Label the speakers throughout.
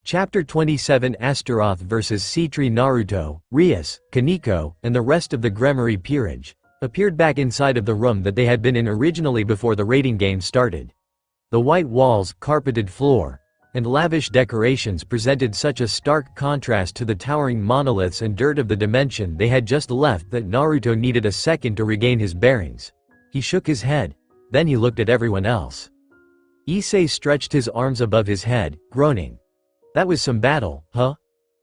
Speaker 1: Chapter 27 Astaroth vs. Sea-Tree. Naruto, Rias, Kaneko, and the rest of the Gremory peerage appeared back inside of the room that they had been in originally before the raiding game started. The white walls, carpeted floor, and lavish decorations presented such a stark contrast to the towering monoliths and dirt of the dimension they had just left that Naruto needed a second to regain his bearings. He shook his head. Then he looked at everyone else. Issei stretched his arms above his head, groaning. That was some battle, huh?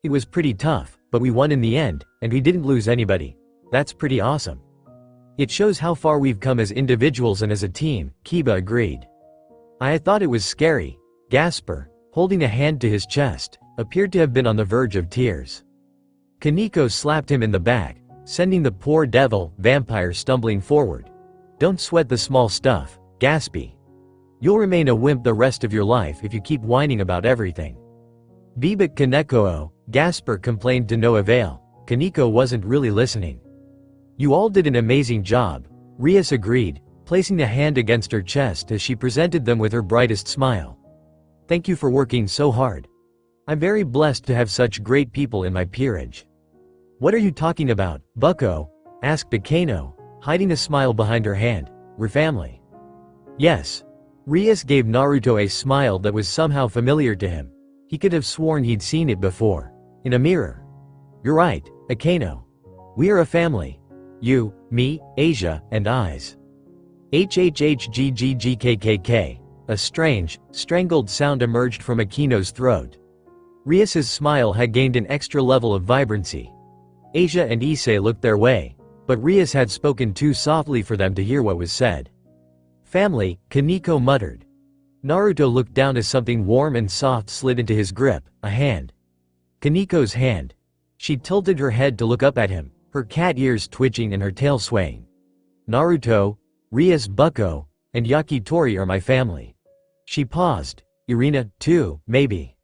Speaker 1: It was pretty tough, but we won in the end, and we didn't lose anybody. That's pretty awesome. It shows how far we've come as individuals and as a team, Kiba agreed. I thought it was scary. Gasper, holding a hand to his chest, appeared to have been on the verge of tears. Kaneko slapped him in the back, sending the poor devil, vampire stumbling forward. Don't sweat the small stuff, Gaspy. You'll remain a wimp the rest of your life if you keep whining about everything. Bebek Kaneko, Gasper complained to no avail. Kaneko wasn't really listening. You all did an amazing job, Rias agreed, placing a hand against her chest as she presented them with her brightest smile. Thank you for working so hard. I'm very blessed to have such great people in my peerage. What are you talking about, Bucko? Asked Akeno, hiding a smile behind her hand. We're family. Yes. Rias gave Naruto a smile that was somehow familiar to him. He could have sworn he'd seen it before. In a mirror. You're right, Akeno. We are a family. You, me, Asia, and Eyes. HHHGGGKKK. A strange, strangled sound emerged from Akeno's throat. Rias's smile had gained an extra level of vibrancy. Asia and Issei looked their way, but Rias had spoken too softly for them to hear what was said. Family, Kaneko muttered. Naruto looked down as something warm and soft slid into his grip, a hand. Kaneko's hand. She tilted her head to look up at him, her cat ears twitching and her tail swaying. Naruto, Rias, Bucko, and Yakitori are my family. She paused. Irina, too, maybe.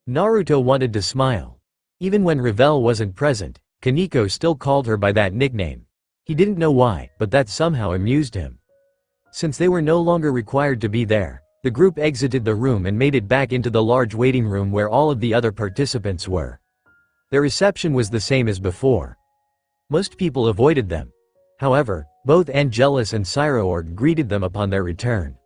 Speaker 1: Naruto wanted to smile. Even when Revel wasn't present, Kaneko still called her by that nickname. He didn't know why, but that somehow amused him. Since they were no longer required to be there, the group exited the room and made it back into the large waiting room where all of the other participants were. Their reception was the same as before. Most people avoided them. However, both Angelus and Cyroorg greeted them upon their return.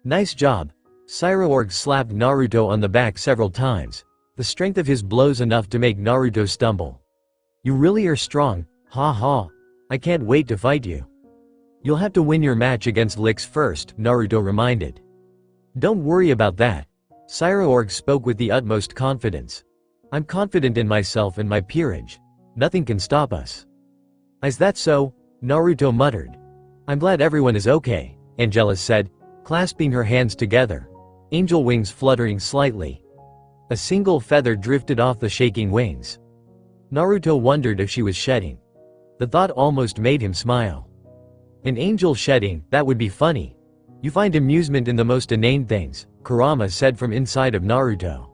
Speaker 1: Nice job. Cyroorg slapped Naruto on the back several times, the strength of his blows enough to make Naruto stumble. You really are strong, ha ha. I can't wait to fight you. You'll have to win your match against Lix first, Naruto reminded. Don't worry about that. Cyroorg spoke with the utmost confidence. I'm confident in myself and my peerage. Nothing can stop us. Is that so? Naruto muttered. I'm glad everyone is okay, Angelus said, clasping her hands together. Angel wings fluttering slightly. A single feather drifted off the shaking wings. Naruto wondered if she was shedding. The thought almost made him smile. An angel shedding, that would be funny. You find amusement in the most inane things, Kurama said from inside of Naruto.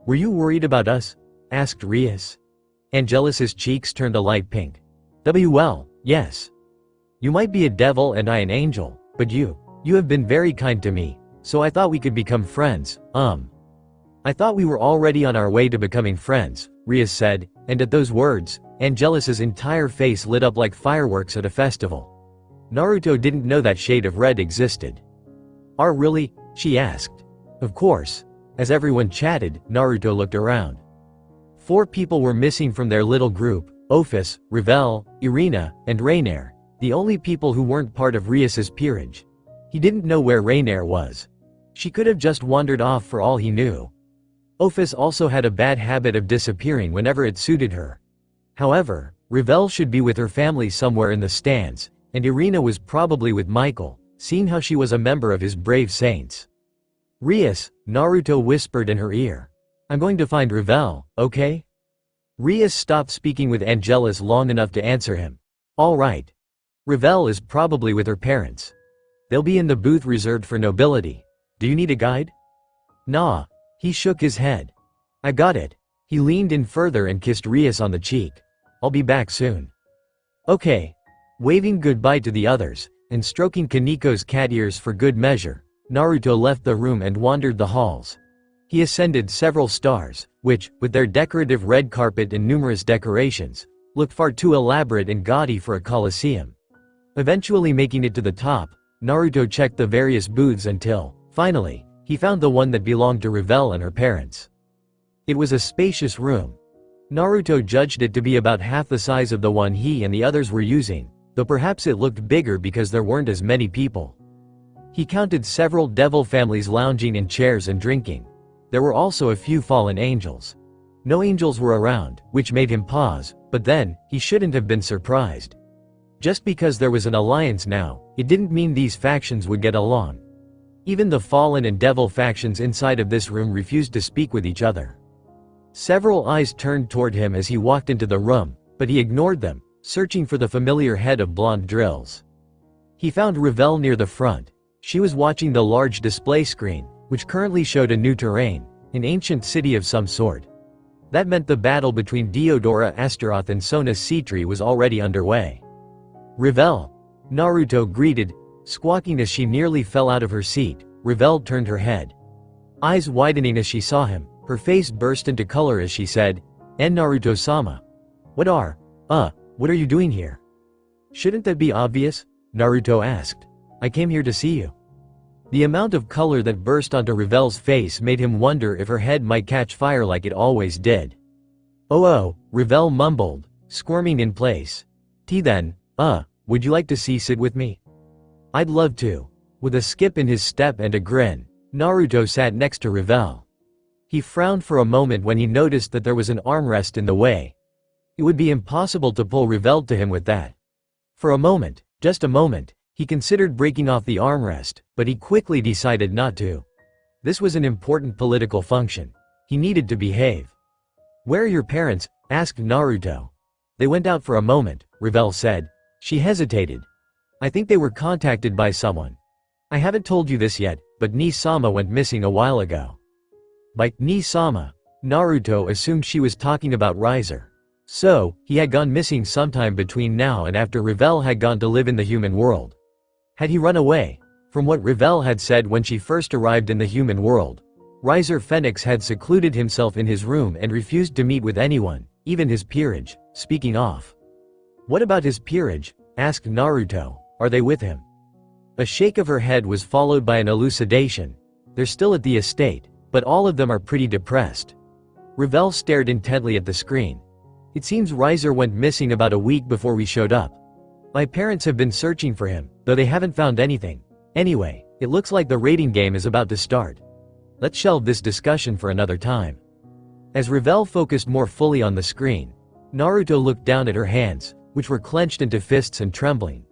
Speaker 1: Were you worried about us? Asked Rias. Angelus's cheeks turned a light pink. Well, yes. You might be a devil and I an angel, but you have been very kind to me, so I thought we could become friends, I thought we were already on our way to becoming friends, Rias said, and at those words, Angelus's entire face lit up like fireworks at a festival. Naruto didn't know that shade of red existed. Are really? She asked. Of course. As everyone chatted, Naruto looked around. 4 people were missing from their little group, Ophis, Revel, Irina, and Rainier, the only people who weren't part of Rias's peerage. He didn't know where Rainier was. She could have just wandered off for all he knew. Ophis also had a bad habit of disappearing whenever it suited her. However, Revel should be with her family somewhere in the stands, and Irina was probably with Michael, seeing how she was a member of his brave saints. Rias, Naruto whispered in her ear. I'm going to find Revel, okay? Rias stopped speaking with Angelus long enough to answer him. All right. Revel is probably with her parents. They'll be in the booth reserved for nobility. Do you need a guide? Nah. He shook his head. I got it. He leaned in further and kissed Rias on the cheek. I'll be back soon. Okay. Waving goodbye to the others, and stroking Kaneko's cat ears for good measure, Naruto left the room and wandered the halls. He ascended several stars, which, with their decorative red carpet and numerous decorations, looked far too elaborate and gaudy for a coliseum. Eventually making it to the top, Naruto checked the various booths until, finally, he found the one that belonged to Revel and her parents. It was a spacious room. Naruto judged it to be about half the size of the one he and the others were using, though perhaps it looked bigger because there weren't as many people. He counted several devil families lounging in chairs and drinking. There were also a few fallen angels. No angels were around, which made him pause, but then, he shouldn't have been surprised. Just because there was an alliance now, it didn't mean these factions would get along. Even the fallen and devil factions inside of this room refused to speak with each other. Several eyes turned toward him as he walked into the room, but he ignored them, searching for the familiar head of blonde drills. He found Revel near the front. She was watching the large display screen, which currently showed a new terrain, an ancient city of some sort. That meant the battle between Deodora Astaroth and Sona Citri was already underway. "Revel!" Naruto greeted, squawking as she nearly fell out of her seat. Revel turned her head. Eyes widening as she saw him, her face burst into color as she said, "En Naruto-sama. What are you doing here?" "Shouldn't that be obvious?" Naruto asked. "I came here to see you." The amount of color that burst onto Revel's face made him wonder if her head might catch fire like it always did. Oh, Revel mumbled, squirming in place. Then, would you like to sit with me?" "I'd love to." With a skip in his step and a grin, Naruto sat next to Revel. He frowned for a moment when he noticed that there was an armrest in the way. It would be impossible to pull Revel to him with that. For a moment, just a moment, he considered breaking off the armrest, but he quickly decided not to. This was an important political function. He needed to behave. "Where are your parents?" asked Naruto. "They went out for a moment," Revel said. She hesitated. "I think they were contacted by someone. I haven't told you this yet, but Ni-sama went missing a while ago." By Ni-sama, Naruto assumed she was talking about Riser. So, he had gone missing sometime between now and after Revel had gone to live in the human world. Had he run away? From what Revel had said when she first arrived in the human world, Riser Phoenix had secluded himself in his room and refused to meet with anyone, even his peerage, speaking off. "What about his peerage?" asked Naruto. "Are they with him?" A shake of her head was followed by an elucidation. "They're still at the estate, but all of them are pretty depressed." Revel stared intently at the screen. "It seems Riser went missing about a week before we showed up. My parents have been searching for him, though they haven't found anything. Anyway, it looks like the rating game is about to start. Let's shelve this discussion for another time." As Revel focused more fully on the screen, Naruto looked down at her hands, which were clenched into fists and trembling.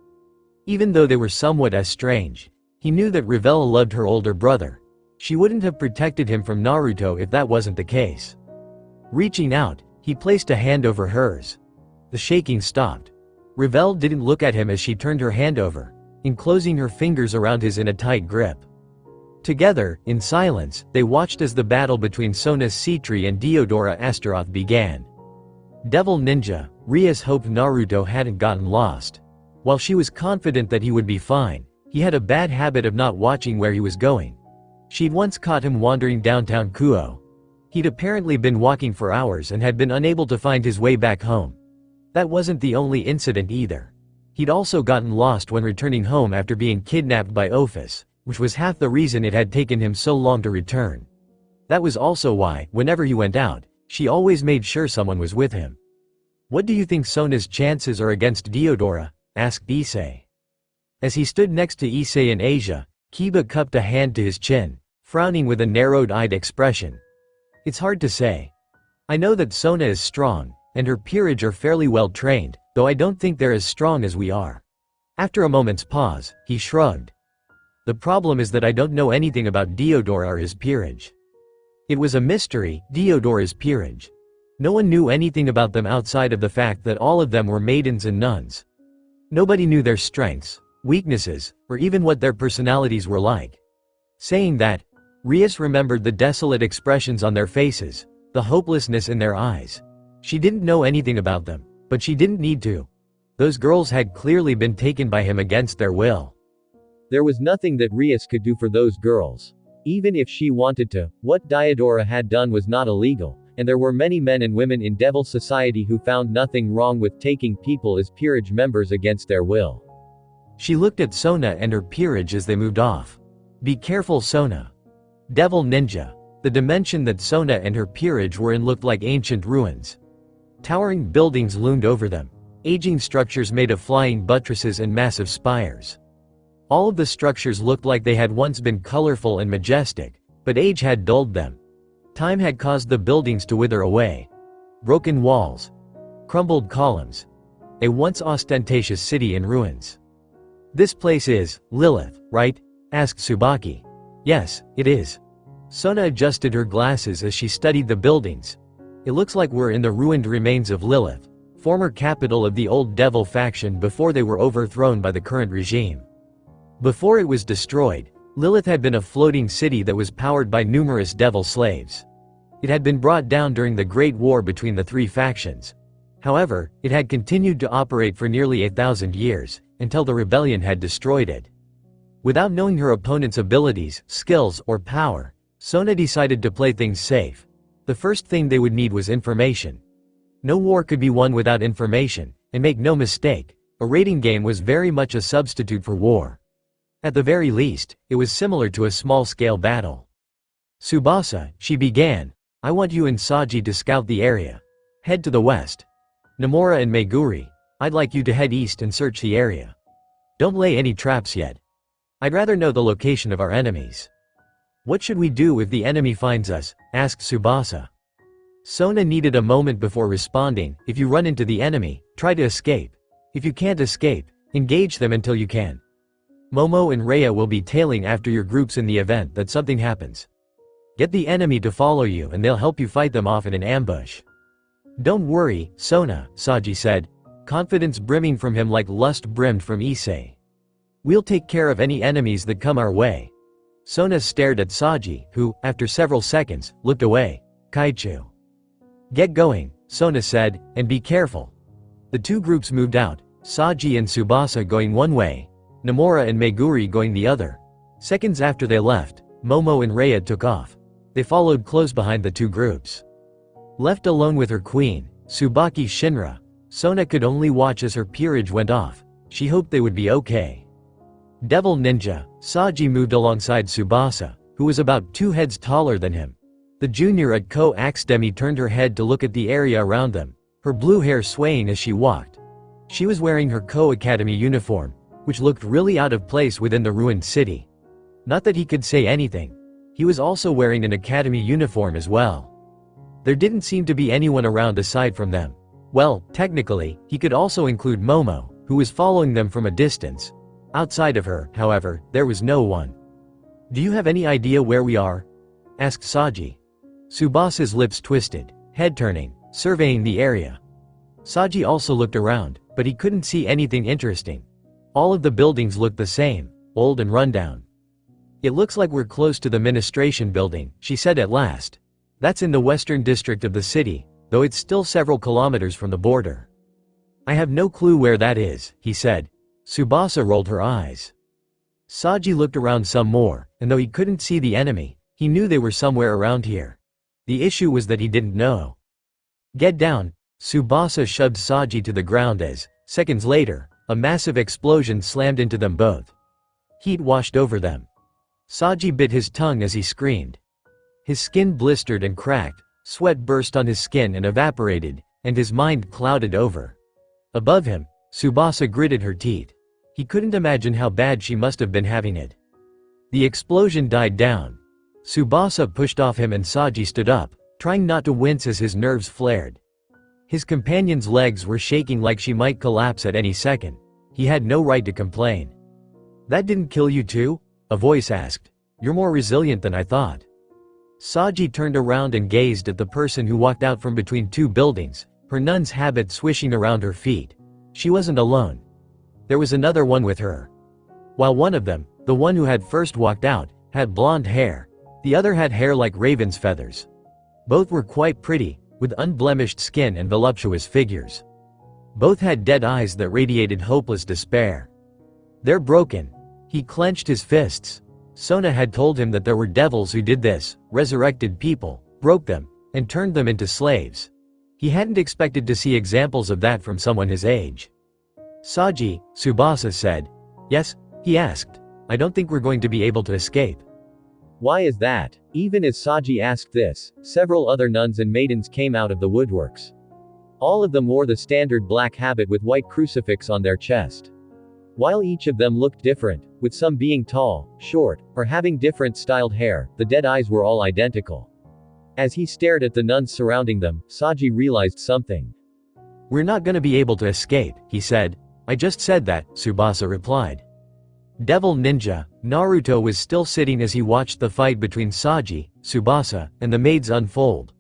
Speaker 1: Even though they were somewhat estranged, he knew that Revel loved her older brother. She wouldn't have protected him from Naruto if that wasn't the case. Reaching out, he placed a hand over hers. The shaking stopped. Revel didn't look at him as she turned her hand over, enclosing her fingers around his in a tight grip. Together, in silence, they watched as the battle between Sona Citri and Deodora Astaroth began. Devil Ninja, Rias hoped Naruto hadn't gotten lost. While she was confident that he would be fine, he had a bad habit of not watching where he was going. She'd once caught him wandering downtown Kuo. He'd apparently been walking for hours and had been unable to find his way back home. That wasn't the only incident either. He'd also gotten lost when returning home after being kidnapped by Ophis, which was half the reason it had taken him so long to return. That was also why, whenever he went out, she always made sure someone was with him. "What do you think Sona's chances are against Deodora?" asked Issei. As he stood next to Issei and Asia, Kiba cupped a hand to his chin, frowning with a narrowed-eyed expression. "It's hard to say. I know that Sona is strong, and her peerage are fairly well trained, though I don't think they're as strong as we are." After a moment's pause, he shrugged. "The problem is that I don't know anything about Deodora or his peerage." It was a mystery, Deodora's peerage. No one knew anything about them outside of the fact that all of them were maidens and nuns. Nobody knew their strengths, weaknesses, or even what their personalities were like. Saying that, Rias remembered the desolate expressions on their faces, the hopelessness in their eyes. She didn't know anything about them, but she didn't need to. Those girls had clearly been taken by him against their will. There was nothing that Rias could do for those girls. Even if she wanted to, what Diodora had done was not illegal, and there were many men and women in Devil Society who found nothing wrong with taking people as peerage members against their will. She looked at Sona and her peerage as they moved off. Be careful, Sona. Devil Ninja. The dimension that Sona and her peerage were in looked like ancient ruins. Towering buildings loomed over them. Aging structures made of flying buttresses and massive spires. All of the structures looked like they had once been colorful and majestic, but age had dulled them. Time had caused the buildings to wither away. Broken walls. Crumbled columns. A once ostentatious city in ruins. This place is Lilith, right? Asked Tsubaki. Yes, it is. Sona adjusted her glasses as she studied the buildings. It looks like we're in the ruined remains of Lilith, former capital of the old devil faction before they were overthrown by the current regime. Before it was destroyed, Lilith had been a floating city that was powered by numerous devil slaves. It had been brought down during the Great War between the three factions. However, it had continued to operate for nearly 1,000 years, until the rebellion had destroyed it. Without knowing her opponent's abilities, skills, or power, Sona decided to play things safe. The first thing they would need was information. No war could be won without information, and make no mistake, a raiding game was very much a substitute for war. At the very least, it was similar to a small-scale battle. Tsubasa, she began, I want you and Saji to scout the area. Head to the west. Nomura and Meguri, I'd like you to head east and search the area. Don't lay any traps yet. I'd rather know the location of our enemies. What should we do if the enemy finds us? Asked Tsubasa. Sona needed a moment before responding. If you run into the enemy, try to escape. If you can't escape, engage them until you can. Momo and Rhea will be tailing after your groups in the event that something happens. Get the enemy to follow you and they'll help you fight them off in an ambush. Don't worry, Sona, Saji said, confidence brimming from him like lust brimmed from Issei. We'll take care of any enemies that come our way. Sona stared at Saji, who, after several seconds, looked away. Kaichu. Get going, Sona said, and be careful. The two groups moved out, Saji and Tsubasa going one way, Nomura and Meguri going the other. Seconds after they left, Momo and Rhea took off. They followed close behind the two groups. Left alone with her queen, Tsubaki Shinra, Sona could only watch as her peerage went off. She hoped they would be okay. Devil Ninja, Saji moved alongside Tsubasa, who was about 2 heads taller than him. The junior at Co-Academy turned her head to look at the area around them, her blue hair swaying as she walked. She was wearing her Co-Academy uniform, which looked really out of place within the ruined city. Not that he could say anything. He was also wearing an academy uniform as well. There didn't seem to be anyone around aside from them. Well, technically, he could also include Momo, who was following them from a distance. Outside of her, however, there was no one. Do you have any idea where we are? Asked Saji. Tsubasa's lips twisted, head turning, surveying the area. Saji also looked around, but he couldn't see anything interesting. All of the buildings looked the same, old and rundown. It looks like we're close to the administration building, she said at last. That's in the western district of the city, though it's still several kilometers from the border. I have no clue where that is, he said. Tsubasa rolled her eyes. Saji looked around some more, and though he couldn't see the enemy, he knew they were somewhere around here. The issue was that he didn't know. Get down, Tsubasa shoved Saji to the ground as, seconds later, a massive explosion slammed into them both. Heat washed over them. Saji bit his tongue as he screamed. His skin blistered and cracked, sweat burst on his skin and evaporated, and his mind clouded over. Above him, Tsubasa gritted her teeth. He couldn't imagine how bad she must have been having it. The explosion died down. Tsubasa pushed off him and Saji stood up, trying not to wince as his nerves flared. His companion's legs were shaking like she might collapse at any second. He had no right to complain. That didn't kill you too? A voice asked. You're more resilient than I thought. Saji turned around and gazed at the person who walked out from between two buildings, her nun's habit swishing around her feet. She wasn't alone. There was another one with her. While one of them, the one who had first walked out, had blonde hair, the other had hair like raven's feathers. Both were quite pretty, with unblemished skin and voluptuous figures. Both had dead eyes that radiated hopeless despair. They're broken. He clenched his fists. Sona had told him that there were devils who did this, resurrected people, broke them, and turned them into slaves. He hadn't expected to see examples of that from someone his age. Saji, Tsubasa said. Yes? He asked. I don't think we're going to be able to escape.
Speaker 2: Why is that? Even as Saji asked this, several other nuns and maidens came out of the woodworks. All of them wore the standard black habit with white crucifix on their chest. While each of them looked different, with some being tall, short, or having different styled hair, the dead eyes were all identical. As he stared at the nuns surrounding them, Saji realized something.
Speaker 1: We're not gonna be able to escape, he said. I just said that, Tsubasa replied. Devil Ninja, Naruto was still sitting as he watched the fight between Saji, Tsubasa, and the maids unfold.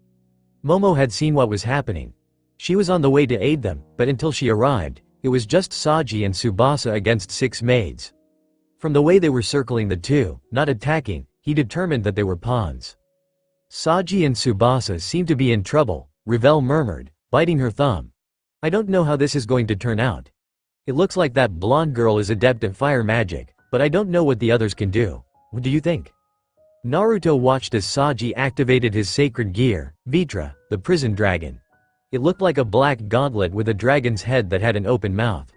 Speaker 1: Momo had seen what was happening. She was on the way to aid them, but until she arrived, it was just Saji and Tsubasa against 6 maids. From the way they were circling the two, not attacking, he determined that they were pawns. Saji and Tsubasa seemed to be in trouble, Revel murmured, biting her thumb. I don't know how this is going to turn out. It looks like that blonde girl is adept at fire magic, but I don't know what the others can do. What do you think? Naruto watched as Saji activated his sacred gear, Vitra, the prison dragon. It looked like a black gauntlet with a dragon's head that had an open mouth.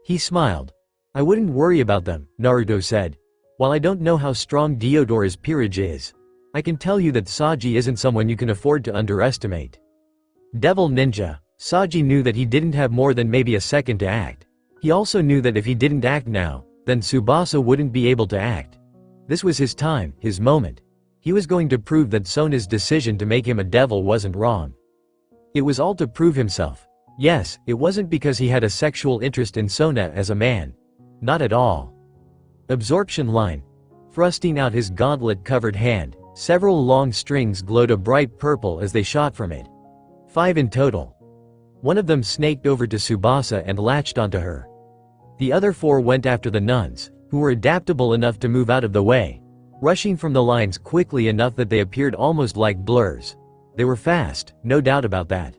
Speaker 1: He smiled. I wouldn't worry about them, Naruto said. While I don't know how strong Deodora's peerage is, I can tell you that Saji isn't someone you can afford to underestimate. Devil Ninja, Saji knew that he didn't have more than maybe a second to act. He also knew that if he didn't act now, then Tsubasa wouldn't be able to act. This was his time, his moment. He was going to prove that Sona's decision to make him a devil wasn't wrong. It was all to prove himself. Yes, it wasn't because he had a sexual interest in Sona as a man. Not at all. Absorption line. Thrusting out his gauntlet-covered hand, several long strings glowed a bright purple as they shot from it. 5 in total. One of them snaked over to Tsubasa and latched onto her. The other 4 went after the nuns, who were adaptable enough to move out of the way, rushing from the lines quickly enough that they appeared almost like blurs. They were fast, no doubt about that.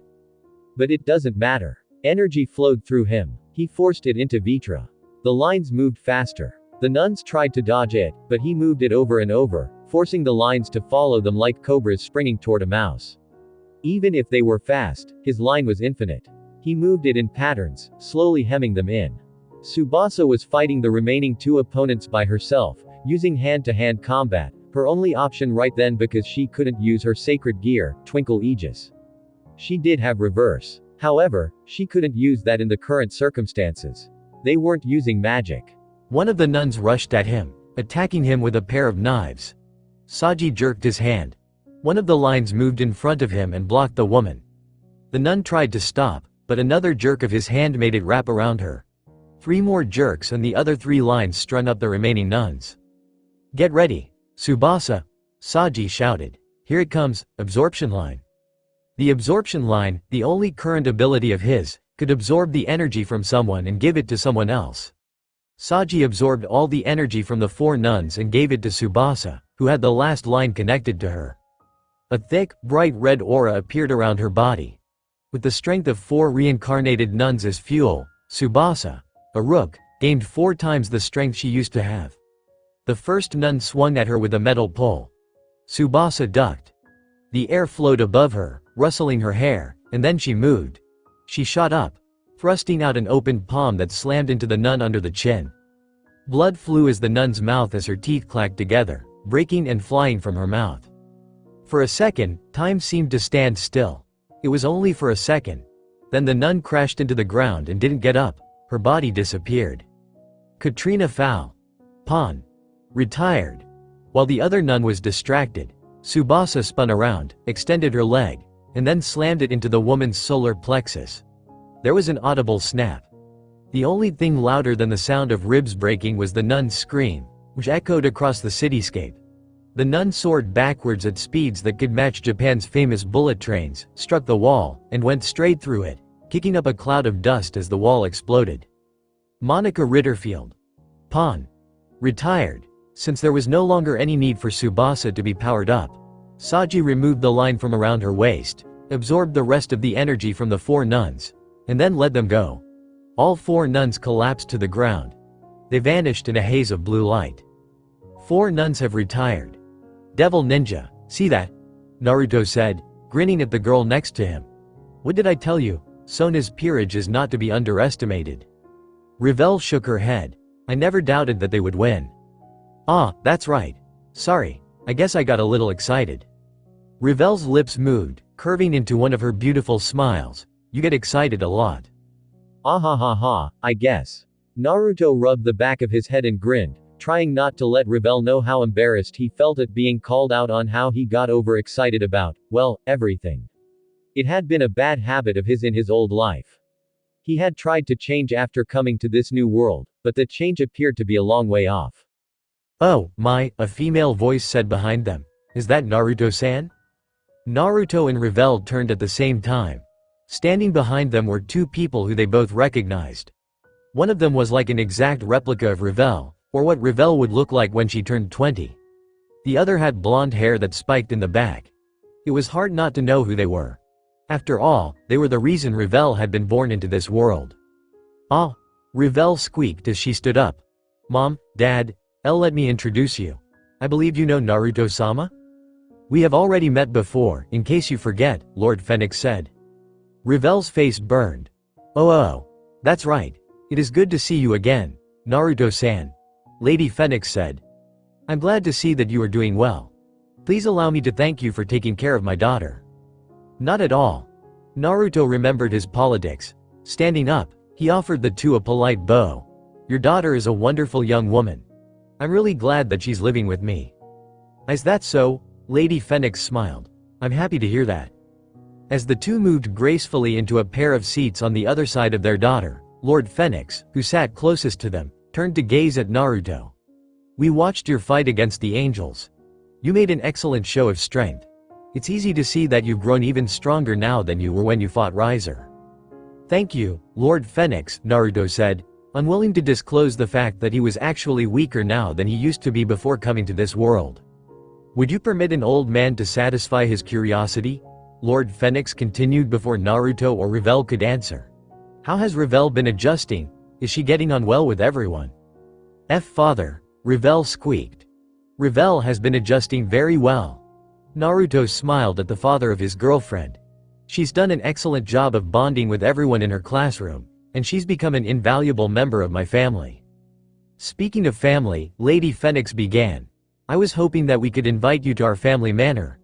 Speaker 2: But it doesn't matter. Energy flowed through him. He forced it into Vitra. The lines moved faster. The nuns tried to dodge it, but he moved it over and over, forcing the lines to follow them like cobras springing toward a mouse. Even if they were fast, his line was infinite. He moved it in patterns, slowly hemming them in. Tsubasa was fighting the remaining 2 opponents by herself, using hand-to-hand combat, her only option right then because she couldn't use her sacred gear, Twinkle Aegis. She did have reverse. However, she couldn't use that in the current circumstances. They weren't using magic.
Speaker 1: One of the nuns rushed at him, attacking him with a pair of knives. Saji jerked his hand. One of the lines moved in front of him and blocked the woman. The nun tried to stop, but another jerk of his hand made it wrap around her. 3 more jerks and the other 3 lines strung up the remaining nuns. Get ready, Tsubasa, Saji shouted. Here it comes, absorption line. The absorption line, the only current ability of his, could absorb the energy from someone and give it to someone else. Saji absorbed all the energy from the 4 nuns and gave it to Tsubasa, who had the last line connected to her. A thick, bright red aura appeared around her body. With the strength of 4 reincarnated nuns as fuel, Tsubasa, a rook, gained 4 times the strength she used to have. The first nun swung at her with a metal pole. Tsubasa ducked. The air flowed above her, rustling her hair, and then she moved. She shot up, thrusting out an open palm that slammed into the nun under the chin. Blood flew as the nun's mouth as her teeth clacked together, breaking and flying from her mouth. For a second, time seemed to stand still. It was only for a second. Then the nun crashed into the ground and didn't get up. Her body disappeared. Katrina Fowl. Pawn. Retired. While the other nun was distracted, Tsubasa spun around, extended her leg, and then slammed it into the woman's solar plexus. There was an audible snap. The only thing louder than the sound of ribs breaking was the nun's scream, which echoed across the cityscape. The nun soared backwards at speeds that could match Japan's famous bullet trains, struck the wall, and went straight through it, kicking up a cloud of dust as the wall exploded. Monica Ritterfield. Pawn. Retired. Since there was no longer any need for Tsubasa to be powered up, Saji removed the line from around her waist, absorbed the rest of the energy from the 4 nuns, and then let them go. All 4 nuns collapsed to the ground. They vanished in a haze of blue light. 4 nuns have retired. Devil ninja, see that? Naruto said, grinning at the girl next to him. What did I tell you? Sona's peerage is not to be underestimated. Revel shook her head. I never doubted that they would win. Ah, that's right. Sorry, I guess I got a little excited. Revel's lips moved, curving into one of her beautiful smiles. You get excited a lot.
Speaker 2: Ah ha ha ha, I guess. Naruto rubbed the back of his head and grinned, trying not to let Revel know how embarrassed he felt at being called out on how he got overexcited about, well, everything. It had been a bad habit of his in his old life. He had tried to change after coming to this new world, but the change appeared to be a long way off.
Speaker 1: Oh, my, a female voice said behind them. Is that Naruto-san? Naruto and Revel turned at the same time. Standing behind them were 2 people who they both recognized. One of them was like an exact replica of Revel, or what Revel would look like when she turned 20. The other had blonde hair that spiked in the back. It was hard not to know who they were. After all, they were the reason Revel had been born into this world. Ah! Revel squeaked as she stood up. Mom, Dad, let me introduce you. I believe you know Naruto-sama? We have already met before, in case you forget, Lord Phoenix said. Revel's face burned. Oh, that's right. It is good to see you again, Naruto-san. Lady Phoenix said. I'm glad to see that you are doing well. Please allow me to thank you for taking care of my daughter. Not at all. Naruto remembered his politics. Standing up, he offered the 2 a polite bow. Your daughter is a wonderful young woman. I'm really glad that she's living with me. Is that so? Lady Phoenix smiled. I'm happy to hear that. As the 2 moved gracefully into a pair of seats on the other side of their daughter, Lord Phoenix, who sat closest to them, turned to gaze at Naruto. We watched your fight against the angels. You made an excellent show of strength. It's easy to see that you've grown even stronger now than you were when you fought Riser. Thank you, Lord Phoenix, Naruto said, unwilling to disclose the fact that he was actually weaker now than he used to be before coming to this world. Would you permit an old man to satisfy his curiosity? Lord Phoenix continued before Naruto or Revel could answer. How has Revel been adjusting? Is she getting on well with everyone? Father, Revel squeaked. Revel has been adjusting very well. Naruto smiled at the father of his girlfriend. She's done an excellent job of bonding with everyone in her classroom, and she's become an invaluable member of my family. Speaking of family, Lady Phoenix began. I was hoping that we could invite you to our family manor.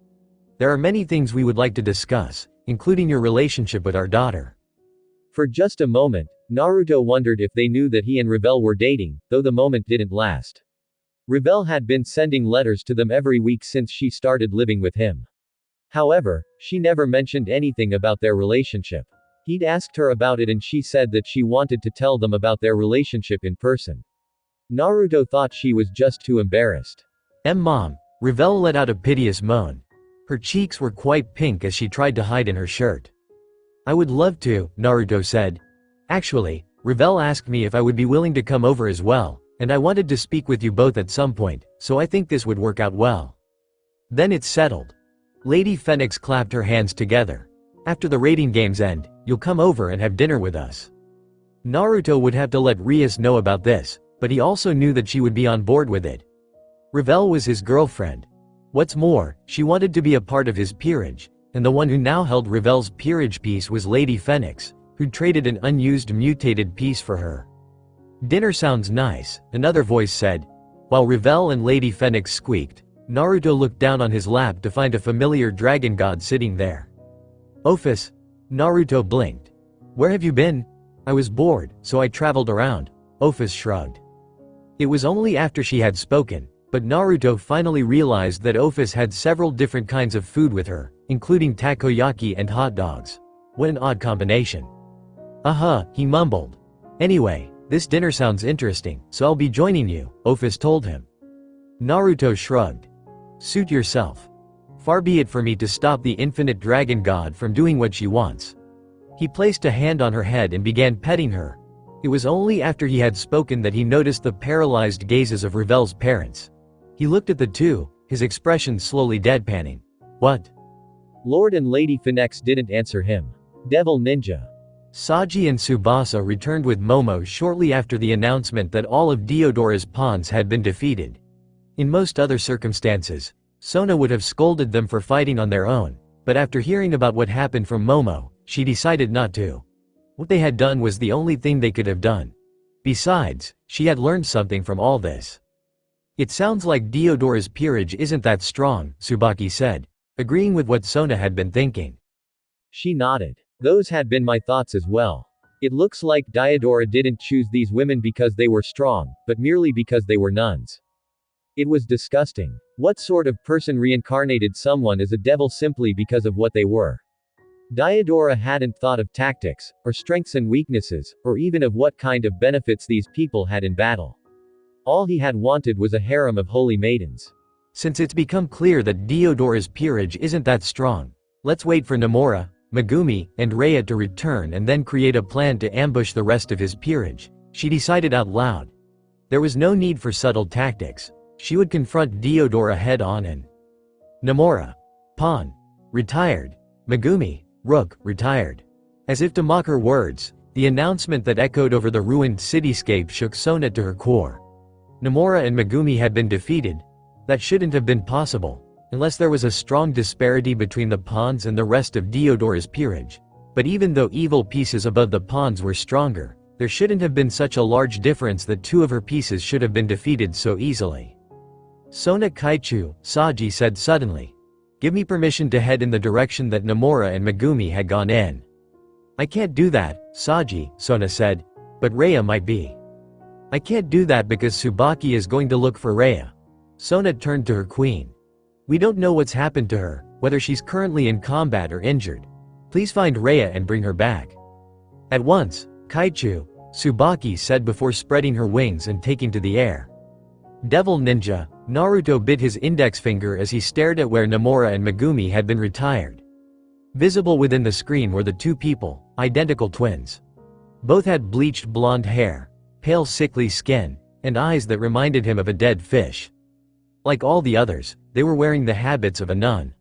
Speaker 1: There are many things we would like to discuss, including your relationship with our daughter. For just a moment, Naruto wondered if they knew that he and Revel were dating, though the moment didn't last. Revel had been sending letters to them every week since she started living with him. However, she never mentioned anything about their relationship. He'd asked her about it and she said that she wanted to tell them about their relationship in person. Naruto thought she was just too embarrassed. Mom, Revel let out a piteous moan. Her cheeks were quite pink as she tried to hide in her shirt. I would love to, Naruto said. Actually, Revel asked me if I would be willing to come over as well, and I wanted to speak with you both at some point, so I think this would work out well. Then it's settled. Lady Phoenix clapped her hands together. After the rating games end, you'll come over and have dinner with us. Naruto would have to let Rias know about this, but he also knew that she would be on board with it. Revel was his girlfriend. What's more, she wanted to be a part of his peerage, and the one who now held Revel's peerage piece was Lady Phoenix, who'd traded an unused mutated piece for her. Dinner sounds nice, another voice said. While Revel and Lady Phoenix squeaked, Naruto looked down on his lap to find a familiar dragon god sitting there. Office? Naruto blinked. Where have you been? I was bored, so I traveled around, Office shrugged. It was only after she had spoken, but Naruto finally realized that Office had several different kinds of food with her, including takoyaki and hot dogs. What an odd combination. He mumbled. Anyway, this dinner sounds interesting, so I'll be joining you, Office told him. Naruto shrugged. Suit yourself. Far be it for me to stop the infinite dragon god from doing what she wants. He placed a hand on her head and began petting her. It was only after he had spoken that he noticed the paralyzed gazes of Revel's parents. He looked at the two, his expression slowly deadpanning. What? Lord and Lady Phoenix didn't answer him. Devil Ninja. Saji and Tsubasa returned with Momo shortly after the announcement that all of Deodora's pawns had been defeated. In most other circumstances, Sona would have scolded them for fighting on their own, but after hearing about what happened from Momo, she decided not to. What they had done was the only thing they could have done. Besides, she had learned something from all this. It sounds like Deodora's peerage isn't that strong, Tsubaki said, agreeing with what Sona had been thinking.
Speaker 2: She nodded. Those had been my thoughts as well. It looks like Diodora didn't choose these women because they were strong, but merely because they were nuns. It was disgusting. What sort of person reincarnated someone as a devil simply because of what they were? Diodora hadn't thought of tactics, or strengths and weaknesses, or even of what kind of benefits these people had in battle. All he had wanted was a harem of holy maidens.
Speaker 1: Since it's become clear that Deodora's peerage isn't that strong, let's wait for Nomura, Megumi, and Rhea to return and then create a plan to ambush the rest of his peerage, she decided out loud. There was no need for subtle tactics. She would confront Deodora head-on and Nomura. Pawn. Retired. Megumi. Rook. Retired. As if to mock her words, the announcement that echoed over the ruined cityscape shook Sona to her core. Nomura and Megumi had been defeated. That shouldn't have been possible, unless there was a strong disparity between the pawns and the rest of Deodora's peerage. But even though evil pieces above the pawns were stronger, there shouldn't have been such a large difference that two of her pieces should have been defeated so easily. Sona Kaichu, Saji said suddenly. Give me permission to head in the direction that Nomura and Megumi had gone in. I can't do that, Saji, Sona said. But Rhea might be. I can't do that because Tsubaki is going to look for Rhea. Sona turned to her queen. We don't know what's happened to her, whether she's currently in combat or injured. Please find Rhea and bring her back. At once, Kaichu, Tsubaki said before spreading her wings and taking to the air. Devil Ninja, Naruto bit his index finger as he stared at where Nomura and Megumi had been retired. Visible within the screen were the two people, identical twins. Both had bleached blonde hair, pale sickly skin, and eyes that reminded him of a dead fish. Like all the others, they were wearing the habits of a nun.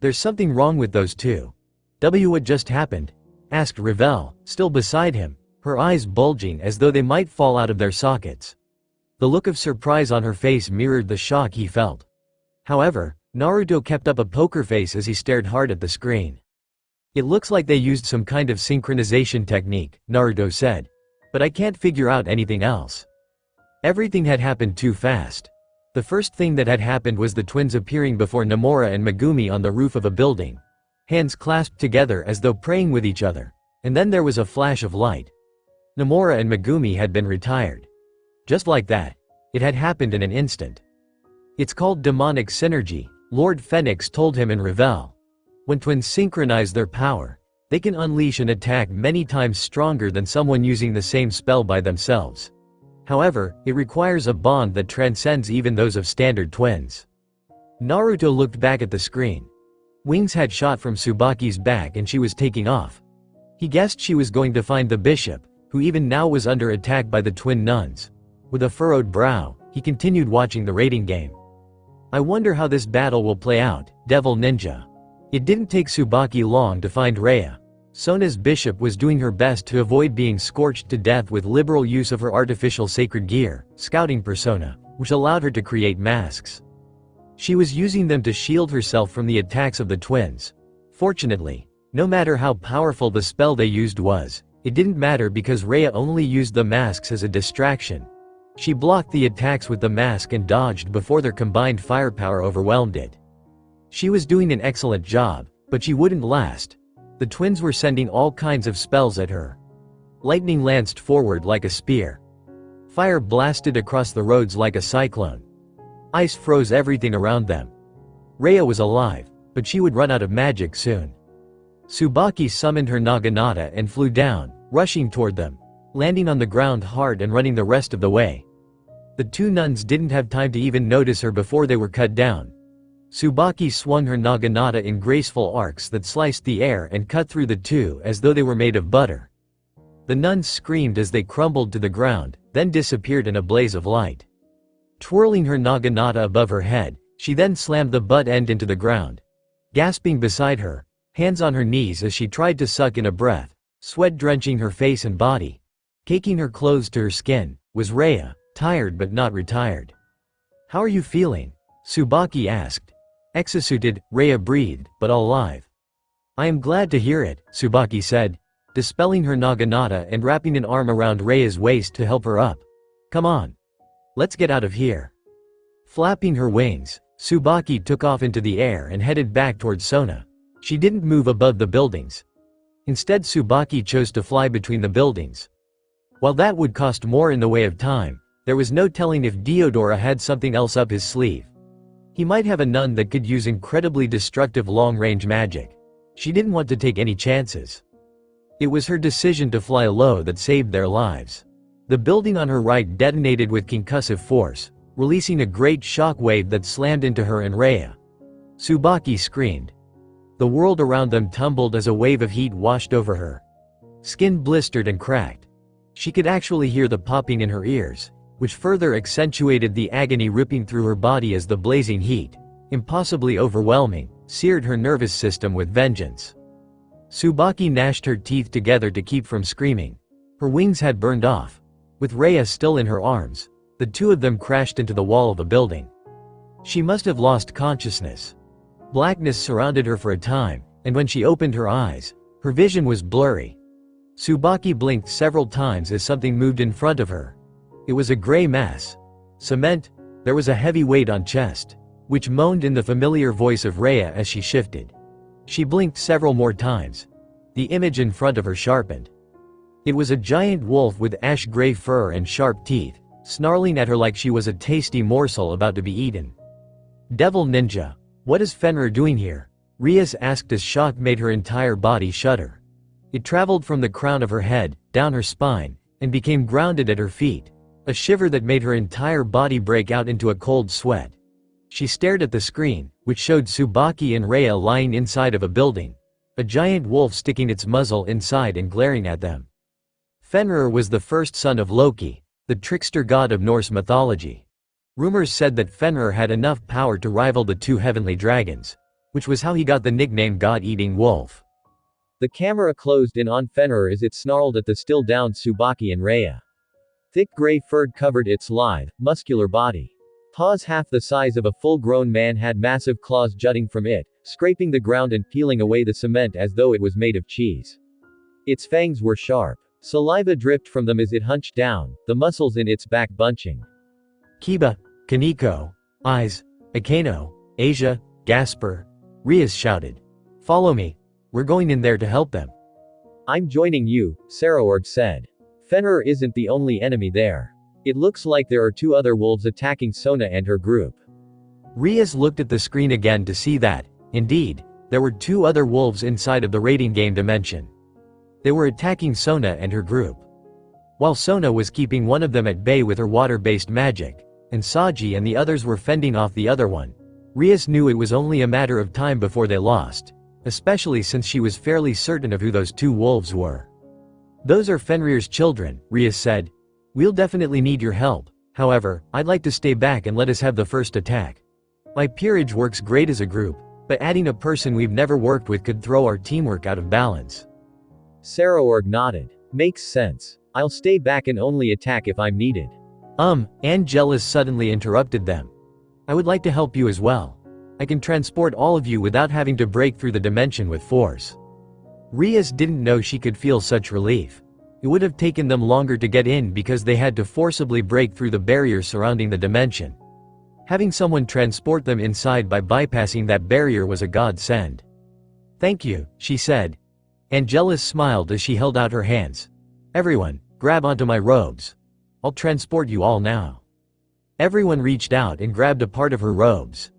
Speaker 1: There's something wrong with those two. What just happened? Asked Ravel, still beside him, her eyes bulging as though they might fall out of their sockets. The look of surprise on her face mirrored the shock he felt. However, Naruto kept up a poker face as he stared hard at the screen. It looks like they used some kind of synchronization technique, Naruto said. But I can't figure out anything else. Everything had happened too fast. The first thing that had happened was the twins appearing before Nomura and Megumi on the roof of a building. Hands clasped together as though praying with each other. And then there was a flash of light. Nomura and Megumi had been retired. Just like that. It had happened in an instant. It's called demonic synergy, Lord Phoenix told him and Ravel. When twins synchronize their power, they can unleash an attack many times stronger than someone using the same spell by themselves. However, it requires a bond that transcends even those of standard twins. Naruto looked back at the screen. Wings had shot from Tsubaki's back and she was taking off. He guessed she was going to find the bishop, who even now was under attack by the twin nuns. With a furrowed brow, he continued watching the rating game. I wonder how this battle will play out, Devil Ninja. It didn't take Tsubaki long to find Rhea. Sona's bishop was doing her best to avoid being scorched to death with liberal use of her artificial sacred gear, scouting persona, which allowed her to create masks. She was using them to shield herself from the attacks of the twins. Fortunately, no matter how powerful the spell they used was, it didn't matter because Rhea only used the masks as a distraction. She blocked the attacks with the mask and dodged before their combined firepower overwhelmed it. She was doing an excellent job, but she wouldn't last. The twins were sending all kinds of spells at her. Lightning lanced forward like a spear. Fire blasted across the roads like a cyclone. Ice froze everything around them. Rhea was alive, but she would run out of magic soon. Tsubaki summoned her Naginata and flew down, rushing toward them, landing on the ground hard and running the rest of the way. The two nuns didn't have time to even notice her before they were cut down. Tsubaki swung her Naginata in graceful arcs that sliced the air and cut through the two as though they were made of butter. The nuns screamed as they crumbled to the ground, then disappeared in a blaze of light. Twirling her Naginata above her head, she then slammed the butt end into the ground. Gasping beside her, hands on her knees as she tried to suck in a breath, sweat drenching her face and body, caking her clothes to her skin, was Rhea, tired but not retired. How are you feeling? Tsubaki asked. Exosuited, Rhea breathed, but alive. I am glad to hear it, Tsubaki said, dispelling her naginata and wrapping an arm around Rhea's waist to help her up. Come on. Let's get out of here. Flapping her wings, Tsubaki took off into the air and headed back towards Sona. She didn't move above the buildings. Instead, Tsubaki chose to fly between the buildings. While that would cost more in the way of time, there was no telling if Deodora had something else up his sleeve. He might have a nun that could use incredibly destructive long-range magic. She didn't want to take any chances. It was her decision to fly low that saved their lives. The building on her right detonated with concussive force, releasing a great shock wave that slammed into her and Rhea. Tsubaki screamed. The world around them tumbled as a wave of heat washed over her. Skin blistered and cracked. She could actually hear the popping in her ears, which further accentuated the agony ripping through her body as the blazing heat, impossibly overwhelming, seared her nervous system with vengeance. Tsubaki gnashed her teeth together to keep from screaming. Her wings had burned off. With Rhea still in her arms, the two of them crashed into the wall of the building. She must have lost consciousness. Blackness surrounded her for a time, and when she opened her eyes, her vision was blurry. Tsubaki blinked several times as something moved in front of her. It was a gray mass. Cement. There was a heavy weight on chest, which moaned in the familiar voice of Rhea as she shifted. She blinked several more times. The image in front of her sharpened. It was a giant wolf with ash-gray fur and sharp teeth, snarling at her like she was a tasty morsel about to be eaten. Devil Ninja. What is Fenrir doing here? Rhea asked as shock made her entire body shudder. It traveled from the crown of her head, down her spine, and became grounded at her feet. A shiver that made her entire body break out into a cold sweat. She stared at the screen, which showed Tsubaki and Rhea lying inside of a building. A giant wolf sticking its muzzle inside and glaring at them. Fenrir was the first son of Loki, the trickster god of Norse mythology. Rumors said that Fenrir had enough power to rival the two heavenly dragons, which was how he got the nickname God-Eating Wolf. The camera closed in on Fenrir as it snarled at the still-down Tsubaki and Rhea. Thick gray fur covered its lithe, muscular body. Paws half the size of a full-grown man had massive claws jutting from it, scraping the ground and peeling away the cement as though it was made of cheese. Its fangs were sharp. Saliva dripped from them as it hunched down, the muscles in its back bunching. Kiba, Kaneko, Eyes, Akano, Asia, Gasper, Rias shouted. Follow me. We're going in there to help them. I'm joining you, Saraorg said. Fenrir isn't the only enemy there. It looks like there are two other wolves attacking Sona and her group. Rias looked at the screen again to see that, indeed, there were two other wolves inside of the raiding game dimension. They were attacking Sona and her group. While Sona was keeping one of them at bay with her water-based magic, and Saji and the others were fending off the other one, Rias knew it was only a matter of time before they lost, especially since she was fairly certain of who those two wolves were. Those are Fenrir's children, Rias said. We'll definitely need your help. However, I'd like to stay back and let us have the first attack. My peerage works great as a group, but adding a person we've never worked with could throw our teamwork out of balance. Saraorg nodded. Makes sense. I'll stay back and only attack if I'm needed. Angelus suddenly interrupted them. I would like to help you as well. I can transport all of you without having to break through the dimension with force. Rias didn't know she could feel such relief. It would have taken them longer to get in because they had to forcibly break through the barrier surrounding the dimension. Having someone transport them inside by bypassing that barrier was a godsend. Thank you, she said. Angelus smiled as she held out her hands. Everyone, grab onto my robes. I'll transport you all now. Everyone reached out and grabbed a part of her robes.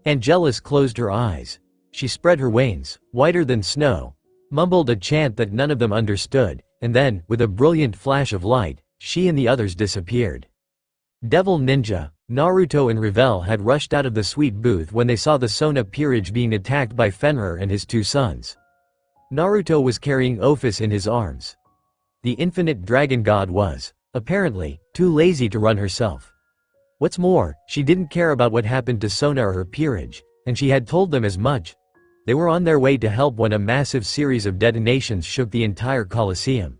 Speaker 1: Angelus closed her eyes. She spread her wings, whiter than snow, mumbled a chant that none of them understood, and then, with a brilliant flash of light, she and the others disappeared. Devil Ninja, Naruto and Revel had rushed out of the sweet booth when they saw the Sona peerage being attacked by Fenrir and his two sons. Naruto was carrying Ophis in his arms. The infinite dragon god was, apparently, too lazy to run herself. What's more, she didn't care about what happened to Sona or her peerage, and she had told them as much. They were on their way to help when a massive series of detonations shook the entire Colosseum.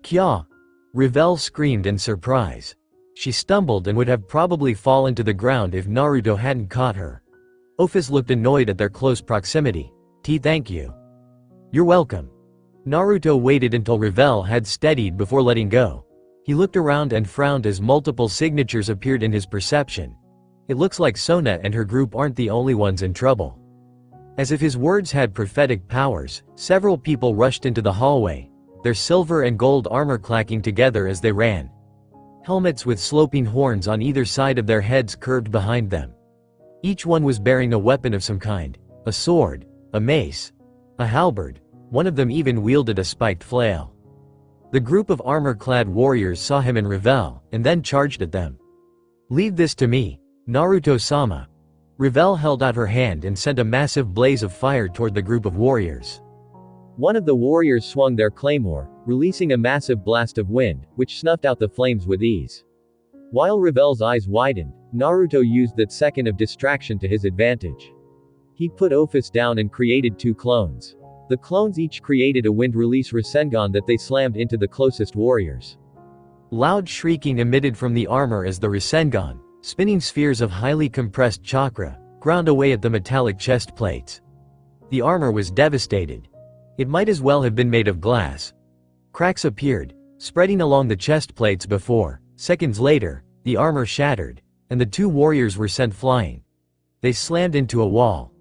Speaker 1: Kya! Revel screamed in surprise. She stumbled and would have probably fallen to the ground if Naruto hadn't caught her. Ophis looked annoyed at their close proximity. Thank you. You're welcome. Naruto waited until Revel had steadied before letting go. He looked around and frowned as multiple signatures appeared in his perception. It looks like Sona and her group aren't the only ones in trouble. As if his words had prophetic powers, several people rushed into the hallway, their silver and gold armor clacking together as they ran. Helmets with sloping horns on either side of their heads curved behind them. Each one was bearing a weapon of some kind, a sword, a mace, a halberd. One of them even wielded a spiked flail. The group of armor-clad warriors saw him and Revel, and then charged at them. Leave this to me, Naruto-sama. Revel held out her hand and sent a massive blaze of fire toward the group of warriors. One of the warriors swung their claymore, releasing a massive blast of wind, which snuffed out the flames with ease. While Revel's eyes widened, Naruto used that second of distraction to his advantage. He put Ophis down and created two clones. The clones each created a wind-release Rasengan that they slammed into the closest warriors. Loud shrieking emitted from the armor as the Rasengan, spinning spheres of highly compressed chakra, ground away at the metallic chest plates. The armor was devastated. It might as well have been made of glass. Cracks appeared, spreading along the chest plates before, seconds later, the armor shattered, and the two warriors were sent flying. They slammed into a wall.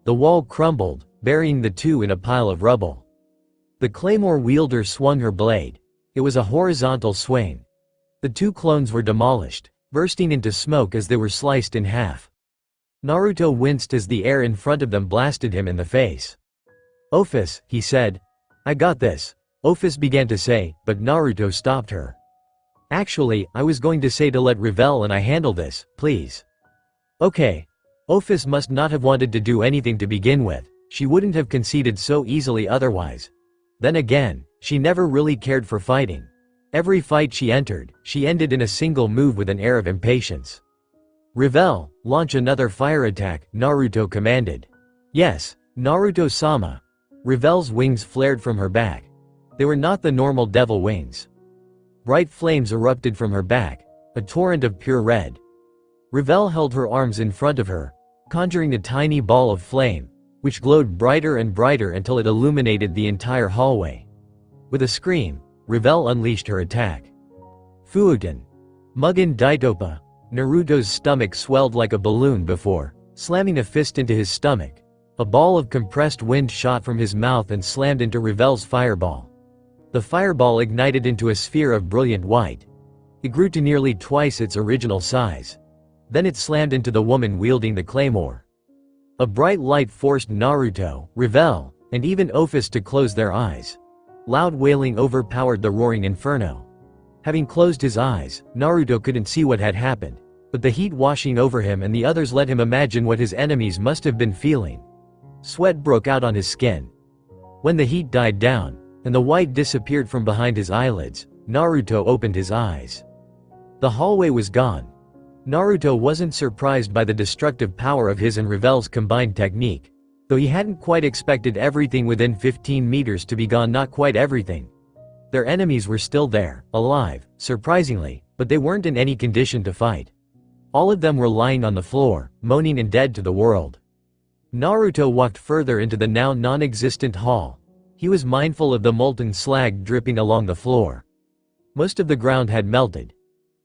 Speaker 1: The wall crumbled, burying the two in a pile of rubble. The claymore wielder swung her blade. It was a horizontal swing. The two clones were demolished, bursting into smoke as they were sliced in half. Naruto winced as the air in front of them blasted him in the face. Ophis, he said. I got this. Ophis began to say, but Naruto stopped her. Actually, I was going to say to let Revel and I handle this, please. Okay. Ophis must not have wanted to do anything to begin with. She wouldn't have conceded so easily otherwise. Then again, she never really cared for fighting. Every fight she entered, she ended in a single move with an air of impatience. Revel, launch another fire attack, Naruto commanded. Yes, Naruto-sama. Revel's wings flared from her back. They were not the normal devil wings. Bright flames erupted from her back, a torrent of pure red. Revel held her arms in front of her, conjuring a tiny ball of flame, which glowed brighter and brighter until it illuminated the entire hallway. With a scream, Revel unleashed her attack. Fuuten. Mugen Daitopa. Naruto's stomach swelled like a balloon before, slamming a fist into his stomach. A ball of compressed wind shot from his mouth and slammed into Revel's fireball. The fireball ignited into a sphere of brilliant white. It grew to nearly twice its original size. Then it slammed into the woman wielding the claymore. A bright light forced Naruto, Revel, and even Ophis to close their eyes. Loud wailing overpowered the roaring inferno. Having closed his eyes, Naruto couldn't see what had happened, but the heat washing over him and the others let him imagine what his enemies must have been feeling. Sweat broke out on his skin. When the heat died down, and the white disappeared from behind his eyelids, Naruto opened his eyes. The hallway was gone. Naruto wasn't surprised by the destructive power of his and Revel's combined technique. Though he hadn't quite expected everything within 15 meters to be gone, not quite everything. Their enemies were still there, alive, surprisingly, but they weren't in any condition to fight. All of them were lying on the floor, moaning and dead to the world. Naruto walked further into the now non-existent hall. He was mindful of the molten slag dripping along the floor. Most of the ground had melted.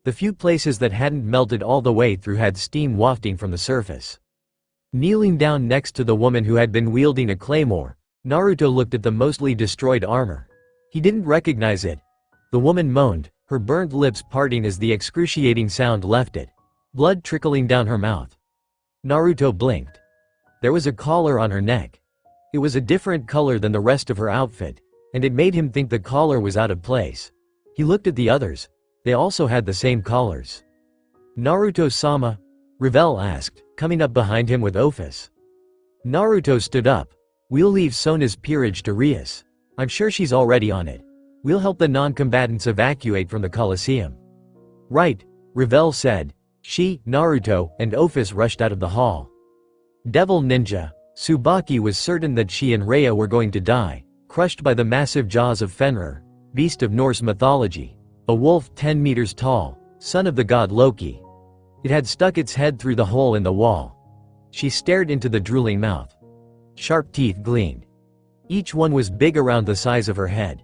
Speaker 1: The few places that hadn't melted all the way through had steam wafting from the surface. Kneeling down next to the woman who had been wielding a claymore, Naruto looked at the mostly destroyed armor. He didn't recognize it. The woman moaned, her burnt lips parting as the excruciating sound left it. Blood trickling down her mouth. Naruto blinked. There was a collar on her neck. It was a different color than the rest of her outfit, and it made him think the collar was out of place. He looked at the others. They also had the same collars. Naruto-sama? Revel asked, coming up behind him with Ophis. Naruto stood up. We'll leave Sona's peerage to Rias. I'm sure she's already on it. We'll help the non-combatants evacuate from the Colosseum. Right, Revel said. She, Naruto, and Ophis rushed out of the hall. Devil Ninja. Tsubaki was certain that she and Rhea were going to die, crushed by the massive jaws of Fenrir, beast of Norse mythology. A wolf 10 meters tall, son of the god Loki. It had stuck its head through the hole in the wall. She stared into the drooling mouth. Sharp teeth gleamed. Each one was big, around the size of her head.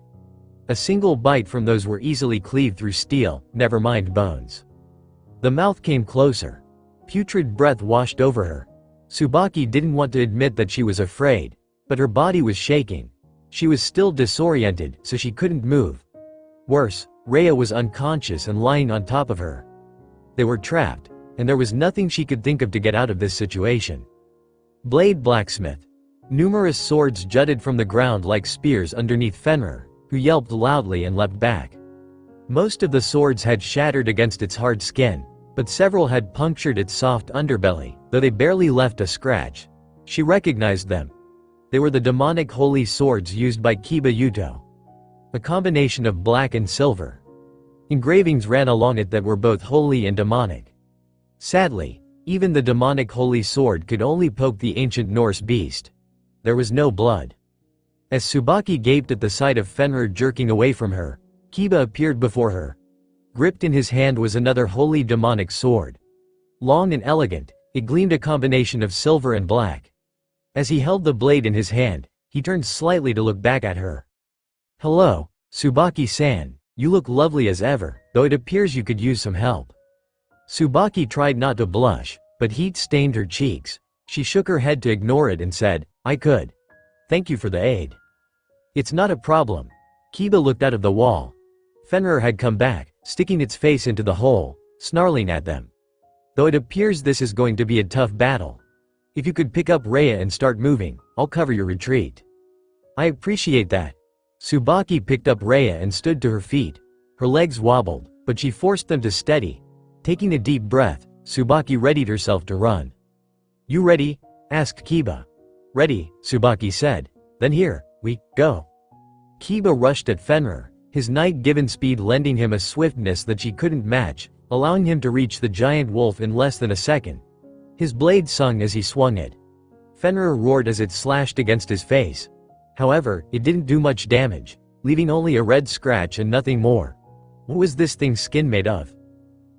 Speaker 1: A single bite from those were easily cleaved through steel, never mind bones. The mouth came closer. Putrid breath washed over her. Tsubaki didn't want to admit that she was afraid, but her body was shaking. She was still disoriented, so she couldn't move. Worse, Rhea was unconscious and lying on top of her. They were trapped, and there was nothing she could think of to get out of this situation. Blade blacksmith. Numerous swords jutted from the ground like spears underneath Fenrir, who yelped loudly and leapt back. Most of the swords had shattered against its hard skin, but several had punctured its soft underbelly, though they barely left a scratch. She recognized them. They were the demonic holy swords used by Kiba Yuto. A combination of black and silver. Engravings ran along it that were both holy and demonic. Sadly, even the demonic holy sword could only poke the ancient Norse beast. There was no blood. As Tsubaki gaped at the sight of Fenrir jerking away from her, Kiba appeared before her. Gripped in his hand was another holy demonic sword. Long and elegant, it gleamed a combination of silver and black. As he held the blade in his hand, he turned slightly to look back at her. "Hello, Tsubaki-san, you look lovely as ever, though it appears you could use some help." Tsubaki tried not to blush, but heat stained her cheeks. She shook her head to ignore it and said, "I could. Thank you for the aid." "It's not a problem." Kiba looked out of the wall. Fenrir had come back, sticking its face into the hole, snarling at them. "Though it appears this is going to be a tough battle. If you could pick up Rhea and start moving, I'll cover your retreat." "I appreciate that." Tsubaki picked up Rhea and stood to her feet. Her legs wobbled, but she forced them to steady. Taking a deep breath, Tsubaki readied herself to run. "You ready?" asked Kiba. "Ready," Tsubaki said. "Then here, we go." Kiba rushed at Fenrir, his night-given speed lending him a swiftness that she couldn't match, allowing him to reach the giant wolf in less than a second. His blade sung as he swung it. Fenrir roared as it slashed against his face. However, it didn't do much damage, leaving only a red scratch and nothing more. What was this thing's skin made of?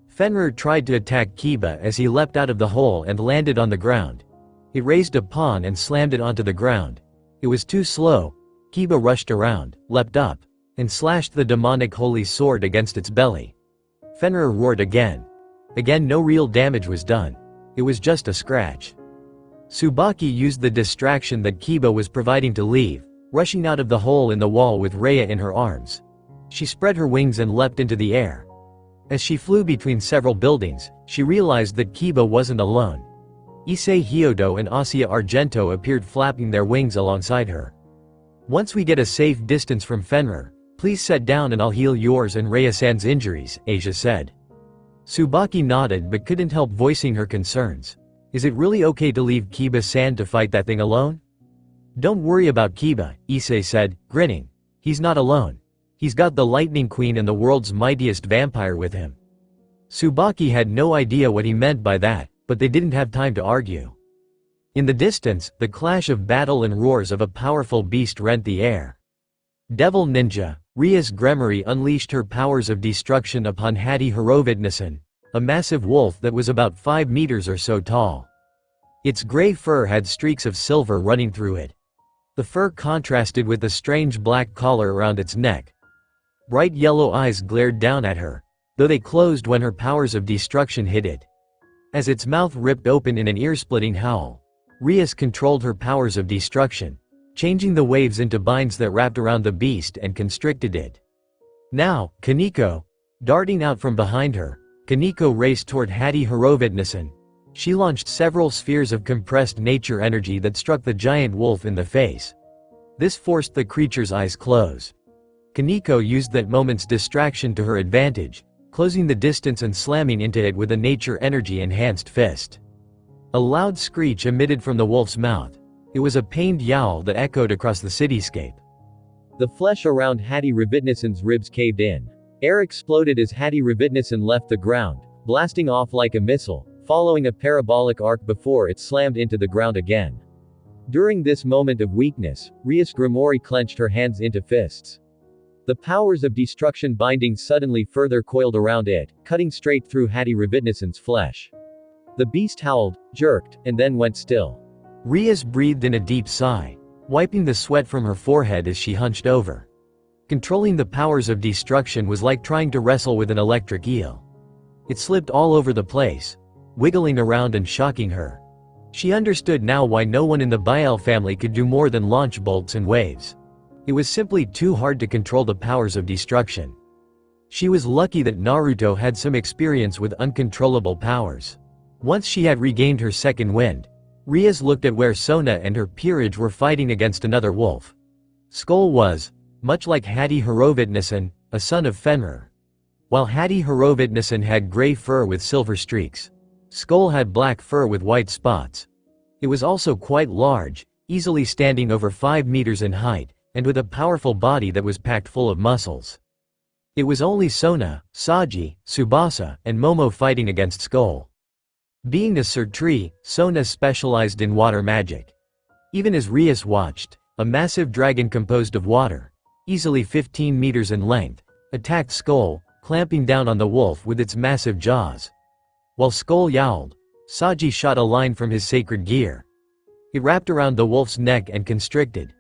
Speaker 1: Fenrir tried to attack Kiba as he leapt out of the hole and landed on the ground. It raised a pawn and slammed it onto the ground. It was too slow. Kiba rushed around, leapt up, and slashed the demonic holy sword against its belly. Fenrir roared again. Again, no real damage was done. It was just a scratch. Tsubaki used the distraction that Kiba was providing to leave, rushing out of the hole in the wall with Rhea in her arms. She spread her wings and leapt into the air. As she flew between several buildings, she realized that Kiba wasn't alone. Issei Hyodo and Asia Argento appeared flapping their wings alongside her. "Once we get a safe distance from Fenrir, please set down and I'll heal yours and Rhea-san's injuries," Asia said. Tsubaki nodded but couldn't help voicing her concerns. "Is it really okay to leave Kiba-san to fight that thing alone?" "Don't worry about Kiba," Issei said, grinning. "He's not alone. He's got the Lightning Queen and the world's mightiest vampire with him." Tsubaki had no idea what he meant by that, but they didn't have time to argue. In the distance, the clash of battle and roars of a powerful beast rent the air. Devil Ninja, Rhea's Gremory unleashed her powers of destruction upon Hattie Horovidnison, a massive wolf that was about 5 meters or so tall. Its gray fur had streaks of silver running through it. The fur contrasted with the strange black collar around its neck. Bright yellow eyes glared down at her, though they closed when her powers of destruction hit it. As its mouth ripped open in an ear-splitting howl, Rhea controlled her powers of destruction, changing the waves into binds that wrapped around the beast and constricted it. Now, Kaneko, darting out from behind her, Kaneko raced toward Hattie Horovidnison. She launched several spheres of compressed nature energy that struck the giant wolf in the face. This forced the creature's eyes close. Kaneko used that moment's distraction to her advantage, closing the distance and slamming into it with a nature energy-enhanced fist. A loud screech emitted from the wolf's mouth. It was a pained yowl that echoed across the cityscape. The flesh around Hattie Revitnison's ribs caved in. Air exploded as Hattie Revitnison left the ground, blasting off like a missile, following a parabolic arc before it slammed into the ground again. During this moment of weakness, Rhea's Gremory clenched her hands into fists.
Speaker 2: The powers of destruction binding suddenly further coiled around it, cutting straight through Hattie Ravitnison's flesh. The beast howled, jerked, and then went still.
Speaker 1: Rias breathed in a deep sigh, wiping the sweat from her forehead as she hunched over. Controlling the powers of destruction was like trying to wrestle with an electric eel. It slipped all over the place, wiggling around and shocking her. She understood now why no one in the Biel family could do more than launch bolts and waves. It was simply too hard to control the powers of destruction. She was lucky that Naruto had some experience with uncontrollable powers. Once she had regained her second wind, Rias looked at where Sona and her peerage were fighting against another wolf. Skull was, much like Hattie Horovitnison, a son of Fenrir. While Hattie Horovitnison had gray fur with silver streaks, Skull had black fur with white spots. It was also quite large, easily standing over 5 meters in height, and with a powerful body that was packed full of muscles. It was only Sona, Saji, Tsubasa, and Momo fighting against Skull. Being a Surtree, Sona specialized in water magic. Even as Rias watched, a massive dragon composed of water, easily 15 meters in length, attacked Skull, clamping down on the wolf with its massive jaws. While Skull yowled, Saji shot a line from his sacred gear. It wrapped around the wolf's neck and constricted.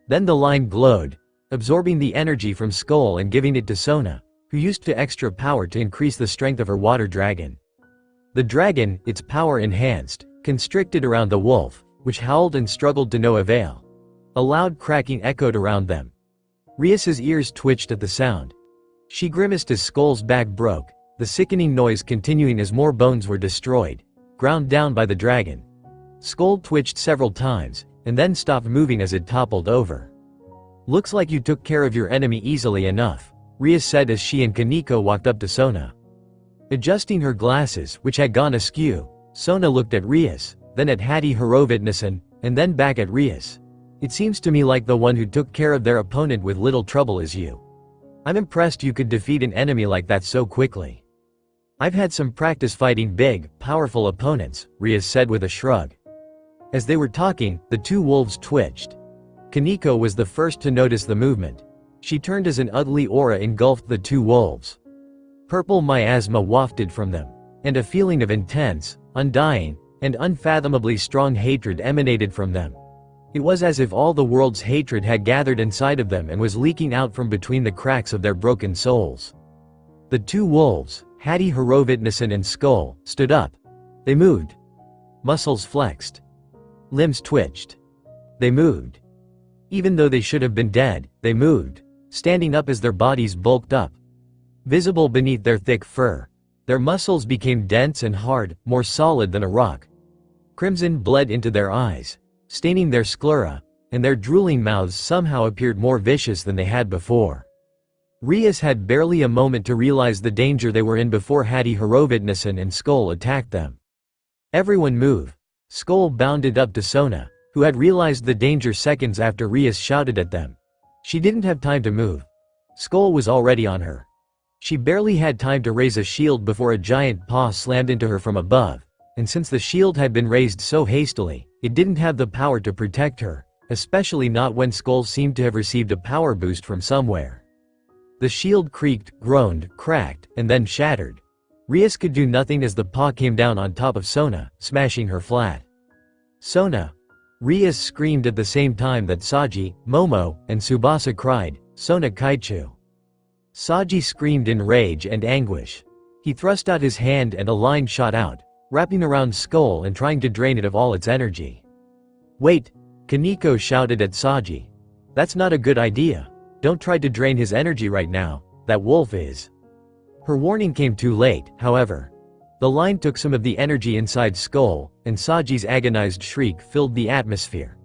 Speaker 1: Then the line glowed, absorbing the energy from Skull and giving it to Sona, who used the extra power to increase the strength of her water dragon. The dragon, its power enhanced, constricted around the wolf, which howled and struggled to no avail. A loud cracking echoed around them. Rias's ears twitched at the sound. She grimaced as Skull's back broke, the sickening noise continuing as more bones were destroyed, ground down by the dragon. Skull twitched several times, and then stopped moving as it toppled over. "Looks like you took care of your enemy easily enough," Rias said as she and Kaneko walked up to Sona. Adjusting her glasses, which had gone askew, Sona looked at Rias, then at Hattie Horovitnison, and then back at Rias. "It seems to me like the one who took care of their opponent with little trouble is you. I'm impressed you could defeat an enemy like that so quickly." "I've had some practice fighting big, powerful opponents," Rias said with a shrug. As they were talking, the two wolves twitched. Kaneko was the first to notice the movement. She turned as an ugly aura engulfed the two wolves. Purple miasma wafted from them, and a feeling of intense, undying, and unfathomably strong hatred emanated from them. It was as if all the world's hatred had gathered inside of them and was leaking out from between the cracks of their broken souls. The two wolves, Hattie Horovitnison and Skull, stood up. They moved. Muscles flexed. Limbs twitched. They moved. Even though they should have been dead, they moved, standing up as their bodies bulked up. Visible beneath their thick fur, their muscles became dense and hard, more solid than a rock. Crimson bled into their eyes, staining their sclera, and their drooling mouths somehow appeared more vicious than they had before. Rias had barely a moment to realize the danger they were in before Hattie Horovitnison and Skull attacked them. "Everyone move." Skull bounded up to Sona, who had realized the danger seconds after Rias shouted at them. She didn't have time to move. Skull was already on her. She barely had time to raise a shield before a giant paw slammed into her from above, and since the shield had been raised so hastily, it didn't have the power to protect her, especially not when Skull seemed to have received a power boost from somewhere. The shield creaked, groaned, cracked, and then shattered. Rias could do nothing as the paw came down on top of Sona, smashing her flat. "Sona!" Rias screamed at the same time that Saji, Momo, and Tsubasa cried, "Sona Kaichu!" Saji screamed in rage and anguish. He thrust out his hand and a line shot out, wrapping around Skull and trying to drain it of all its energy. "Wait!" Kaneko shouted at Saji. "That's not a good idea. Don't try to drain his energy right now, that wolf is." Her warning came too late, however. The line took some of the energy inside Skull, and Saji's agonized shriek filled the atmosphere.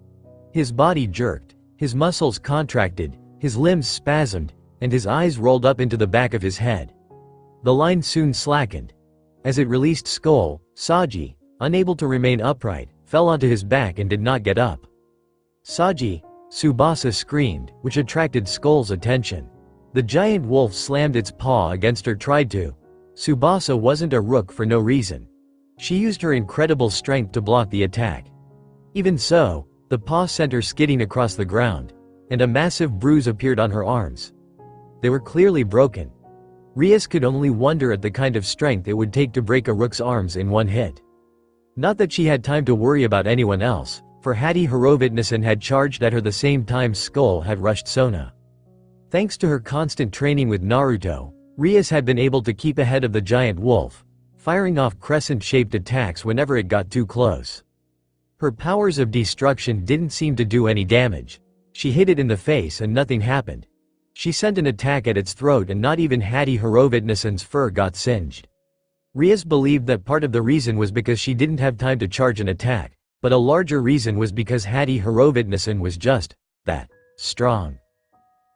Speaker 1: His body jerked, his muscles contracted, his limbs spasmed, and his eyes rolled up into the back of his head. The line soon slackened. As it released Skull, Saji, unable to remain upright, fell onto his back and did not get up. "Saji!" Tsubasa screamed, which attracted Skull's attention. The giant wolf slammed its paw against her tried to. Tsubasa wasn't a rook for no reason. She used her incredible strength to block the attack. Even so, the paw sent her skidding across the ground, and a massive bruise appeared on her arms. They were clearly broken. Rias could only wonder at the kind of strength it would take to break a rook's arms in one hit. Not that she had time to worry about anyone else, for Hattie Horovitnison had charged at her the same time Skull had rushed Sona. Thanks to her constant training with Naruto, Rias had been able to keep ahead of the giant wolf, firing off crescent-shaped attacks whenever it got too close. Her powers of destruction didn't seem to do any damage. She hit it in the face and nothing happened. She sent an attack at its throat and not even Hattie Horovitnison's fur got singed. Rias believed that part of the reason was because she didn't have time to charge an attack, but a larger reason was because Hattie Horovitnison was just that strong.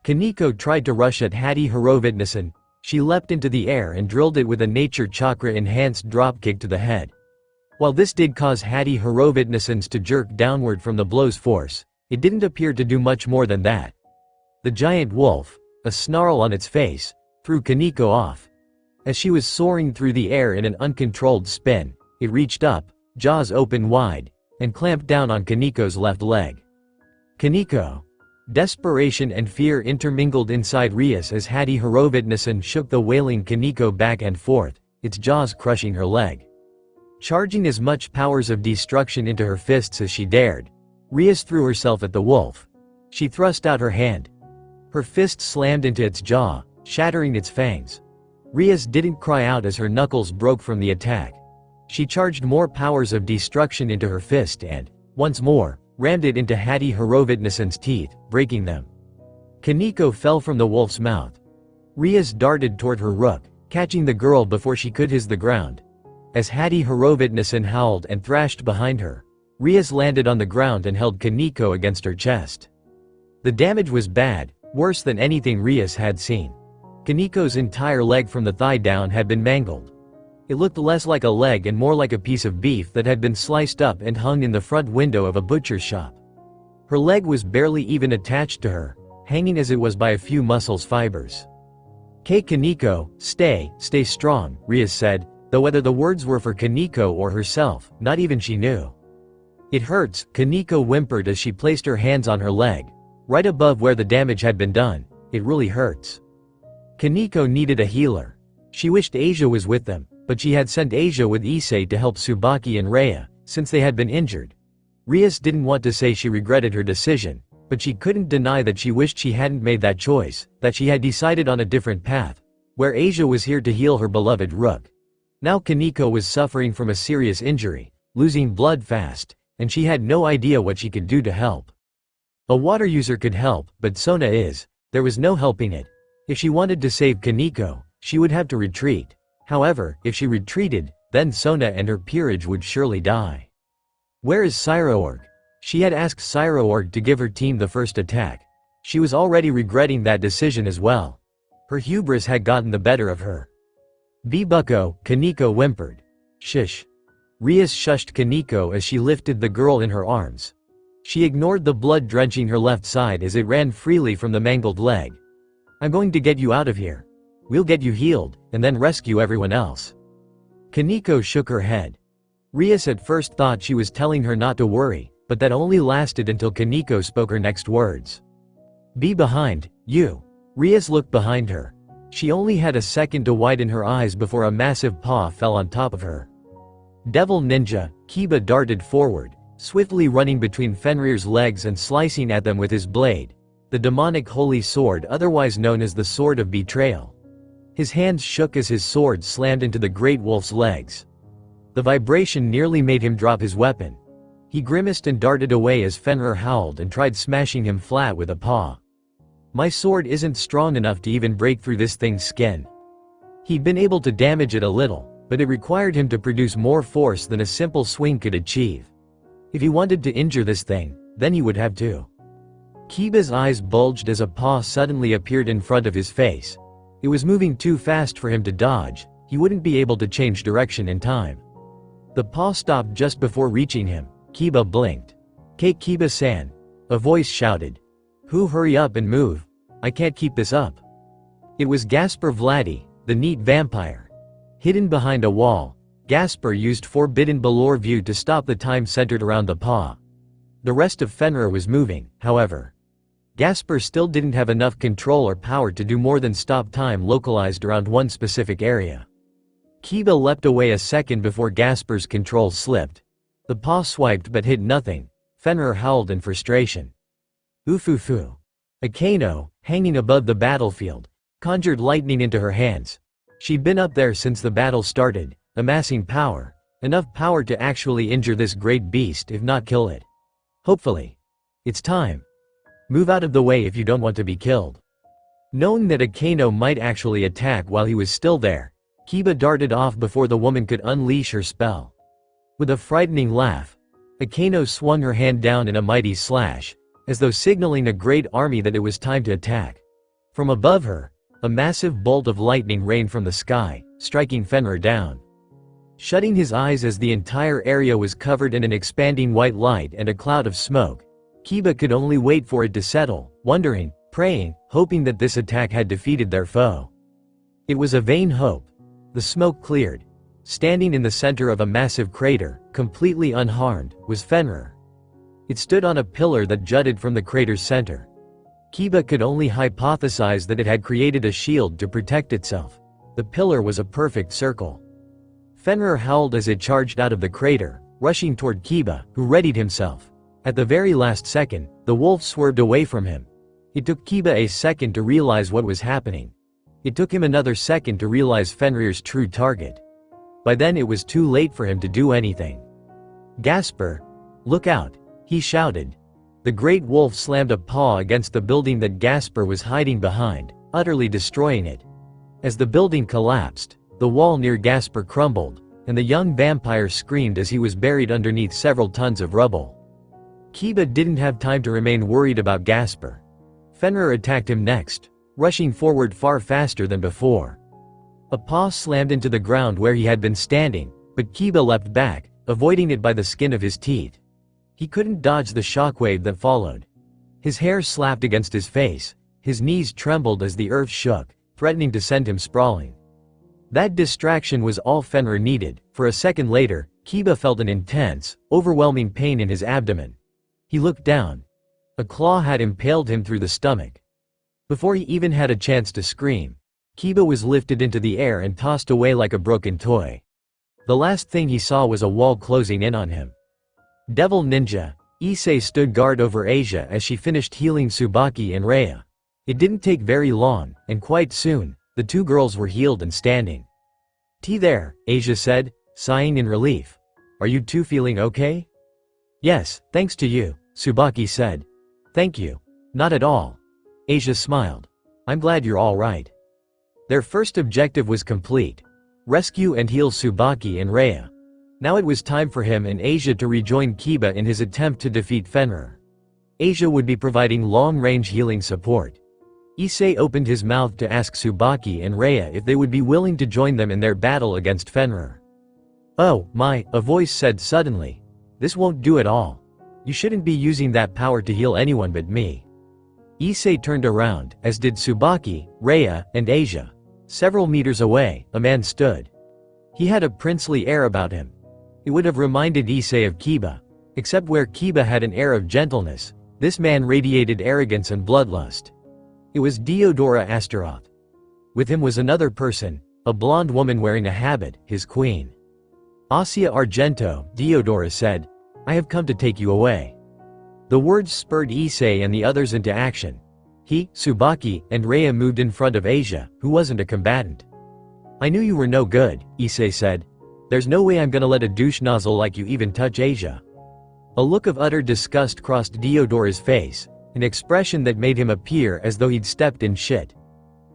Speaker 1: Kaneko tried to rush at Hattie Horovitnison. She leapt into the air and drilled it with a nature chakra-enhanced dropkick to the head. While this did cause Hattie Horovitnisons to jerk downward from the blow's force, it didn't appear to do much more than that. The giant wolf, a snarl on its face, threw Kaneko off. As she was soaring through the air in an uncontrolled spin, it reached up, jaws open wide, and clamped down on Kaneko's left leg. Kaneko. Desperation and fear intermingled inside Rias as Hattie Horovitnison shook the wailing Kaneko back and forth, its jaws crushing her leg. Charging as much powers of destruction into her fists as she dared, Rias threw herself at the wolf. She thrust out her hand. Her fist slammed into its jaw, shattering its fangs. Rias didn't cry out as her knuckles broke from the attack. She charged more powers of destruction into her fist and, once more, rammed it into Hattie Horovitnison's teeth, breaking them. Kaneko fell from the wolf's mouth. Rias darted toward her rook, catching the girl before she could hit the ground. As Hattie Horovitnison howled and thrashed behind her, Rias landed on the ground and held Kaneko against her chest. The damage was bad, worse than anything Rias had seen. Kaneko's entire leg from the thigh down had been mangled. It looked less like a leg and more like a piece of beef that had been sliced up and hung in the front window of a butcher's shop. Her leg was barely even attached to her, hanging as it was by a few muscles fibers. Kaneko, stay strong, Rias said, though whether the words were for Kaneko or herself, not even she knew. It hurts, Kaneko whimpered as she placed her hands on her leg. Right above where the damage had been done, it really hurts. Kaneko needed a healer. She wished Asia was with them, but she had sent Asia with Issei to help Tsubaki and Rhea, since they had been injured. Rias didn't want to say she regretted her decision, but she couldn't deny that she wished she hadn't made that choice, that she had decided on a different path, where Asia was here to heal her beloved rook. Now Kaneko was suffering from a serious injury, losing blood fast, and she had no idea what she could do to help. A water user could help, but Sona there was no helping it. If she wanted to save Kaneko, she would have to retreat. However, if she retreated, then Sona and her peerage would surely die. Where is Cyroorg? She had asked Cyroorg to give her team the first attack. She was already regretting that decision as well. Her hubris had gotten the better of her. Bucko, Kaneko whimpered. Shush. Rias shushed Kaneko as she lifted the girl in her arms. She ignored the blood drenching her left side as it ran freely from the mangled leg. I'm going to get you out of here. We'll get you healed, and then rescue everyone else. Kaneko shook her head. Rias at first thought she was telling her not to worry, but that only lasted until Kaneko spoke her next words. Be behind, you. Rias looked behind her. She only had a second to widen her eyes before a massive paw fell on top of her. Devil Ninja, Kiba darted forward, swiftly running between Fenrir's legs and slicing at them with his blade, the demonic holy sword otherwise known as the Sword of Betrayal. His hands shook as his sword slammed into the great wolf's legs. The vibration nearly made him drop his weapon. He grimaced and darted away as Fenrir howled and tried smashing him flat with a paw. My sword isn't strong enough to even break through this thing's skin. He'd been able to damage it a little, but it required him to produce more force than a simple swing could achieve. If he wanted to injure this thing, then he would have to. Kiba's eyes bulged as a paw suddenly appeared in front of his face. It was moving too fast for him to dodge. He wouldn't be able to change direction in time. The paw stopped just before reaching him. Kiba blinked. Kiba-san. A voice shouted. Who, hurry up and move. I can't keep this up. It was Gaspar Vladi, the neat vampire. Hidden behind a wall, Gaspar used Forbidden Balor View to stop the time centered around the paw. The rest of Fenrir was moving, however. Gasper still didn't have enough control or power to do more than stop time localized around one specific area. Kiba leapt away a second before Gasper's control slipped. The paw swiped but hit nothing. Fenrir howled in frustration. Oof. Akano, hanging above the battlefield, conjured lightning into her hands. She'd been up there since the battle started, amassing power. Enough power to actually injure this great beast if not kill it. Hopefully. It's time. Move out of the way if you don't want to be killed. Knowing that Akano might actually attack while he was still there, Kiba darted off before the woman could unleash her spell. With a frightening laugh, Akano swung her hand down in a mighty slash, as though signaling a great army that it was time to attack. From above her, a massive bolt of lightning rained from the sky, striking Fenrir down. Shutting his eyes as the entire area was covered in an expanding white light and a cloud of smoke, Kiba could only wait for it to settle, wondering, praying, hoping that this attack had defeated their foe. It was a vain hope. The smoke cleared. Standing in the center of a massive crater, completely unharmed, was Fenrir. It stood on a pillar that jutted from the crater's center. Kiba could only hypothesize that it had created a shield to protect itself. The pillar was a perfect circle. Fenrir howled as it charged out of the crater, rushing toward Kiba, who readied himself. At the very last second, the wolf swerved away from him. It took Kiba a second to realize what was happening. It took him another second to realize Fenrir's true target. By then it was too late for him to do anything. Gasper! Look out! He shouted. The great wolf slammed a paw against the building that Gasper was hiding behind, utterly destroying it. As the building collapsed, the wall near Gasper crumbled, and the young vampire screamed as he was buried underneath several tons of rubble. Kiba didn't have time to remain worried about Gasper. Fenrir attacked him next, rushing forward far faster than before. A paw slammed into the ground where he had been standing, but Kiba leapt back, avoiding it by the skin of his teeth. He couldn't dodge the shockwave that followed. His hair slapped against his face, his knees trembled as the earth shook, threatening to send him sprawling. That distraction was all Fenrir needed. For a second later, Kiba felt an intense, overwhelming pain in his abdomen. He looked down. A claw had impaled him through the stomach. Before he even had a chance to scream, Kiba was lifted into the air and tossed away like a broken toy. The last thing he saw was a wall closing in on him. Devil Ninja, Issei stood guard over Asia as she finished healing Tsubaki and Rhea. It didn't take very long, and quite soon, the two girls were healed and standing. "Tea there," Asia said, sighing in relief. "Are you two feeling okay?" "Yes, thanks to you," Tsubaki said. "Thank you." "Not at all." Asia smiled. "I'm glad you're all right." Their first objective was complete. Rescue and heal Tsubaki and Rhea. Now it was time for him and Asia to rejoin Kiba in his attempt to defeat Fenrir. Asia would be providing long-range healing support. Issei opened his mouth to ask Tsubaki and Rhea if they would be willing to join them in their battle against Fenrir. "Oh, my," a voice said suddenly. "This won't do at all. You shouldn't be using that power to heal anyone but me." Issei turned around, as did Tsubaki, Rhea, and Asia. Several meters away, a man stood. He had a princely air about him. It would have reminded Issei of Kiba. Except where Kiba had an air of gentleness, this man radiated arrogance and bloodlust. It was Diodora Astaroth. With him was another person, a blonde woman wearing a habit, his queen. "Asia Argento," Diodora said, "I have come to take you away." The words spurred Issei and the others into action. He, Tsubaki, and Rhea moved in front of Asia, who wasn't a combatant. "I knew you were no good," Issei said. "There's no way I'm gonna let a douche nozzle like you even touch Asia." A look of utter disgust crossed Diodora's face, an expression that made him appear as though he'd stepped in shit.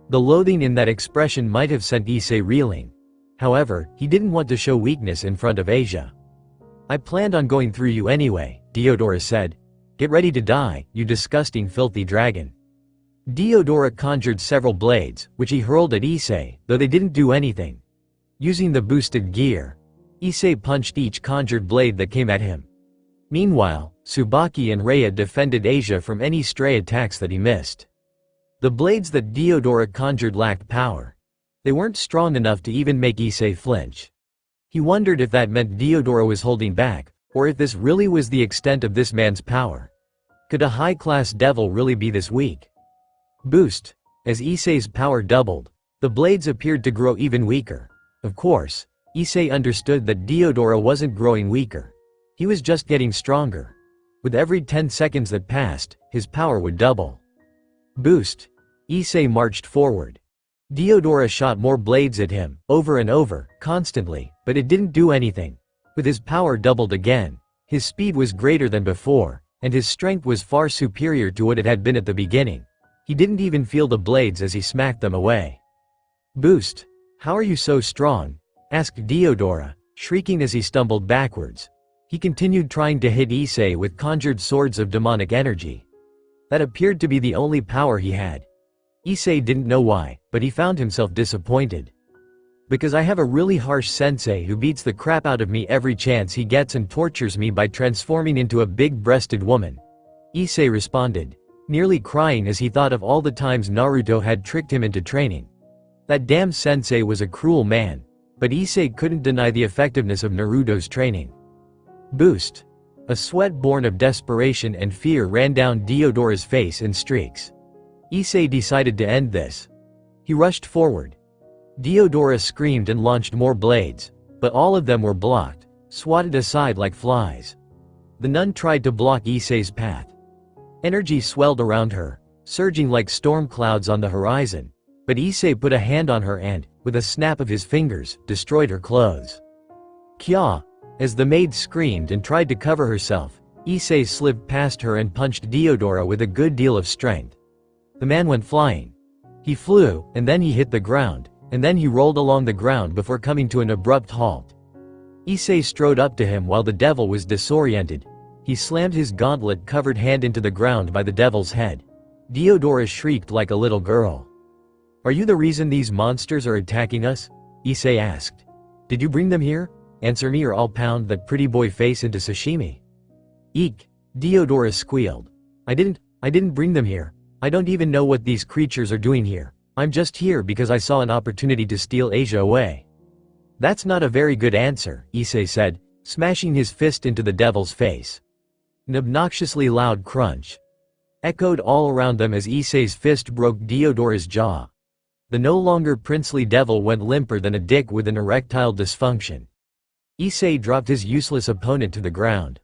Speaker 1: The loathing in that expression might have sent Issei reeling. However, he didn't want to show weakness in front of Asia. "I planned on going through you anyway," Diodora said. "Get ready to die, you disgusting filthy dragon." Diodora conjured several blades, which he hurled at Issei, though they didn't do anything. Using the boosted gear, Issei punched each conjured blade that came at him. Meanwhile, Tsubaki and Rhea defended Asia from any stray attacks that he missed. The blades that Diodora conjured lacked power. They weren't strong enough to even make Issei flinch. He wondered if that meant Diodora was holding back, or if this really was the extent of this man's power. Could a high-class devil really be this weak? Boost. As Issei's power doubled, the blades appeared to grow even weaker. Of course, Issei understood that Deodora wasn't growing weaker. He was just getting stronger. With every 10 seconds that passed, his power would double. Boost. Issei marched forward. Deodora shot more blades at him, over and over, constantly, but it didn't do anything. With his power doubled again, his speed was greater than before, and his strength was far superior to what it had been at the beginning. He didn't even feel the blades as he smacked them away. Boost. How are you so strong? Asked Deodora, shrieking as he stumbled backwards. He continued trying to hit Issei with conjured swords of demonic energy. That appeared to be the only power he had. Issei didn't know why, but he found himself disappointed. Because I have a really harsh sensei who beats the crap out of me every chance he gets and tortures me by transforming into a big-breasted woman. Issei responded, nearly crying as he thought of all the times Naruto had tricked him into training. That damn sensei was a cruel man, but Issei couldn't deny the effectiveness of Naruto's training. Boost. A sweat born of desperation and fear ran down Deodora's face in streaks. Issei decided to end this. He rushed forward. Deodora screamed and launched more blades, but all of them were blocked, swatted aside like flies. The nun tried to block Issei's path. Energy swelled around her, surging like storm clouds on the horizon, but Issei put a hand on her and, with a snap of his fingers, destroyed her clothes. Kya! As the maid screamed and tried to cover herself, Issei slipped past her and punched Deodora with a good deal of strength. The man went flying. He flew, and then he hit the ground, and then he rolled along the ground before coming to an abrupt halt. Issei strode up to him while the devil was disoriented. He slammed his gauntlet-covered hand into the ground by the devil's head. Deodora shrieked like a little girl. Are you the reason these monsters are attacking us? Issei asked. Did you bring them here? Answer me or I'll pound that pretty boy face into sashimi. Eek! Deodora squealed. I didn't bring them here. I don't even know what these creatures are doing here. I'm just here because I saw an opportunity to steal Asia away. That's not a very good answer, Issei said, smashing his fist into the devil's face. An obnoxiously loud crunch echoed all around them as Issei's fist broke Deodora's jaw. The no longer princely devil went limper than a dick with an erectile dysfunction. Issei dropped his useless opponent to the ground.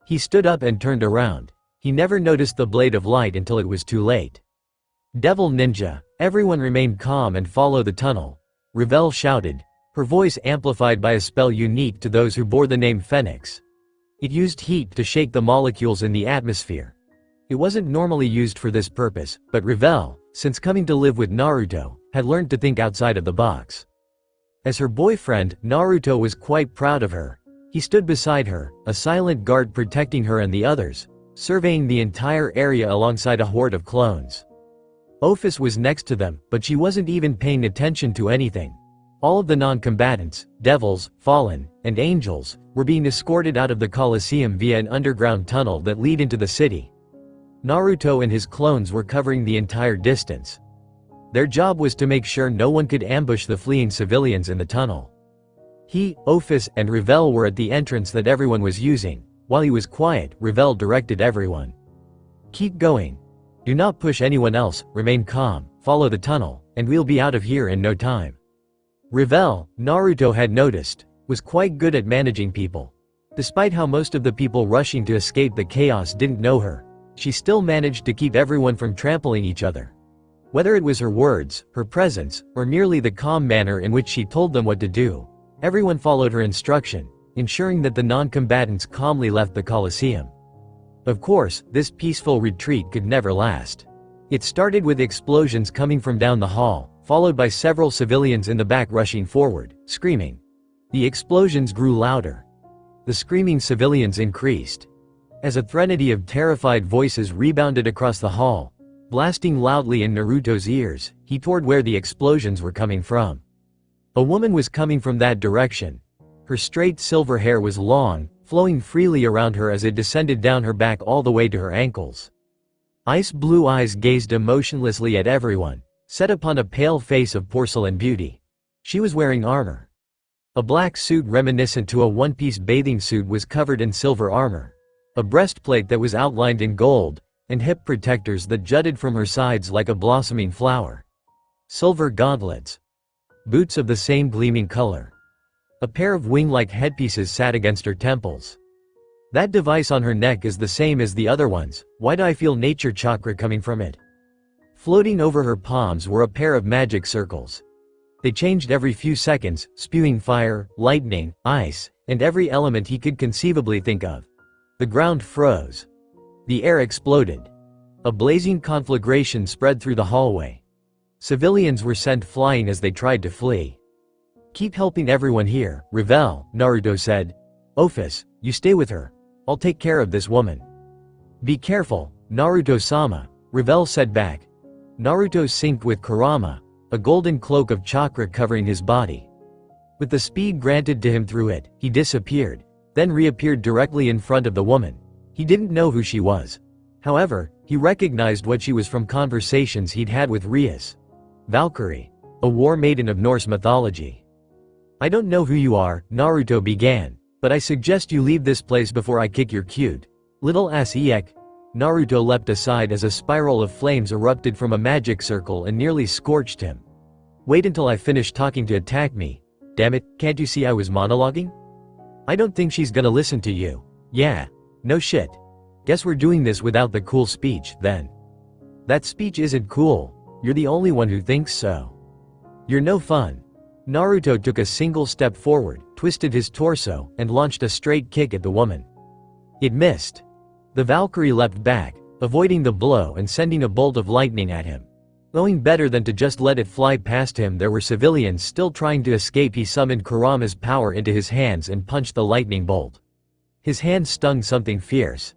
Speaker 1: He stood up and turned around. He never noticed the blade of light until it was too late. Devil ninja, everyone remain calm and follow the tunnel, Revel shouted, her voice amplified by a spell unique to those who bore the name Phoenix. It used heat to shake the molecules in the atmosphere. It wasn't normally used for this purpose, but Revel, since coming to live with Naruto, had learned to think outside of the box. As her boyfriend, Naruto was quite proud of her. He stood beside her, a silent guard protecting her and the others, surveying the entire area alongside a horde of clones. Ophis was next to them, but she wasn't even paying attention to anything. All of the non-combatants, devils, fallen, and angels, were being escorted out of the Colosseum via an underground tunnel that led into the city. Naruto and his clones were covering the entire distance. Their job was to make sure no one could ambush the fleeing civilians in the tunnel. He, Ophis, and Revel were at the entrance that everyone was using. While he was quiet, Revel directed everyone. Keep going. Do not push anyone else, remain calm, follow the tunnel, and we'll be out of here in no time. Revel, Naruto had noticed, was quite good at managing people. Despite how most of the people rushing to escape the chaos didn't know her, she still managed to keep everyone from trampling each other. Whether it was her words, her presence, or merely the calm manner in which she told them what to do, everyone followed her instruction, ensuring that the non-combatants calmly left the Colosseum. Of course, this peaceful retreat could never last. It started with explosions coming from down the hall, followed by several civilians in the back rushing forward, screaming. The explosions grew louder. The screaming civilians increased. As a threnody of terrified voices rebounded across the hall, blasting loudly in Naruto's ears, he toward where the explosions were coming from. A woman was coming from that direction. Her straight silver hair was long, flowing freely around her as it descended down her back all the way to her ankles. Ice blue eyes gazed emotionlessly at everyone, set upon a pale face of porcelain beauty. She was wearing armor. A black suit reminiscent to a one-piece bathing suit was covered in silver armor. a breastplate that was outlined in gold, and hip protectors that jutted from her sides like a blossoming flower. Silver gauntlets. Boots of the same gleaming color. A pair of wing-like headpieces sat against her temples. That device on her neck is the same as the other ones. Why do I feel nature chakra coming from it? Floating over her palms were a pair of magic circles. They changed every few seconds, spewing fire, lightning, ice, and every element he could conceivably think of. The ground froze. The air exploded. A blazing conflagration spread through the hallway. Civilians were sent flying as they tried to flee. "Keep helping everyone here, Revel," Naruto said. "Office, you stay with her. I'll take care of this woman." "Be careful, Naruto-sama," Revel said back. Naruto synced with Kurama, a golden cloak of chakra covering his body. With the speed granted to him through it, he disappeared, then reappeared directly in front of the woman. He didn't know who she was. However, he recognized what she was from conversations he'd had with Rias. Valkyrie, a war maiden of Norse mythology. "I don't know who you are," Naruto began, "but I suggest you leave this place before I kick your cute little ass Iek." Naruto leapt aside as a spiral of flames erupted from a magic circle and nearly scorched him. "Wait until I finish talking to attack me. Damn it, can't you see I was monologuing? I don't think she's gonna listen to you." "Yeah. No shit. Guess we're doing this without the cool speech, then." "That speech isn't cool. You're the only one who thinks so. You're no fun." Naruto took a single step forward, twisted his torso, and launched a straight kick at the woman. It missed. The Valkyrie leapt back, avoiding the blow and sending a bolt of lightning at him. Knowing better than to just let it fly past him, there were civilians still trying to escape. He summoned Kurama's power into his hands and punched the lightning bolt. His hand stung something fierce.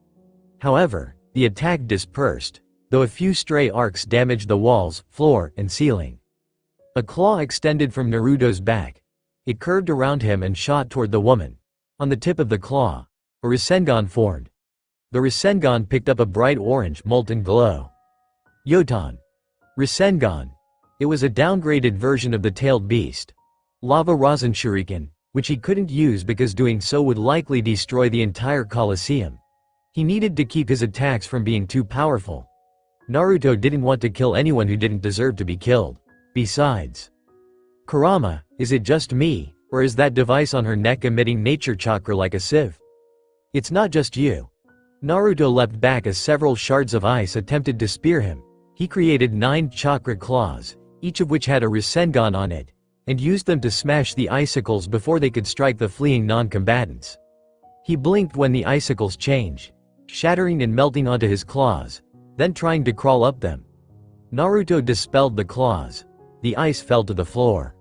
Speaker 1: However, the attack dispersed, though a few stray arcs damaged the walls, floor, and ceiling. A claw extended from Naruto's back. It curved around him and shot toward the woman. On the tip of the claw, a Rasengan formed. The Rasengan picked up a bright orange, molten glow. Yotan. Rasengan. It was a downgraded version of the tailed beast. Lava Rasen Shuriken, which he couldn't use because doing so would likely destroy the entire Colosseum. He needed to keep his attacks from being too powerful. Naruto didn't want to kill anyone who didn't deserve to be killed. Besides, "Kurama, is it just me, or is that device on her neck emitting nature chakra like a sieve?" "It's not just you." Naruto leapt back as several shards of ice attempted to spear him. He created 9 chakra claws, each of which had a Rasengan on it, and used them to smash the icicles before they could strike the fleeing non-combatants. He blinked when the icicles changed, shattering and melting onto his claws, then trying to crawl up them. Naruto dispelled the claws. The ice fell to the floor.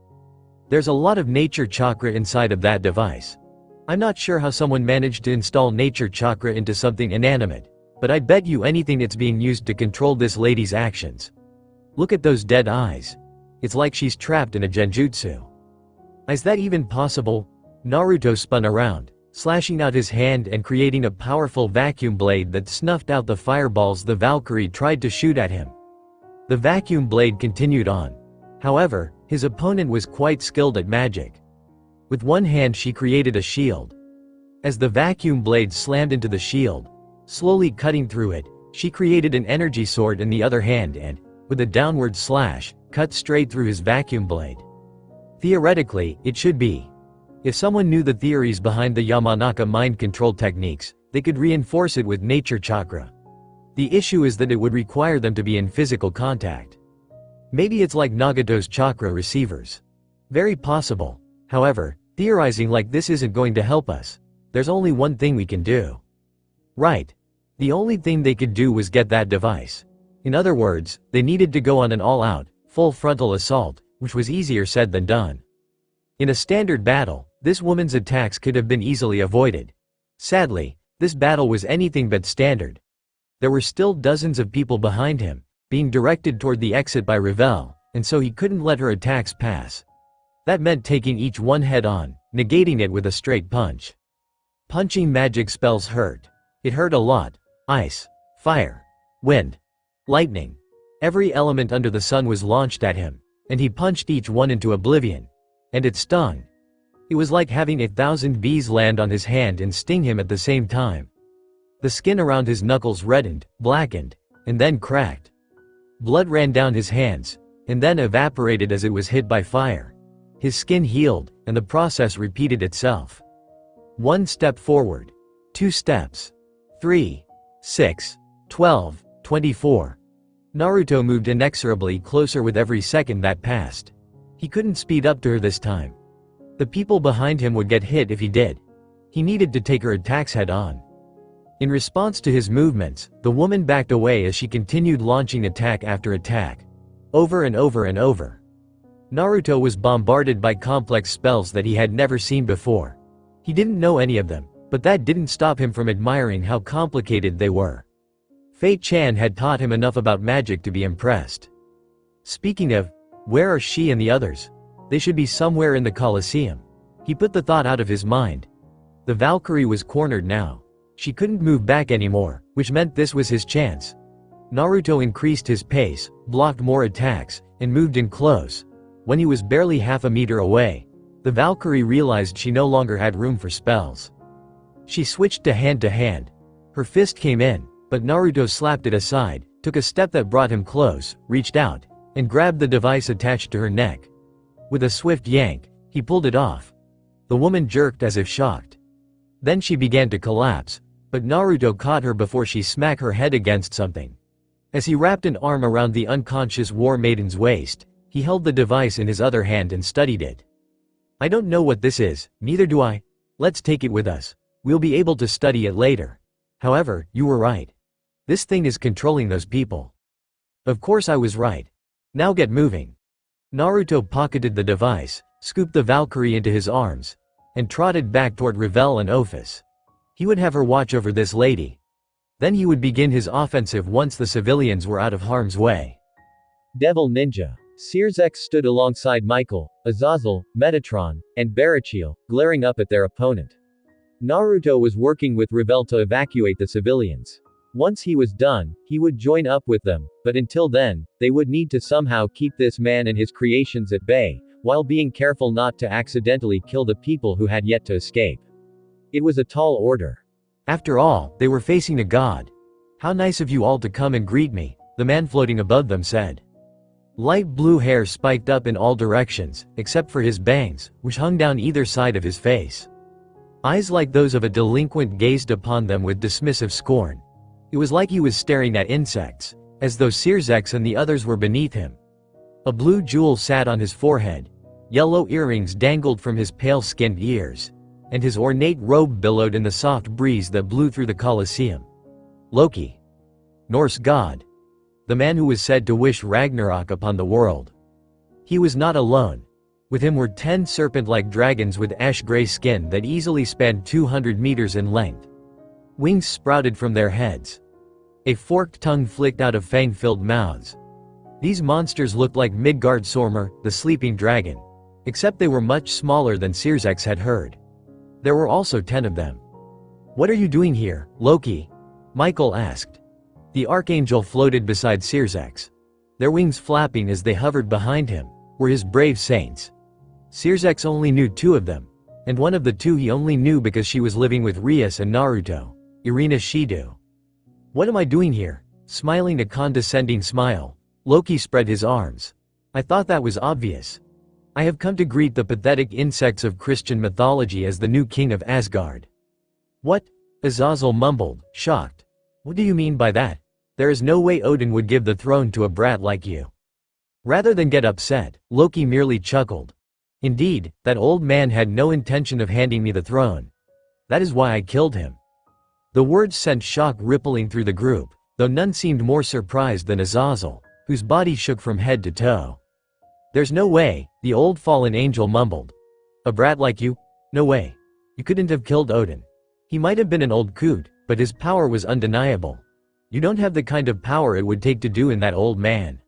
Speaker 1: There's a lot of nature chakra inside of that device. I'm not sure how someone managed to install nature chakra into something inanimate, but I bet you anything it's being used to control this lady's actions. Look at those dead eyes. It's like she's trapped in a genjutsu. Is that even possible? Naruto spun around, slashing out his hand and creating a powerful vacuum blade that snuffed out the fireballs the Valkyrie tried to shoot at him. The vacuum blade continued on. However, his opponent was quite skilled at magic. With one hand she created a shield. As the vacuum blade slammed into the shield, slowly cutting through it, she created an energy sword in the other hand and, with a downward slash, cut straight through his vacuum blade. Theoretically, it should be. If someone knew the theories behind the Yamanaka mind control techniques, they could reinforce it with nature chakra. The issue is that it would require them to be in physical contact. Maybe it's like Nagato's chakra receivers. Very possible. However, theorizing like this isn't going to help us. There's only one thing we can do. Right. The only thing they could do was get that device. In other words, they needed to go on an all-out, full frontal assault, which was easier said than done. In a standard battle, this woman's attacks could have been easily avoided. Sadly, this battle was anything but standard. There were still dozens of people behind him, being directed toward the exit by Revel, and so he couldn't let her attacks pass. That meant taking each one head-on, negating it with a straight punch. Punching magic spells hurt. It hurt a lot. Ice, fire, wind, lightning. Every element under the sun was launched at him, and he punched each one into oblivion. And it stung. It was like having 1,000 bees land on his hand and sting him at the same time. The skin around his knuckles reddened, blackened, and then cracked. Blood ran down his hands, and then evaporated as it was hit by fire. His skin healed, and the process repeated itself. 1 step forward. 2 steps. 3. 6. 12. 24. Naruto moved inexorably closer with every second that passed. He couldn't speed up to her this time. The people behind him would get hit if he did. He needed to take her attacks head on. In response to his movements, the woman backed away as she continued launching attack after attack. Over and over and over. Naruto was bombarded by complex spells that he had never seen before. He didn't know any of them, but that didn't stop him from admiring how complicated they were. Fei-chan had taught him enough about magic to be impressed. Speaking of, where are she and the others? They should be somewhere in the Colosseum. He put the thought out of his mind. The Valkyrie was cornered now. She couldn't move back anymore, which meant this was his chance. Naruto increased his pace, blocked more attacks, and moved in close. When he was barely half a meter away, the Valkyrie realized she no longer had room for spells. She switched to hand. Her fist came in, but Naruto slapped it aside, took a step that brought him close, reached out, and grabbed the device attached to her neck. With a swift yank, he pulled it off. The woman jerked as if shocked. Then she began to collapse, but Naruto caught her before she smacked her head against something. As he wrapped an arm around the unconscious war maiden's waist, he held the device in his other hand and studied it. I don't know what this is, neither do I. Let's take it with us. We'll be able to study it later. However, you were right. This thing is controlling those people. Of course I was right. Now get moving. Naruto pocketed the device, scooped the Valkyrie into his arms, and trotted back toward Revel and Ophis. He would have her watch over this lady. Then he would begin his offensive once the civilians were out of harm's way.
Speaker 2: Devil Ninja. Searsex stood alongside Michael, Azazel, Metatron, and Barachiel, glaring up at their opponent. Naruto was working with Revel to evacuate the civilians. Once he was done, he would join up with them, but until then, they would need to somehow keep this man and his creations at bay, while being careful not to accidentally kill the people who had yet to escape. It was a tall order.
Speaker 1: After all, they were facing a god. How nice of you all to come and greet me, the man floating above them said. Light blue hair spiked up in all directions, except for his bangs, which hung down either side of his face. Eyes like those of a delinquent gazed upon them with dismissive scorn. It was like he was staring at insects, as though Searsex and the others were beneath him. A blue jewel sat on his forehead. Yellow earrings dangled from his pale-skinned ears, and his ornate robe billowed in the soft breeze that blew through the Colosseum. Loki. Norse god. The man who was said to wish Ragnarok upon the world. He was not alone. With him were 10 serpent-like dragons with ash-gray skin that easily spanned 200 meters in length. Wings sprouted from their heads. A forked tongue flicked out of fang-filled mouths. These monsters looked like Midgardsormr, the sleeping dragon, except they were much smaller than Searsex had heard. There were also 10 of them. What are you doing here, Loki? Michael asked. The archangel floated beside Searsex. Their wings flapping as they hovered behind him, were his brave saints. Searsex only knew 2 of them, and one of the 2 he only knew because she was living with Rias and Naruto, Irina Shido. What am I doing here? Smiling a condescending smile, Loki spread his arms. I thought that was obvious. I have come to greet the pathetic insects of Christian mythology as the new king of Asgard. What? Azazel mumbled, shocked. What do you mean by that? There is no way Odin would give the throne to a brat like you. Rather than get upset, Loki merely chuckled. Indeed, that old man had no intention of handing me the throne. That is why I killed him. The words sent shock rippling through the group, though none seemed more surprised than Azazel, whose body shook from head to toe. There's no way, the old fallen angel mumbled. A brat like you? No way. You couldn't have killed Odin. He might have been an old coot, but his power was undeniable. You don't have the kind of power it would take to do in that old man.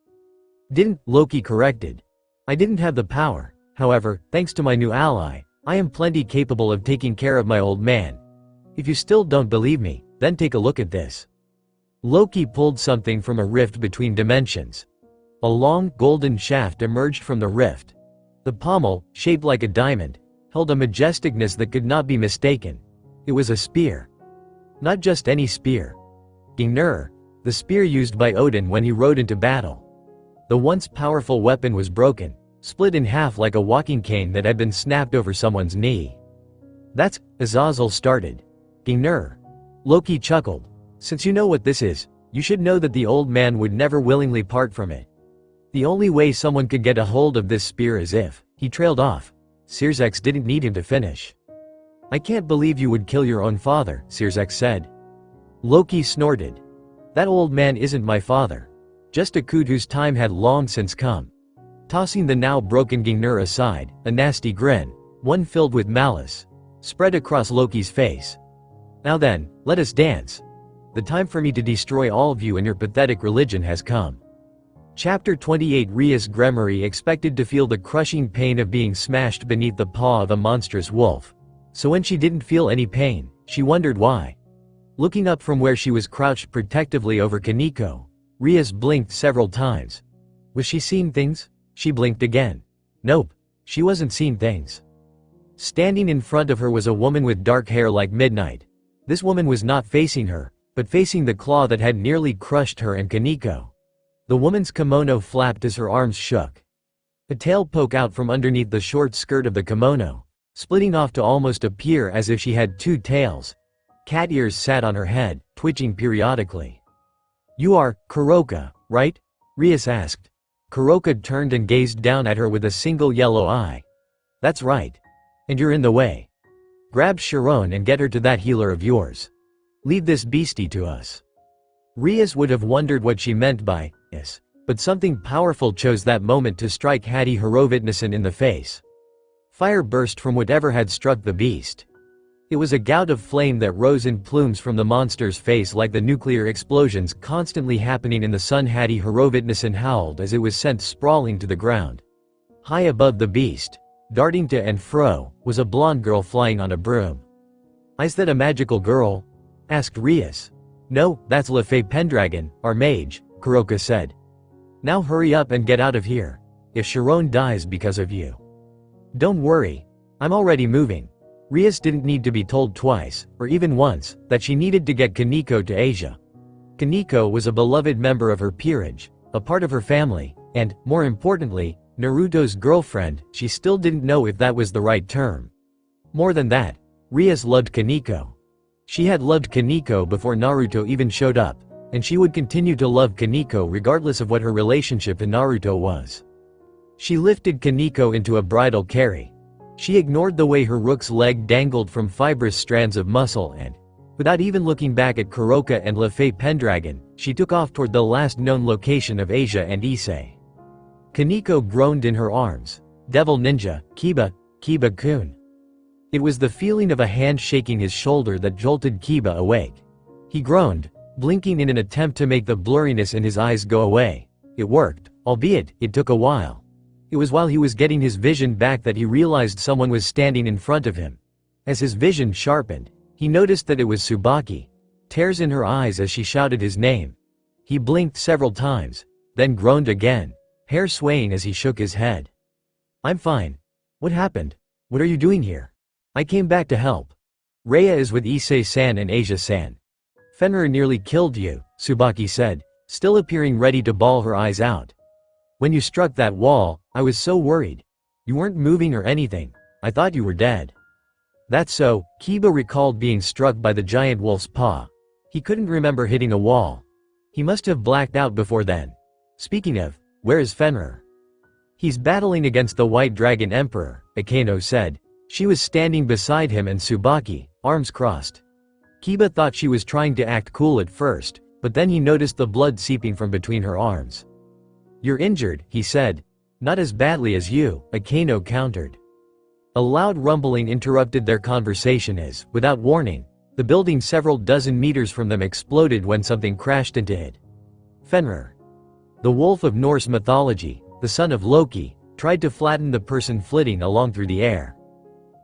Speaker 1: Didn't, Loki corrected. I didn't have the power. However, thanks to my new ally, I am plenty capable of taking care of my old man. If you still don't believe me, then take a look at this. Loki pulled something from a rift between dimensions. A long, golden shaft emerged from the rift. The pommel, shaped like a diamond, held a majesticness that could not be mistaken. It was a spear. Not just any spear. Gingnir, the spear used by Odin when he rode into battle. The once powerful weapon was broken, split in half like a walking cane that had been snapped over someone's knee. That's, Azazel started. Gingnir. Loki chuckled. Since you know what this is, you should know that the old man would never willingly part from it. The only way someone could get a hold of this spear is if he trailed off. Circex didn't need him to finish. I can't believe you would kill your own father, Circex said. Loki snorted. That old man isn't my father. Just a coot whose time had long since come. Tossing the now broken Gingnir aside, a nasty grin, one filled with malice, spread across Loki's face. Now then, let us dance. The time for me to destroy all of you and your pathetic religion has come. Chapter 28 Rhea's Gremory expected to feel the crushing pain of being smashed beneath the paw of a monstrous wolf. So when she didn't feel any pain, she wondered why. Looking up from where she was crouched protectively over Kaneko, Rhea blinked several times. Was she seeing things? She blinked again. Nope, she wasn't seeing things. Standing in front of her was a woman with dark hair like midnight. This woman was not facing her, but facing the claw that had nearly crushed her and Kaneko. The woman's kimono flapped as her arms shook. A tail poked out from underneath the short skirt of the kimono, splitting off to almost appear as if she had two tails. Cat ears sat on her head, twitching periodically. You are Kuroka, right? Rias asked. Kuroka turned and gazed down at her with a single yellow eye. That's right. And you're in the way. Grab Sharon and get her to that healer of yours. Leave this beastie to us. Rias would have wondered what she meant by this, but something powerful chose that moment to strike Hattie Horovitnison in the face. Fire burst from whatever had struck the beast. It was a gout of flame that rose in plumes from the monster's face like the nuclear explosions constantly happening in the sun. Hattie Horovitnison howled as it was sent sprawling to the ground. High above the beast, darting to and fro, was a blonde girl flying on a broom. Is that a magical girl? Asked Rias. No, that's Lefay Pendragon, our mage, Kuroka said. Now hurry up and get out of here. If Sharon dies because of you. Don't worry. I'm already moving. Rias didn't need to be told twice, or even once, that she needed to get Kaneko to Asia. Kaneko was a beloved member of her peerage, a part of her family, and, more importantly, Naruto's girlfriend. She still didn't know if that was the right term. More than that, Rias loved Kaneko. She had loved Kaneko before Naruto even showed up, and she would continue to love Kaneko regardless of what her relationship to Naruto was. She lifted Kaneko into a bridal carry. She ignored the way her rook's leg dangled from fibrous strands of muscle and, without even looking back at Kuroka and Lefay Pendragon, she took off toward the last known location of Asia and Issei. Kaneko groaned in her arms. Devil Ninja, Kiba-kun. It was the feeling of a hand shaking his shoulder that jolted Kiba awake. He groaned, blinking in an attempt to make the blurriness in his eyes go away. It worked, albeit it took a while. It was while he was getting his vision back that he realized someone was standing in front of him. As his vision sharpened, he noticed that it was Tsubaki. Tears in her eyes as she shouted his name. He blinked several times, then groaned again, hair swaying as he shook his head. I'm fine. What happened? What are you doing here? I came back to help. Rhea is with Issei-san and Asia-san. Fenrir nearly killed you, Tsubaki said, still appearing ready to bawl her eyes out. When you struck that wall, I was so worried. You weren't moving or anything. I thought you were dead. That's so. Kiba recalled being struck by the giant wolf's paw. He couldn't remember hitting a wall. He must have blacked out before then. Speaking of, where is Fenrir? He's battling against the White Dragon Emperor, Akeno said. She was standing beside him and Tsubaki, arms crossed. Kiba thought she was trying to act cool at first, but then he noticed the blood seeping from between her arms. You're injured, he said. Not as badly as you, Akeno countered. A loud rumbling interrupted their conversation as, without warning, the building several dozen meters from them exploded when something crashed into it. Fenrir, the wolf of Norse mythology, the son of Loki, tried to flatten the person flitting along through the air.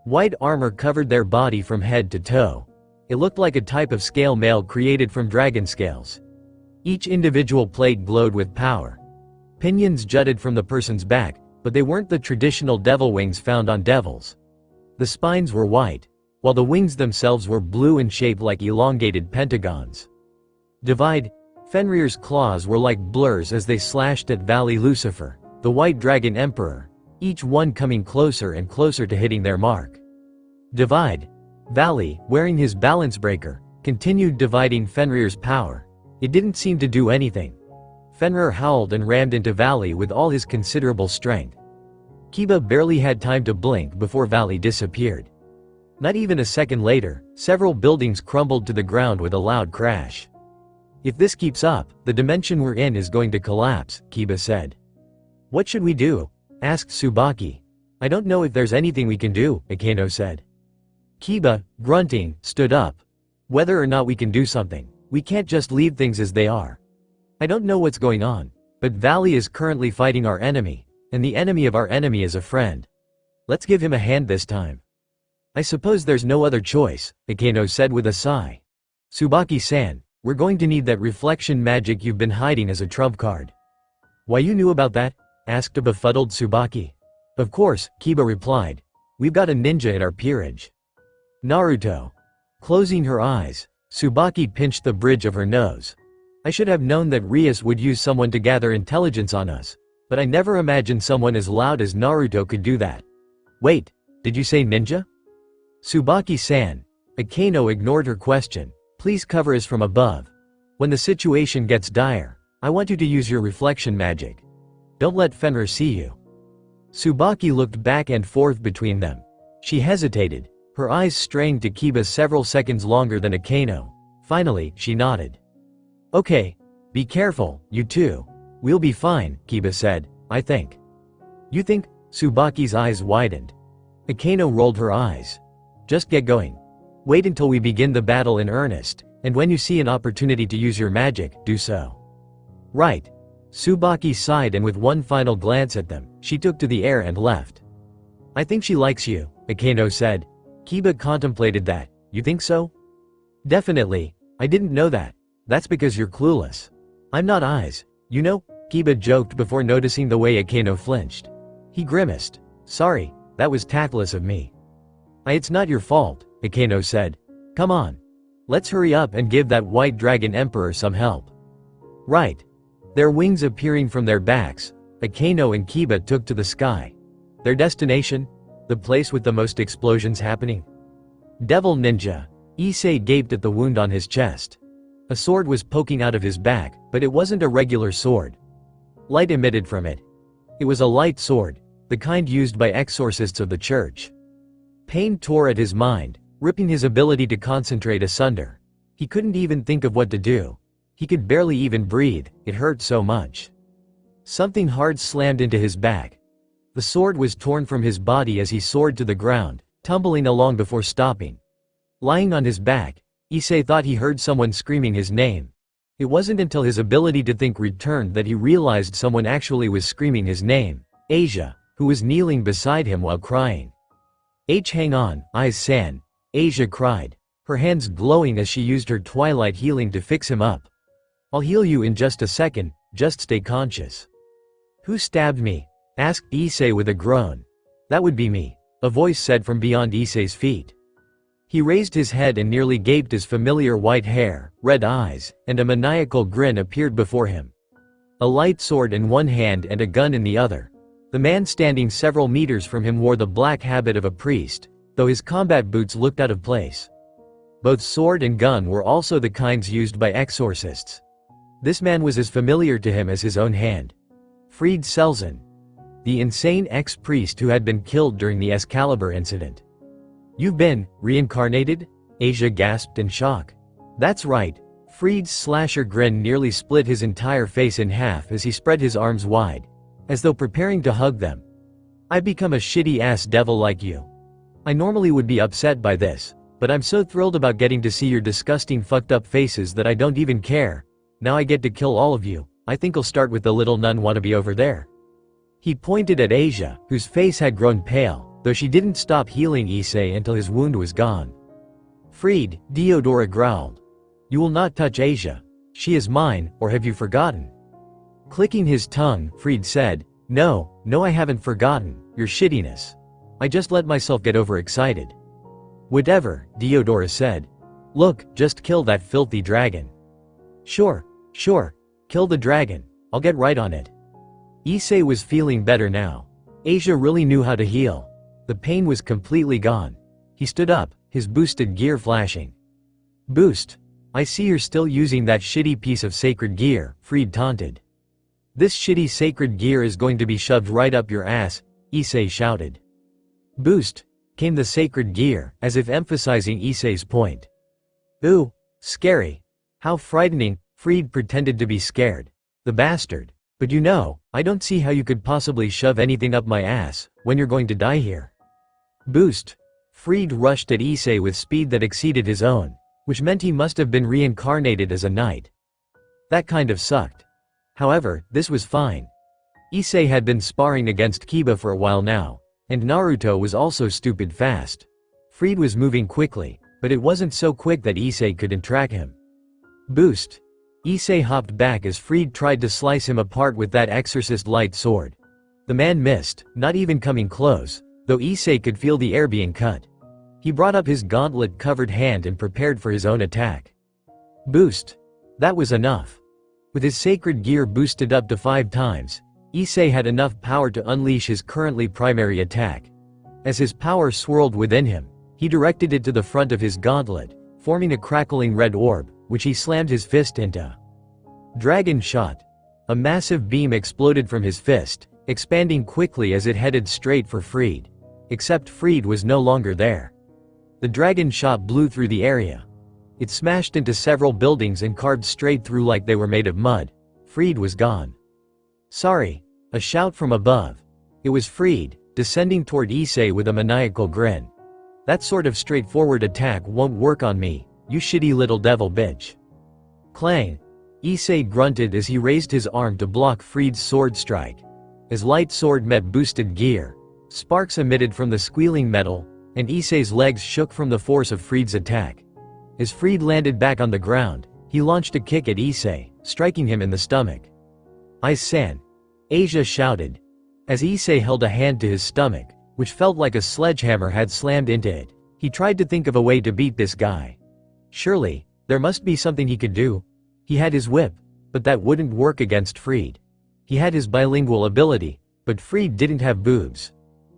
Speaker 1: White armor covered their body from head to toe. It looked like a type of scale mail created from dragon scales. Each individual plate glowed with power. Pinions jutted from the person's back, but they weren't the traditional devil wings found on devils. The spines were white while the wings themselves were blue and shaped like elongated pentagons. Divide. Fenrir's claws were like blurs as they slashed at Valley Lucifer, the White Dragon Emperor, each one coming closer and closer to hitting their mark. Divide. Valley, wearing his balance breaker, continued dividing Fenrir's power. It didn't seem to do anything. Fenrir howled and rammed into Valley with all his considerable strength. Kiba barely had time to blink before Valley disappeared. Not even a second later, several buildings crumbled to the ground with a loud crash. If this keeps up, the dimension we're in is going to collapse, Kiba said. What should we do? Asked Tsubaki. I don't know if there's anything we can do, Akeno said. Kiba, grunting, stood up. Whether or not we can do something, we can't just leave things as they are. I don't know what's going on, but Valley is currently fighting our enemy, and the enemy of our enemy is a friend. Let's give him a hand this time. I suppose there's no other choice, Akeno said with a sigh. Tsubaki-san, we're going to need that reflection magic you've been hiding as a trump card. Why, you knew about that? Asked a befuddled Tsubaki. Of course, Kiba replied. We've got a ninja in our peerage. Naruto. Closing her eyes, Tsubaki pinched the bridge of her nose. I should have known that Rias would use someone to gather intelligence on us, but I never imagined someone as loud as Naruto could do that. Wait, did you say ninja? Tsubaki-san. Akeno ignored her question. Please cover us from above. When the situation gets dire, I want you to use your reflection magic. Don't let Fenrir see you. Tsubaki looked back and forth between them. She hesitated, her eyes strained to Kiba several seconds longer than Akeno. Finally, she nodded. Okay. Be careful, you two. We'll be fine, Kiba said, I think. You think? Tsubaki's eyes widened. Akeno rolled her eyes. Just get going. Wait until we begin the battle in earnest, and when you see an opportunity to use your magic, do so. Right. Tsubaki sighed, and with one final glance at them, she took to the air and left. I think she likes you, Akeno said. Kiba contemplated that. You think so? Definitely. I didn't know that. That's because you're clueless. I'm not eyes, you know, Kiba joked before noticing the way Akeno flinched. He grimaced. Sorry, that was tactless of me. It's not your fault, Akeno said. Come on. Let's hurry up and give that White Dragon Emperor some help. Right. Their wings appearing from their backs, Akeno and Kiba took to the sky. Their destination? The place with the most explosions happening. Devil Ninja. Issei gaped at the wound on his chest. A sword was poking out of his back, but it wasn't a regular sword. Light emitted from it. It was a light sword, the kind used by exorcists of the church. Pain tore at his mind, ripping his ability to concentrate asunder. He couldn't even think of what to do. He could barely even breathe, it hurt so much. Something hard slammed into his back. The sword was torn from his body as he soared to the ground, tumbling along before stopping. Lying on his back, Issei thought he heard someone screaming his name. It wasn't until his ability to think returned that he realized someone actually was screaming his name, Asia, who was kneeling beside him while crying. Hang on, Aiz-san, Asia cried, her hands glowing as she used her twilight healing to fix him up. I'll heal you in just a second, just stay conscious. Who stabbed me? Asked Issei with a groan. That would be me, a voice said from beyond Issei's feet. He raised his head and nearly gaped as familiar white hair, red eyes, and a maniacal grin appeared before him. A light sword in one hand and a gun in the other. The man standing several meters from him wore the black habit of a priest, though his combat boots looked out of place. Both sword and gun were also the kinds used by exorcists. This man was as familiar to him as his own hand. Fried Selzen. The insane ex-priest who had been killed during the Excalibur incident. You've been reincarnated? Asia gasped in shock. That's right. Fried's slasher grin nearly split his entire face in half as he spread his arms wide, as though preparing to hug them. I've become a shitty-ass devil like you. I normally would be upset by this, but I'm so thrilled about getting to see your disgusting fucked up faces that I don't even care. Now I get to kill all of you. I think I'll start with the little nun wannabe over there. He pointed at Asia, whose face had grown pale, though she didn't stop healing Issei until his wound was gone. Fried, Deodora growled. You will not touch Asia. She is mine, or have you forgotten? Clicking his tongue, Fried said, No, I haven't forgotten, your shittiness. I just let myself get overexcited. Whatever, Diodora said. Look, just kill that filthy dragon. Sure, kill the dragon, I'll get right on it. Issei was feeling better now. Asia really knew how to heal. The pain was completely gone. He stood up, his boosted gear flashing. Boost. I see you're still using that shitty piece of sacred gear, Fried taunted. This shitty sacred gear is going to be shoved right up your ass, Issei shouted. Boost, came the sacred gear, as if emphasizing Issei's point. Ooh, scary. How frightening, Fried pretended to be scared. The bastard. But you know, I don't see how you could possibly shove anything up my ass, when you're going to die here. Boost. Fried rushed at Issei with speed that exceeded his own, which meant he must have been reincarnated as a knight. That kind of sucked. However, this was fine. Issei had been sparring against Kiba for a while now, and Naruto was also stupid fast. Fried was moving quickly, but it wasn't so quick that Issei couldn't track him. Boost. Issei hopped back as Fried tried to slice him apart with that exorcist light sword. The man missed, not even coming close, though Issei could feel the air being cut. He brought up his gauntlet-covered hand and prepared for his own attack. Boost. That was enough. With his sacred gear boosted up to 5 times, Issei had enough power to unleash his currently primary attack. As his power swirled within him, he directed it to the front of his gauntlet, forming a crackling red orb, which he slammed his fist into. Dragon shot. A massive beam exploded from his fist, expanding quickly as it headed straight for Fried. Except Fried was no longer there. The dragon shot blew through the area. It smashed into several buildings and carved straight through like they were made of mud. Fried was gone. Sorry. A shout from above. It was Fried, descending toward Issei with a maniacal grin. That sort of straightforward attack won't work on me, you shitty little devil bitch. Clang. Issei grunted as he raised his arm to block Fried's sword strike. As light sword met boosted gear, sparks emitted from the squealing metal, and Issei's legs shook from the force of Fried's attack. As Fried landed back on the ground, he launched a kick at Issei, striking him in the stomach. Ice-san. Asia shouted. As Issei held a hand to his stomach, which felt like a sledgehammer had slammed into it, he tried to think of a way to beat this guy. Surely, there must be something he could do. He had his whip, but that wouldn't work against Fried. He had his bilingual ability, but Fried didn't have boobs.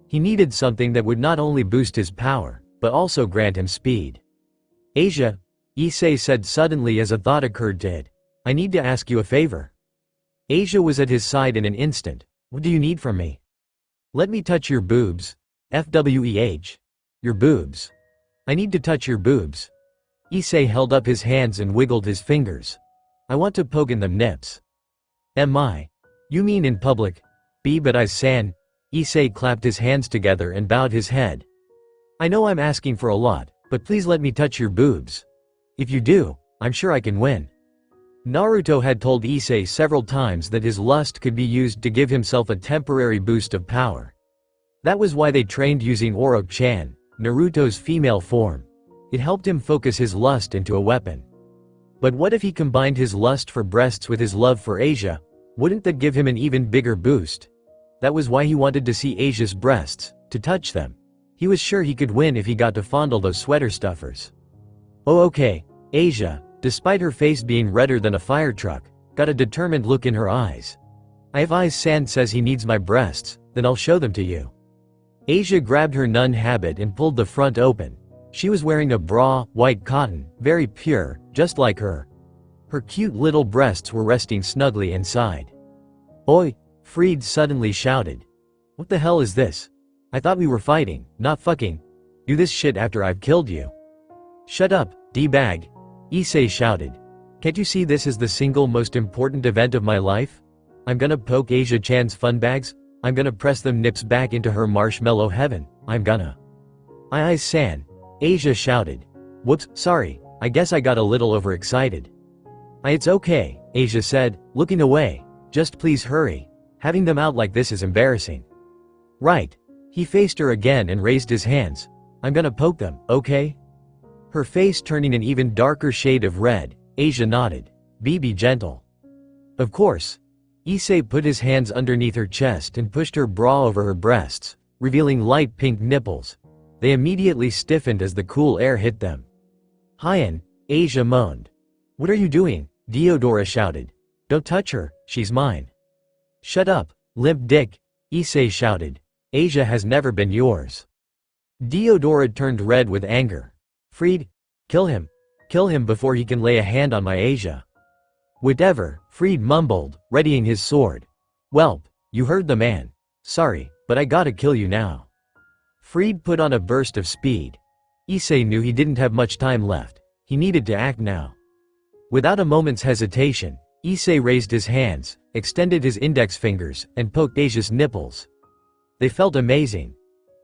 Speaker 1: He needed something that would not only boost his power, but also grant him speed. Asia, Issei said suddenly as a thought occurred to it. I need to ask you a favor. Asia was at his side in an instant. What do you need from me? Let me touch your boobs. FWEH. Your boobs. I need to touch your boobs. Issei held up his hands and wiggled his fingers. I want to poke in them nips. Am I? You mean in public? But I-san. Issei clapped his hands together and bowed his head. I know I'm asking for a lot, but please let me touch your boobs. If you do, I'm sure I can win. Naruto had told Issei several times that his lust could be used to give himself a temporary boost of power. That was why they trained using Oroku-chan, Naruto's female form. It helped him focus his lust into a weapon. But what if he combined his lust for breasts with his love for Asia? Wouldn't that give him an even bigger boost? That was why he wanted to see Asia's breasts, to touch them. He was sure he could win if he got to fondle those sweater stuffers. Oh okay, Asia, despite her face being redder than a fire truck, got a determined look in her eyes. If Ice-san says he needs my breasts, then I'll show them to you. Asia grabbed her nun habit and pulled the front open. She was wearing a bra, white cotton, very pure, just like her. Her cute little breasts were resting snugly inside. Oi! Fried suddenly shouted. What the hell is this? I thought we were fighting, not fucking. Do this shit after I've killed you. Shut up, D-bag. Issei shouted. Can't you see this is the single most important event of my life? I'm gonna poke Asia-chan's fun bags. I'm gonna press them nips back into her marshmallow heaven. I'm gonna. Ice-san. Asia shouted. Whoops, sorry, I guess I got a little overexcited. It's okay, Asia said, looking away. Just please hurry. Having them out like this is embarrassing. Right. He faced her again and raised his hands. I'm gonna poke them, okay? Her face turning an even darker shade of red, Asia nodded. Be gentle. Of course. Issei put his hands underneath her chest and pushed her bra over her breasts, revealing light pink nipples. They immediately stiffened as the cool air hit them. "Hyan," Asia moaned. "What are you doing?" Deodora shouted. "Don't touch her, she's mine." "Shut up, limp dick," Issei shouted. "Asia has never been yours." Deodora turned red with anger. "Fried, kill him. Kill him before he can lay a hand on my Asia." "Whatever," Fried mumbled, readying his sword. "Welp, you heard the man. Sorry, but I gotta kill you now." Fried put on a burst of speed. Issei knew he didn't have much time left. He needed to act now. Without a moment's hesitation, Issei raised his hands, extended his index fingers, and poked Asia's nipples. They felt amazing.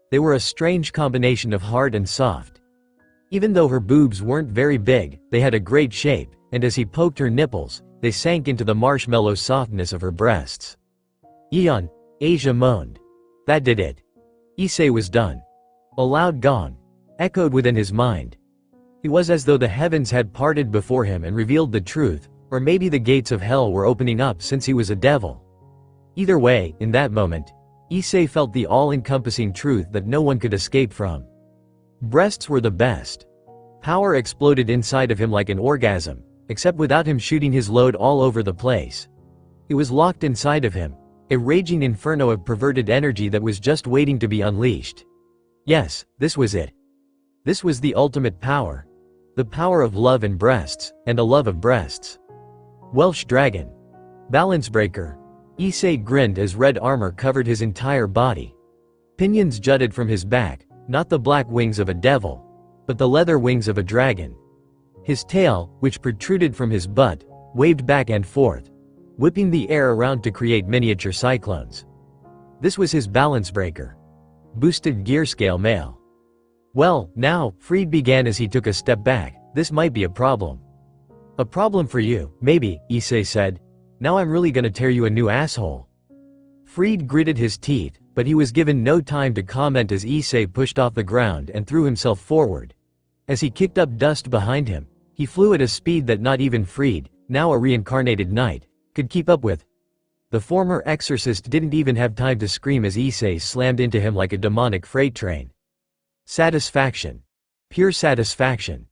Speaker 1: They were a strange combination of hard and soft. Even though her boobs weren't very big, they had a great shape, and as he poked her nipples, they sank into the marshmallow softness of her breasts. "Eon," Asia moaned. That did it. Issei was done. A loud gong echoed within his mind. It was as though the heavens had parted before him and revealed the truth, or maybe the gates of hell were opening up since he was a devil. Either way, in that moment, Issei felt the all-encompassing truth that no one could escape from. Breasts were the best. Power exploded inside of him like an orgasm, except without him shooting his load all over the place. It was locked inside of him, a raging inferno of perverted energy that was just waiting to be unleashed. Yes, this was it. This was the ultimate power. The power of love and breasts, and a love of breasts. Welsh dragon. Balance breaker. Issei grinned as red armor covered his entire body. Pinions jutted from his back, not the black wings of a devil, but the leather wings of a dragon. His tail, which protruded from his butt, waved back and forth, whipping the air around to create miniature cyclones. This was his balance breaker. Boosted gear scale male. "Well, now," Fried began as he took a step back, "this might be a problem." "A problem for you, maybe," Issei said. "Now I'm really gonna tear you a new asshole." Fried gritted his teeth, but he was given no time to comment as Issei pushed off the ground and threw himself forward. As he kicked up dust behind him, he flew at a speed that not even Fried, now a reincarnated knight, could keep up with. The former exorcist didn't even have time to scream as Issei slammed into him like a demonic freight train. Satisfaction. Pure satisfaction.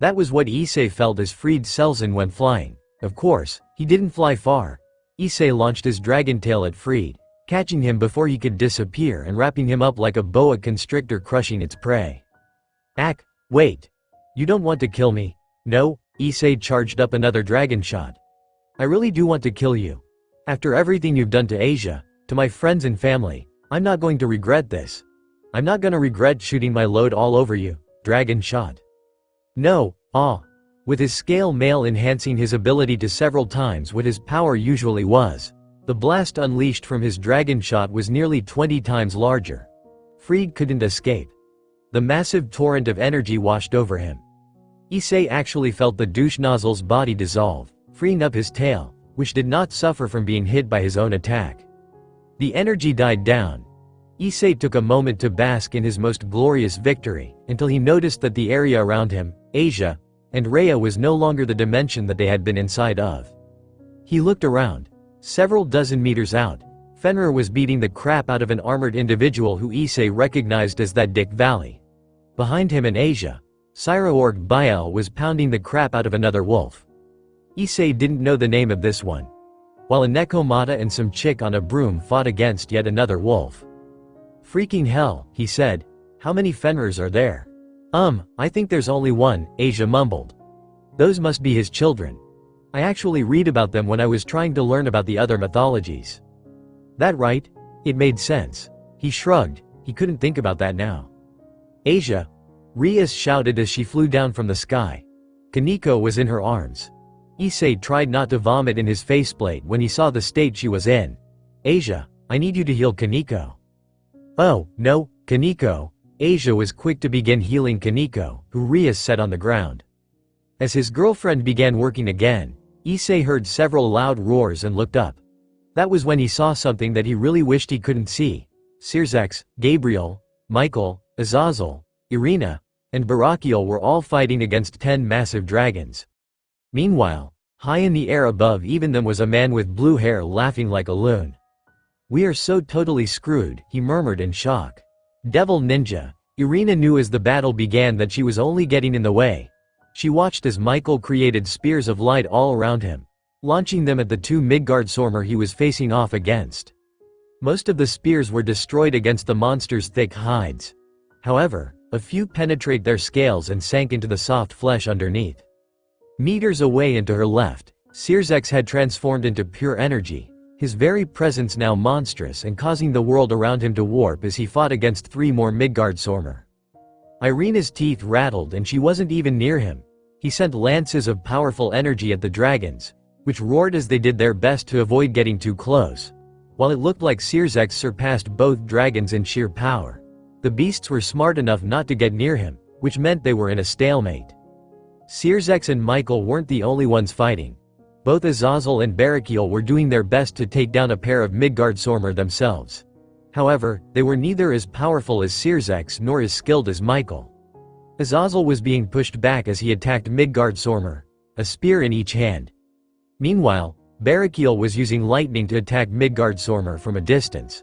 Speaker 1: That was what Issei felt as Fried Selzen went flying. Of course, he didn't fly far. Issei launched his dragon tail at Fried, catching him before he could disappear and wrapping him up like a boa constrictor crushing its prey. "Ack, wait. You don't want to kill me?" "No," Issei charged up another dragon shot. "I really do want to kill you. After everything you've done to Asia, to my friends and family, I'm not going to regret this. I'm not gonna regret shooting my load all over you." Dragon shot. "No, With his scale mail enhancing his ability to several times what his power usually was, the blast unleashed from his dragon shot was nearly 20 times larger. Fried couldn't escape. The massive torrent of energy washed over him. Issei actually felt the douche nozzle's body dissolve, freeing up his tail, which did not suffer from being hit by his own attack. The energy died down. Issei took a moment to bask in his most glorious victory, until he noticed that the area around him, Asia, and Rhea was no longer the dimension that they had been inside of. He looked around. Several dozen meters out, Fenrir was beating the crap out of an armored individual who Issei recognized as that Dick Valley. Behind him in Asia, Syraorg Bael was pounding the crap out of another wolf. Issei didn't know the name of this one. While a Nekomata and some chick on a broom fought against yet another wolf. "Freaking hell," he said. "How many Fenrirs are there?" I think there's only one," Asia mumbled. "Those must be his children. I actually read about them when I was trying to learn about the other mythologies." "That right?" It made sense. He shrugged, he couldn't think about that now. "Asia!" Rias shouted as she flew down from the sky. Kaneko was in her arms. Issei tried not to vomit in his faceplate when he saw the state she was in. "Asia, I need you to heal Kaneko." "Oh, no, Kaneko." Asia was quick to begin healing Kaneko, who Rias set on the ground. As his girlfriend began working again, Issei heard several loud roars and looked up. That was when he saw something that he really wished he couldn't see. Sirzex, Gabriel, Michael, Azazel, Irina, and Barakiel were all fighting against 10 massive dragons. Meanwhile, high in the air above even them was a man with blue hair laughing like a loon. "We are so totally screwed," he murmured in shock. "Devil Ninja," Irina knew as the battle began that she was only getting in the way. She watched as Michael created spears of light all around him, launching them at the two Midgardsormr he was facing off against. Most of the spears were destroyed against the monster's thick hides. However, a few penetrated their scales and sank into the soft flesh underneath. Meters away and to her left, Sirzek's had transformed into pure energy, his very presence now monstrous and causing the world around him to warp as he fought against three more Midgardsormr. Irina's teeth rattled and she wasn't even near him. He sent lances of powerful energy at the dragons, which roared as they did their best to avoid getting too close. While it looked like Sirzek surpassed both dragons in sheer power, the beasts were smart enough not to get near him, which meant they were in a stalemate. Sirzek and Michael weren't the only ones fighting. Both Azazel and Barakiel were doing their best to take down a pair of Midgardsormr themselves. However, they were neither as powerful as Sirzek nor as skilled as Michael. Azazel was being pushed back as he attacked Midgardsormr, a spear in each hand. Meanwhile, Barakiel was using lightning to attack Midgardsormr from a distance.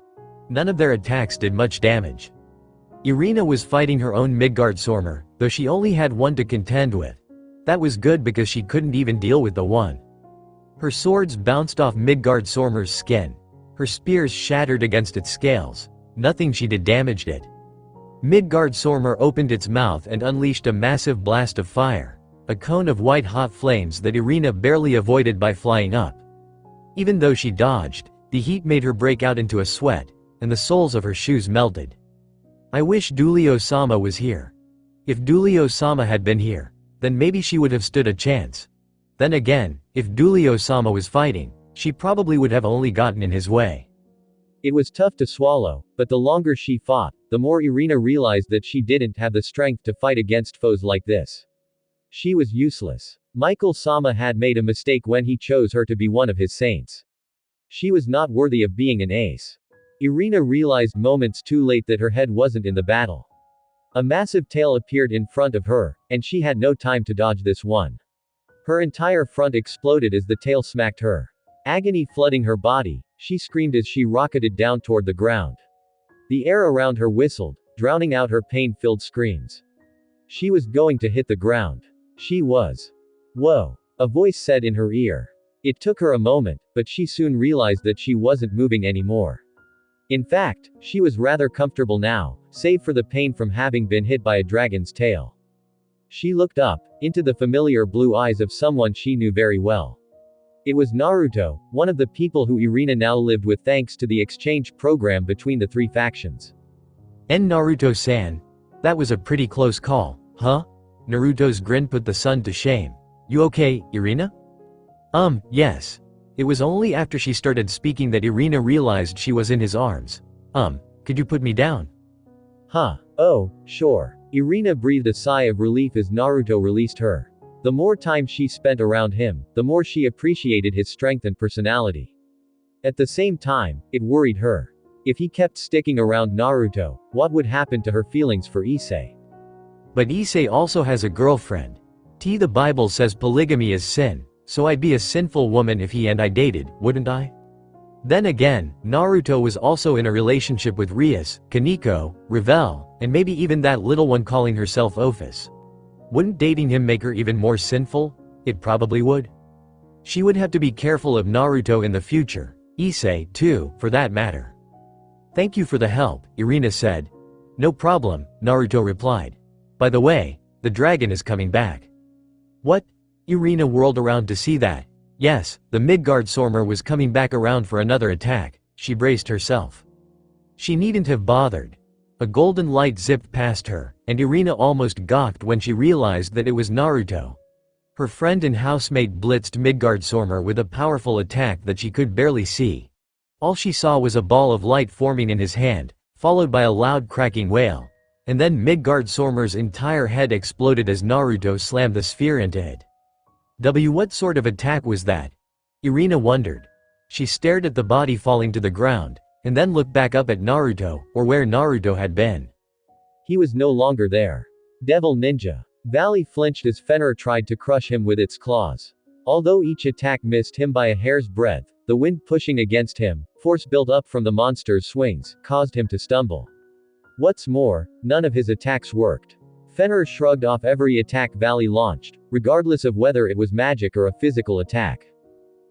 Speaker 1: None of their attacks did much damage. Irina was fighting her own Midgardsormr, though she only had one to contend with. That was good because she couldn't even deal with the one. Her swords bounced off Midgardsormr's skin. Her spears shattered against its scales. Nothing she did damaged it. Midgardsormr opened its mouth and unleashed a massive blast of fire, a cone of white-hot flames that Irina barely avoided by flying up. Even though she dodged, the heat made her break out into a sweat, and the soles of her shoes melted. I wish Dulio-sama was here. If Dulio-sama had been here, then maybe she would have stood a chance. Then again, if Dulio-sama was fighting, she probably would have only gotten in his way. It was tough to swallow, but the longer she fought, the more Irina realized that she didn't have the strength to fight against foes like this. She was useless. Michael-sama had made a mistake when he chose her to be one of his saints. She was not worthy of being an ace. Irina realized moments too late that her head wasn't in the battle. A massive tail appeared in front of her, and she had no time to dodge this one. Her entire front exploded as the tail smacked her. Agony flooding her body, she screamed as she rocketed down toward the ground. The air around her whistled, drowning out her pain-filled screams. She was going to hit the ground. She was. Whoa! A voice said in her ear. It took her a moment, but she soon realized that she wasn't moving anymore. In fact, she was rather comfortable now, save for the pain from having been hit by a dragon's tail. She looked up, into the familiar blue eyes of someone she knew very well. It was Naruto, one of the people who Irina now lived with thanks to the exchange program between the three factions. Naruto-san. That was a pretty close call, huh? Naruto's grin put the son to shame. You okay, Irina? Yes. It was only after she started speaking that Irina realized she was in his arms. Could you put me down?
Speaker 2: Huh. Oh, sure. Irina breathed a sigh of relief as Naruto released her. The more time she spent around him, the more she appreciated his strength and personality. At the same time, it worried her. If he kept sticking around Naruto, what would happen to her feelings for Issei?
Speaker 1: But Issei also has a girlfriend. The Bible says polygamy is sin, so I'd be a sinful woman if he and I dated, wouldn't I? Then again, Naruto was also in a relationship with Rias, Kaneko, Ravel, and maybe even that little one calling herself Ophis. Wouldn't dating him make her even more sinful? It probably would. She would have to be careful of Naruto in the future, Issei, too, for that matter. Thank you for the help, Irina said. No problem, Naruto replied. By the way, the dragon is coming back. What? Irina whirled around to see that. Yes, the Midgardsormr was coming back around for another attack. She braced herself. She needn't have bothered. A golden light zipped past her, and Irina almost gawked when she realized that it was Naruto. Her friend and housemate blitzed Midgardsormr with a powerful attack that she could barely see. All she saw was a ball of light forming in his hand, followed by a loud cracking wail. And then Midgardsormr's entire head exploded as Naruto slammed the sphere into it. What sort of attack was that? Irina wondered. She stared at the body falling to the ground, and then looked back up at Naruto, or where Naruto had been. He was no longer there. Devil Ninja. Valley flinched as Fenrir tried to crush him with its claws. Although each attack missed him by a hair's breadth, the wind pushing against him, force built up from the monster's swings, caused him to stumble.
Speaker 2: What's more, none of his attacks worked. Fenrir shrugged off every attack Valley launched, regardless of whether it was magic or a physical attack.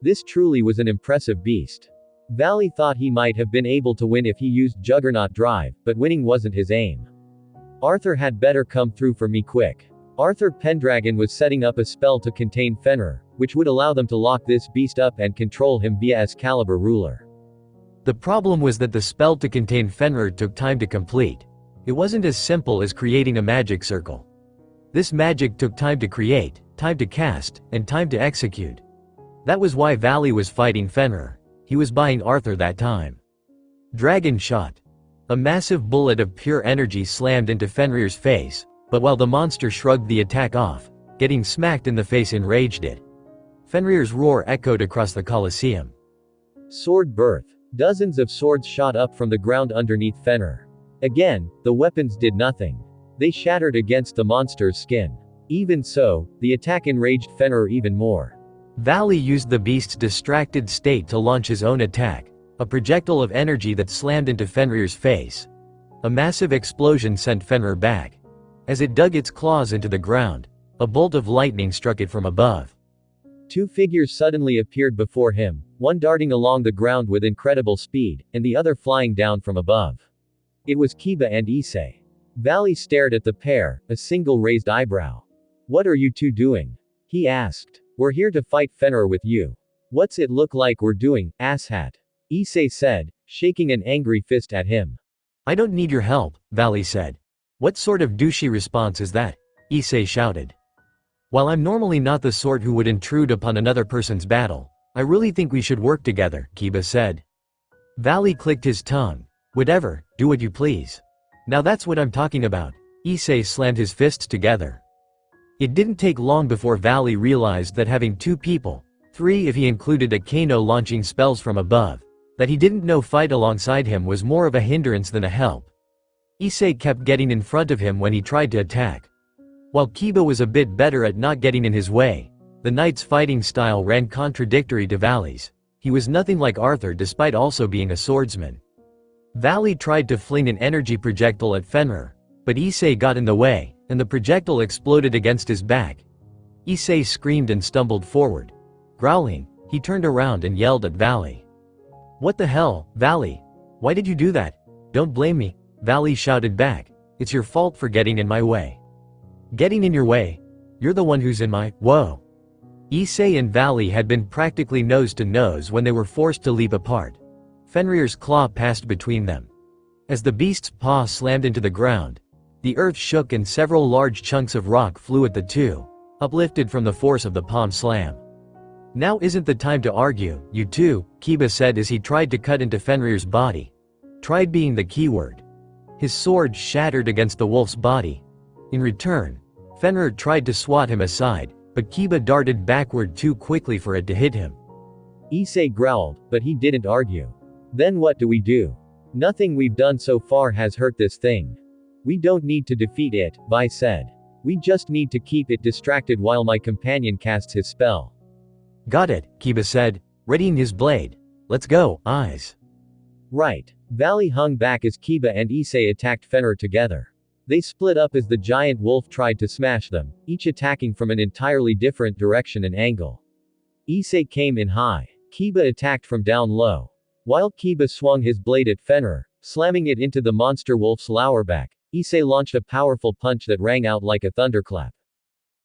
Speaker 2: This truly was an impressive beast. Valley thought he might have been able to win if he used Juggernaut Drive, but winning wasn't his aim. Arthur had better come through for me quick. Arthur Pendragon was setting up a spell to contain Fenrir, which would allow them to lock this beast up and control him via Excalibur Ruler.
Speaker 1: The problem was that the spell to contain Fenrir took time to complete. It wasn't as simple as creating a magic circle. This magic took time to create, time to cast, and time to execute. That was why Valley was fighting Fenrir. He was buying Arthur that time. Dragon Shot. A massive bullet of pure energy slammed into Fenrir's face, but while the monster shrugged the attack off, getting smacked in the face enraged it. Fenrir's roar echoed across the Colosseum.
Speaker 2: Sword Birth. Dozens of swords shot up from the ground underneath Fenrir. Again, the weapons did nothing. They shattered against the monster's skin. Even so, the attack enraged Fenrir even more.
Speaker 1: Valley used the beast's distracted state to launch his own attack, a projectile of energy that slammed into Fenrir's face. A massive explosion sent Fenrir back. As it dug its claws into the ground, a bolt of lightning struck it from above.
Speaker 2: Two figures suddenly appeared before him, one darting along the ground with incredible speed, and the other flying down from above. It was Kiba and Issei. Valley stared at the pair, a single raised eyebrow. "What are you two doing?" he asked. "We're here to fight Fenrir with you." "What's it look like we're doing, asshat?" Issei said, shaking an angry fist at him.
Speaker 1: "I don't need your help," Valley said. "What sort of douchey response is that?" Issei shouted. "While I'm normally not the sort who would intrude upon another person's battle, I really think we should work together," Kiba said. Valley clicked his tongue. "Whatever, do what you please. Now that's what I'm talking about." Issei slammed his fists together. It didn't take long before Valley realized that having two people, three if he included a Kano launching spells from above, that he didn't know fight alongside him was more of a hindrance than a help. Issei kept getting in front of him when he tried to attack. While Kiba was a bit better at not getting in his way, the knight's fighting style ran contradictory to Valley's. He was nothing like Arthur despite also being a swordsman. Valley tried to fling an energy projectile at Fenrir, but Issei got in the way, and the projectile exploded against his back. Issei screamed and stumbled forward. Growling, he turned around and yelled at Valley. "What the hell, Valley? Why did you do that?" "Don't blame me," Valley shouted back. "It's your fault for getting in my way." "Getting in your way? You're the one who's in my whoa." Issei and Valley had been practically nose to nose when they were forced to leap apart. Fenrir's claw passed between them. As the beast's paw slammed into the ground, the earth shook and several large chunks of rock flew at the two, uplifted from the force of the palm slam. "Now isn't the time to argue, you two," Kiba said as he tried to cut into Fenrir's body. Tried being the keyword. His sword shattered against the wolf's body. In return, Fenrir tried to swat him aside, but Kiba darted backward too quickly for it to hit him.
Speaker 2: Issei growled, but he didn't argue. "Then what do we do? Nothing we've done so far has hurt this thing. We don't need to defeat it," Vi said. "We just need to keep it distracted while my companion casts his spell."
Speaker 1: "Got it," Kiba said, readying his blade. "Let's go, eyes."
Speaker 2: Right. Valley hung back as Kiba and Issei attacked Fenrir together. They split up as the giant wolf tried to smash them, each attacking from an entirely different direction and angle. Issei came in high. Kiba attacked from down low. While Kiba swung his blade at Fenrir, slamming it into the monster wolf's lower back, Issei launched a powerful punch that rang out like a thunderclap.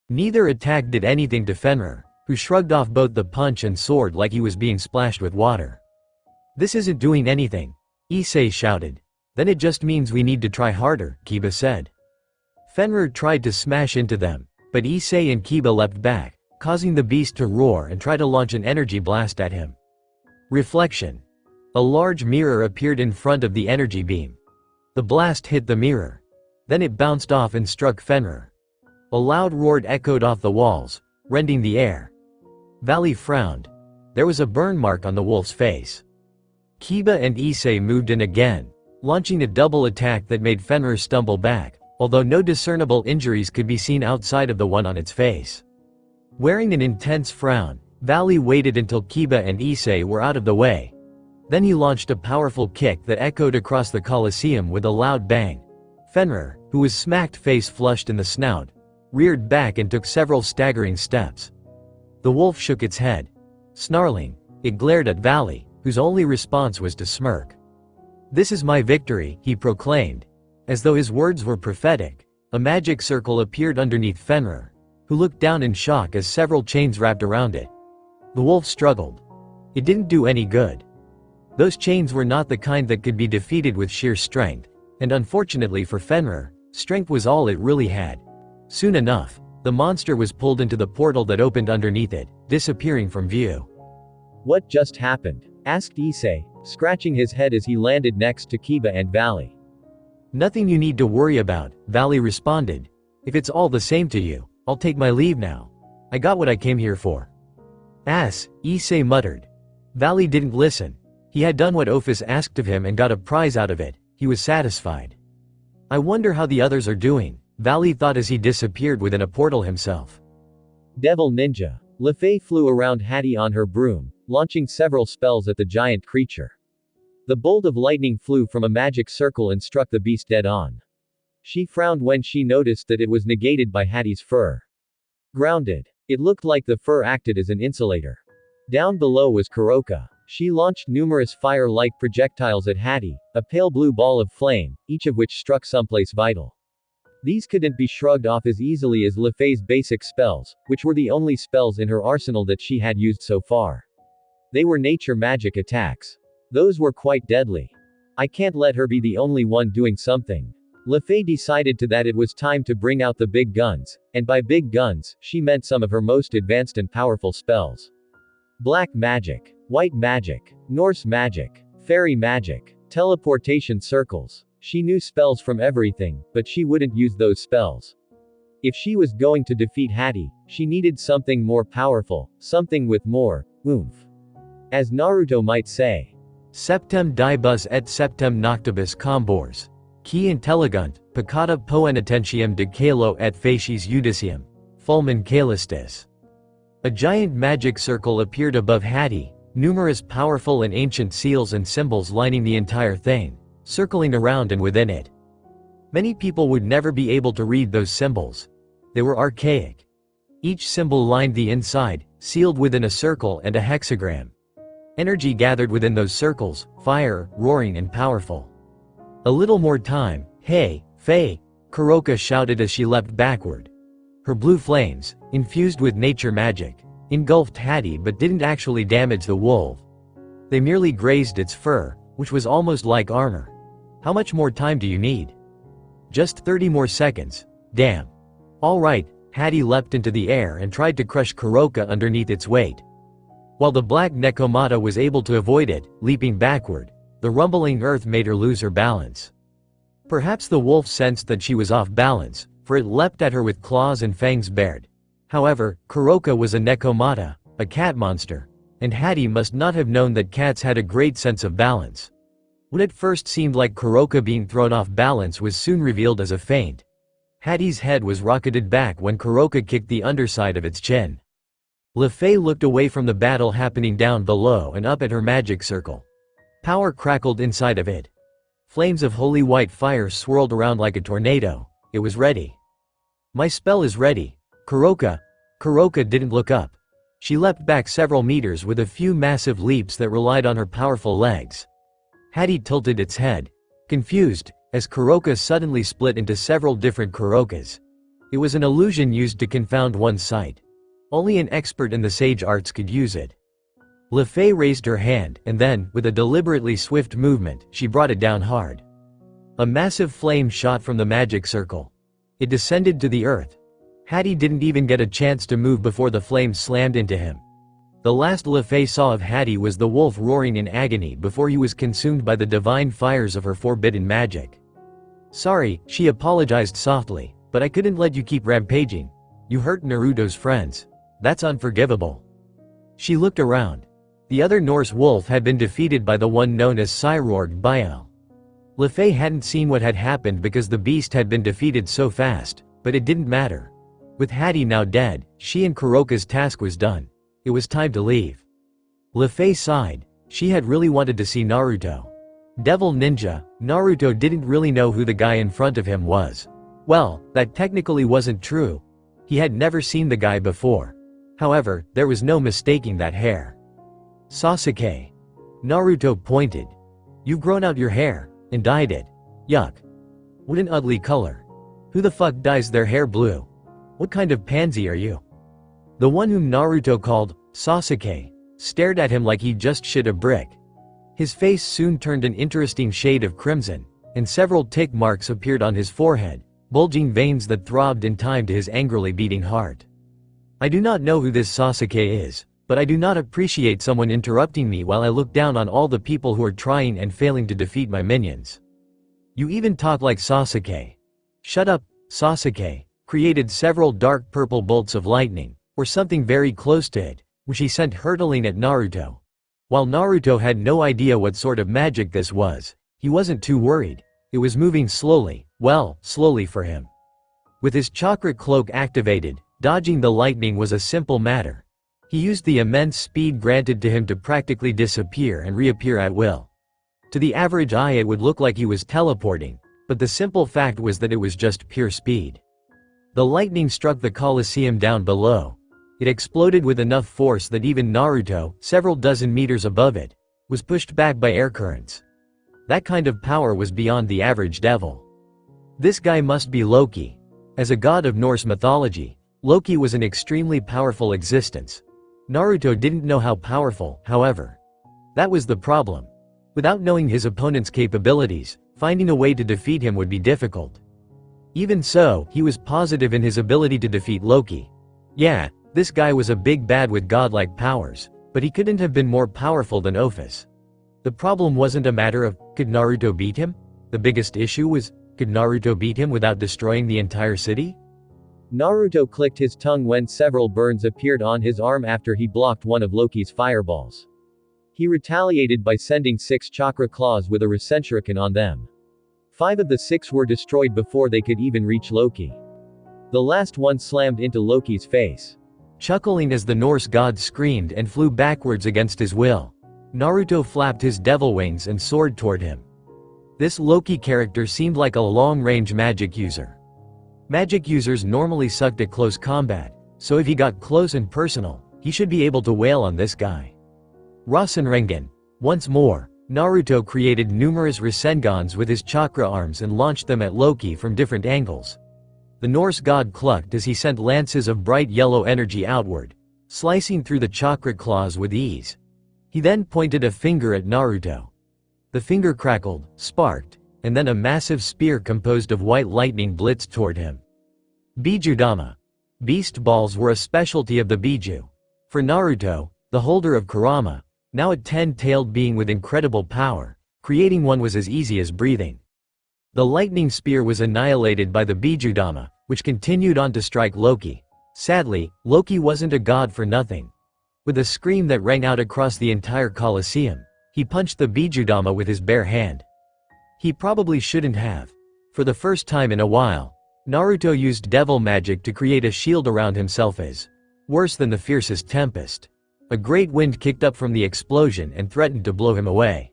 Speaker 2: Neither attack did anything to Fenrir, who shrugged off both the punch and sword like he was being splashed with water. "This isn't doing anything," Issei shouted. "Then it just means we need to try harder," Kiba said. Fenrir tried to smash into them, but Issei and Kiba leapt back, causing the beast to roar and try to launch an energy blast at him. Reflection. A large mirror appeared in front of the energy beam. The blast hit the mirror. Then it bounced off and struck Fenrir. A loud roar echoed off the walls, rending the air. Valley frowned. There was a burn mark on the wolf's face. Kiba and Issei moved in again, launching a double attack that made Fenrir stumble back, although no discernible injuries could be seen outside of the one on its face. Wearing an intense frown, Valley waited until Kiba and Issei were out of the way. Then he launched a powerful kick that echoed across the Colosseum with a loud bang,
Speaker 1: Fenrir, who was smacked face flushed in the snout, reared back and took several staggering steps. The wolf shook its head. Snarling, it glared at Valley, whose only response was to smirk. "This is my victory," he proclaimed. As though his words were prophetic, a magic circle appeared underneath Fenrir, who looked down in shock as several chains wrapped around it. The wolf struggled. It didn't do any good. Those chains were not the kind that could be defeated with sheer strength, and unfortunately for Fenrir, strength was all it really had. Soon enough, the monster was pulled into the portal that opened underneath it, disappearing from view.
Speaker 2: "What just happened?" asked Issei, scratching his head as he landed next to Kiba and Valley.
Speaker 1: "Nothing you need to worry about," Valley responded. "If it's all the same to you, I'll take my leave now. I got what I came here for." "Ass," Issei muttered. Valley didn't listen. He had done what Ophis asked of him and got a prize out of it. He was satisfied. "I wonder how the others are doing," Valley thought as he disappeared within a portal himself.
Speaker 2: Devil Ninja. Lefay flew around Hattie on her broom, launching several spells at the giant creature. The bolt of lightning flew from a magic circle and struck the beast dead on. She frowned when she noticed that it was negated by Hattie's fur. Grounded. It looked like the fur acted as an insulator. Down below was Kuroka. She launched numerous fire-like projectiles at Hattie, a pale blue ball of flame, each of which struck someplace vital. These couldn't be shrugged off as easily as Lefay's basic spells, which were the only spells in her arsenal that she had used so far. They were nature magic attacks. Those were quite deadly. I can't let her be the only one doing something. Lefay decided that it was time to bring out the big guns, and by big guns, she meant some of her most advanced and powerful spells. Black magic, white magic, Norse magic, fairy magic, teleportation circles. She knew spells from everything, but she wouldn't use those spells. If she was going to defeat Hattie, she needed something more powerful, something with more oomph. As Naruto might say,
Speaker 1: "Septem dibus et septem noctibus combors. Qui intellegunt, peccata poenitentium de calo et facies judicium. Fulmen calistes." A giant magic circle appeared above Hattie, numerous powerful and ancient seals and symbols lining the entire thing, circling around and within it. Many people would never be able to read those symbols. They were archaic. Each symbol lined the inside, sealed within a circle and a hexagram. Energy gathered within those circles, fire, roaring and powerful. "A little more time, hey, Faye," Kuroka shouted as she leapt backward. Her blue flames, infused with nature magic, engulfed Hattie but didn't actually damage the wolf. They merely grazed its fur, which was almost like armor. "How much more time do you need?" "Just 30 more seconds. Damn." "All right," Hattie leapt into the air and tried to crush Kuroka underneath its weight. While the black Nekomata was able to avoid it, leaping backward, the rumbling earth made her lose her balance. Perhaps the wolf sensed that she was off balance, for it leapt at her with claws and fangs bared. However, Kuroka was a Nekomata, a cat monster, and Hattie must not have known that cats had a great sense of balance. What at first seemed like Kuroka being thrown off balance was soon revealed as a feint. Hattie's head was rocketed back when Kuroka kicked the underside of its chin. Lefay looked away from the battle happening down below and up at her magic circle. Power crackled inside of it. Flames of holy white fire swirled around like a tornado. It was ready. "My spell is ready, Kuroka." Kuroka didn't look up. She leapt back several meters with a few massive leaps that relied on her powerful legs. Hattie tilted its head, confused, as Kuroka suddenly split into several different Kurokas. It was an illusion used to confound one's sight. Only an expert in the sage arts could use it. Lefay raised her hand, and then, with a deliberately swift movement, she brought it down hard. A massive flame shot from the magic circle. It descended to the earth. Hattie didn't even get a chance to move before the flame slammed into him. The last Lefay saw of Hattie was the wolf roaring in agony before he was consumed by the divine fires of her forbidden magic. "Sorry," she apologized softly, "but I couldn't let you keep rampaging. You hurt Naruto's friends. That's unforgivable." She looked around. The other Norse wolf had been defeated by the one known as Cyrorg Biel. Lefay hadn't seen what had happened because the beast had been defeated so fast, but it didn't matter. With Hattie now dead, she and Kuroka's task was done. It was time to leave. Lefay sighed. She had really wanted to see Naruto. Devil Ninja, Naruto didn't really know who the guy in front of him was. Well, that technically wasn't true. He had never seen the guy before. However, there was no mistaking that hair. Sasuke. Naruto pointed. You've grown out your hair, and dyed it. Yuck. What an ugly color. Who the fuck dyes their hair blue? What kind of pansy are you? The one whom Naruto called Sasuke stared at him like he just shit a brick. His face soon turned an interesting shade of crimson, and several tick marks appeared on his forehead, bulging veins that throbbed in time to his angrily beating heart. I do not know who this Sasuke is, but I do not appreciate someone interrupting me while I look down on all the people who are trying and failing to defeat my minions. You even talk like Sasuke. Shut up, Sasuke created several dark purple bolts of lightning, or something very close to it, which he sent hurtling at Naruto. While Naruto had no idea what sort of magic this was, he wasn't too worried. It was moving slowly, well, slowly for him. With his chakra cloak activated, dodging the lightning was a simple matter. He used the immense speed granted to him to practically disappear and reappear at will. To the average eye it would look like he was teleporting, but the simple fact was that it was just pure speed. The lightning struck the Colosseum down below. It exploded with enough force that even Naruto, several dozen meters above it, was pushed back by air currents. That kind of power was beyond the average devil. This guy must be Loki. As a god of Norse mythology, Loki was an extremely powerful existence. Naruto didn't know how powerful, however. That was the problem. Without knowing his opponent's capabilities, finding a way to defeat him would be difficult. Even so, he was positive in his ability to defeat Loki. Yeah, this guy was a big bad with godlike powers, but he couldn't have been more powerful than Ophis. The problem wasn't a matter of, could Naruto beat him? The biggest issue was, could Naruto beat him without destroying the entire city?
Speaker 2: Naruto clicked his tongue when several burns appeared on his arm after he blocked one of Loki's fireballs. He retaliated by sending 6 chakra claws with a Rasenshuriken on them. 5 of the 6 were destroyed before they could even reach Loki. The last one slammed into Loki's face.
Speaker 1: Chuckling as the Norse god screamed and flew backwards against his will, Naruto flapped his devil wings and soared toward him. This Loki character seemed like a long-range magic user. Magic users normally sucked at close combat, so if he got close and personal, he should be able to wail on this guy. Rasengan. Once more, Naruto created numerous Rasengans with his chakra arms and launched them at Loki from different angles. The Norse god clucked as he sent lances of bright yellow energy outward, slicing through the chakra claws with ease. He then pointed a finger at Naruto. The finger crackled, sparked, and then a massive spear composed of white lightning blitzed toward him. Bijudama. Beast balls were a specialty of the Biju. For Naruto, the holder of Kurama, now a 10-tailed being with incredible power, creating one was as easy as breathing. The lightning spear was annihilated by the Bijudama, which continued on to strike Loki. Sadly, Loki wasn't a god for nothing. With a scream that rang out across the entire Colosseum, he punched the Bijudama with his bare hand. He probably shouldn't have. For the first time in a while, Naruto used devil magic to create a shield around himself as worse than the fiercest tempest. A great wind kicked up from the explosion and threatened to blow him away.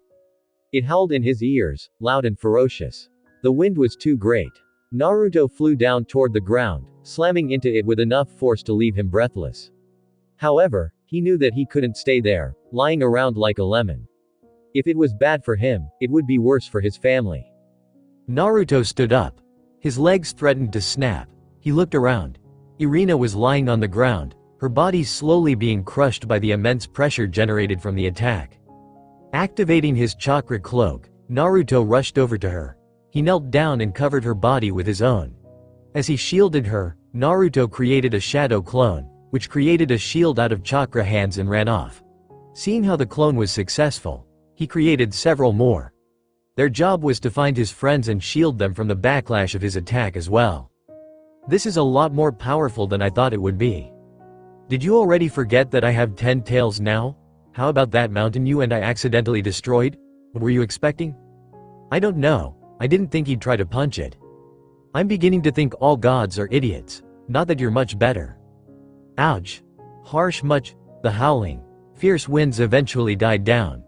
Speaker 2: It howled in his ears, loud and ferocious. The wind was too great. Naruto flew down toward the ground, slamming into it with enough force to leave him breathless. However, he knew that he couldn't stay there, lying around like a lemon. If it was bad for him, it would be worse for his family.
Speaker 1: Naruto stood up. His legs threatened to snap. He looked around. Irina was lying on the ground, her body slowly being crushed by the immense pressure generated from the attack. Activating his chakra cloak, Naruto rushed over to her. He knelt down and covered her body with his own. As he shielded her, Naruto created a shadow clone, which created a shield out of chakra hands and ran off. Seeing how the clone was successful, he created several more. Their job was to find his friends and shield them from the backlash of his attack as well. This is a lot more powerful than I thought it would be. Did you already forget that I have 10 tails now? How about that mountain you and I accidentally destroyed? What were you expecting? I don't know, I didn't think he'd try to punch it. I'm beginning to think all gods are idiots, not that you're much better. Ouch. Harsh much. The howling, fierce winds eventually died down.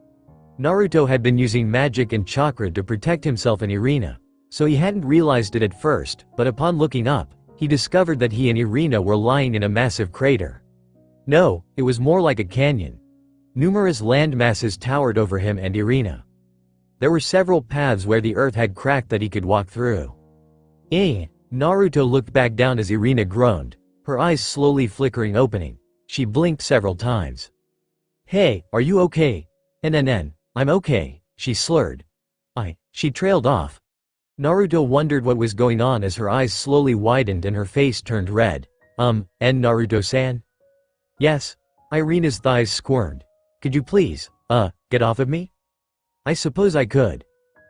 Speaker 1: Naruto had been using magic and chakra to protect himself and Irina, so he hadn't realized it at first, but upon looking up, he discovered that he and Irina were lying in a massive crater. No, it was more like a canyon. Numerous land masses towered over him and Irina. There were several paths where the earth had cracked that he could walk through. Naruto looked back down as Irina groaned, her eyes slowly flickering opening. She blinked several times. "Hey, are you okay?" I'm okay," she slurred. She trailed off. Naruto wondered what was going on as her eyes slowly widened and her face turned red. Naruto-san? Yes. Irina's thighs squirmed. Could you please, get off of me? I suppose I could.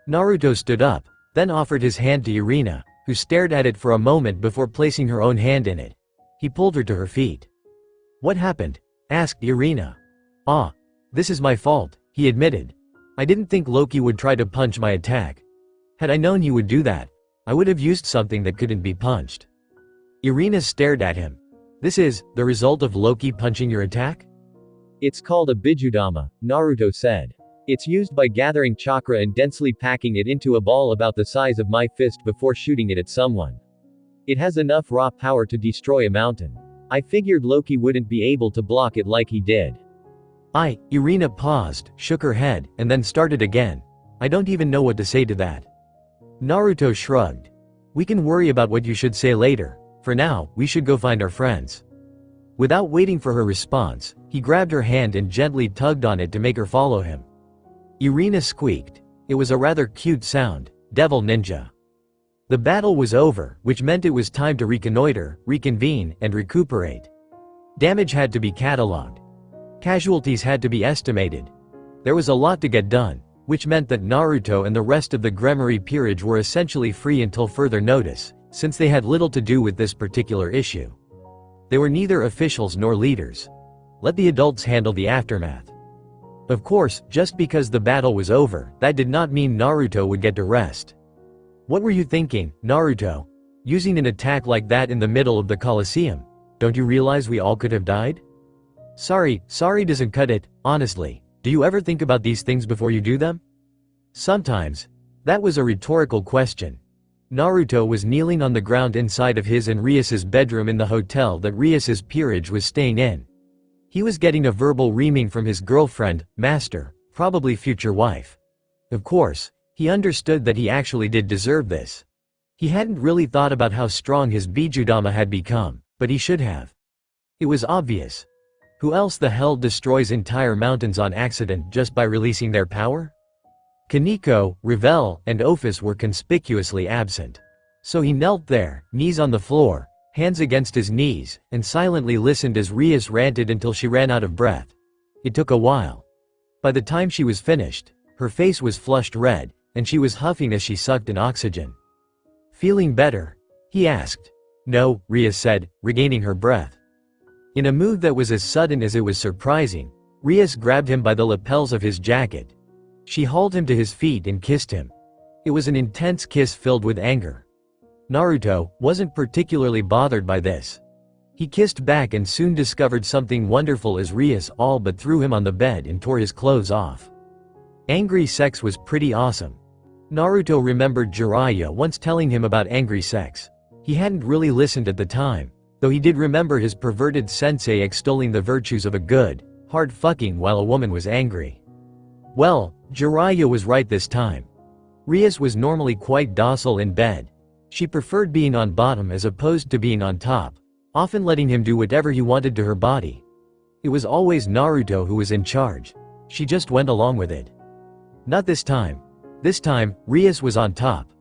Speaker 1: Naruto stood up, then offered his hand to Irina, who stared at it for a moment before placing her own hand in it. He pulled her to her feet. What happened? Asked Irina. This is my fault, he admitted. I didn't think Loki would try to punch my attack. Had I known he would do that, I would have used something that couldn't be punched. Irina stared at him. This is the result of Loki punching your attack?
Speaker 2: It's called a Bijudama, Naruto said. It's used by gathering chakra and densely packing it into a ball about the size of my fist before shooting it at someone. It has enough raw power to destroy a mountain. I figured Loki wouldn't be able to block it like he did.
Speaker 1: Irina paused, shook her head, and then started again. I don't even know what to say to that. Naruto shrugged. We can worry about what you should say later. For now, we should go find our friends. Without waiting for her response, he grabbed her hand and gently tugged on it to make her follow him. Irina squeaked. It was a rather cute sound. Devil ninja. The battle was over, which meant it was time to reconnoiter, reconvene, and recuperate. Damage had to be catalogued. Casualties had to be estimated. There was a lot to get done, which meant that Naruto and the rest of the Gremory peerage were essentially free until further notice, since they had little to do with this particular issue. They were neither officials nor leaders. Let the adults handle the aftermath. Of course, just because the battle was over, that did not mean Naruto would get to rest. What were you thinking, Naruto? Using an attack like that in the middle of the Colosseum? Don't you realize we all could have died? Sorry doesn't cut it, honestly. Do you ever think about these things before you do them? Sometimes. That was a rhetorical question. Naruto was kneeling on the ground inside of his and Rias's bedroom in the hotel that Rias's peerage was staying in. He was getting a verbal reaming from his girlfriend, master, probably future wife. Of course, he understood that he actually did deserve this. He hadn't really thought about how strong his Bijudama had become, but he should have. It was obvious. Who else the hell destroys entire mountains on accident just by releasing their power? Kaneko, Revel, and Ophis were conspicuously absent. So he knelt there, knees on the floor, hands against his knees, and silently listened as Rias ranted until she ran out of breath. It took a while. By the time she was finished, her face was flushed red, and she was huffing as she sucked in oxygen. Feeling better? He asked. No, Rias said, regaining her breath. In a move that was as sudden as it was surprising, Rias grabbed him by the lapels of his jacket. She hauled him to his feet and kissed him. It was an intense kiss filled with anger. Naruto wasn't particularly bothered by this. He kissed back and soon discovered something wonderful as Rias all but threw him on the bed and tore his clothes off. Angry sex was pretty awesome. Naruto remembered Jiraiya once telling him about angry sex. He hadn't really listened at the time, though he did remember his perverted sensei extolling the virtues of a good, hard fucking while a woman was angry. Well, Jiraiya was right this time. Rias was normally quite docile in bed. She preferred being on bottom as opposed to being on top, often letting him do whatever he wanted to her body. It was always Naruto who was in charge. She just went along with it. Not this time. This time, Rias was on top.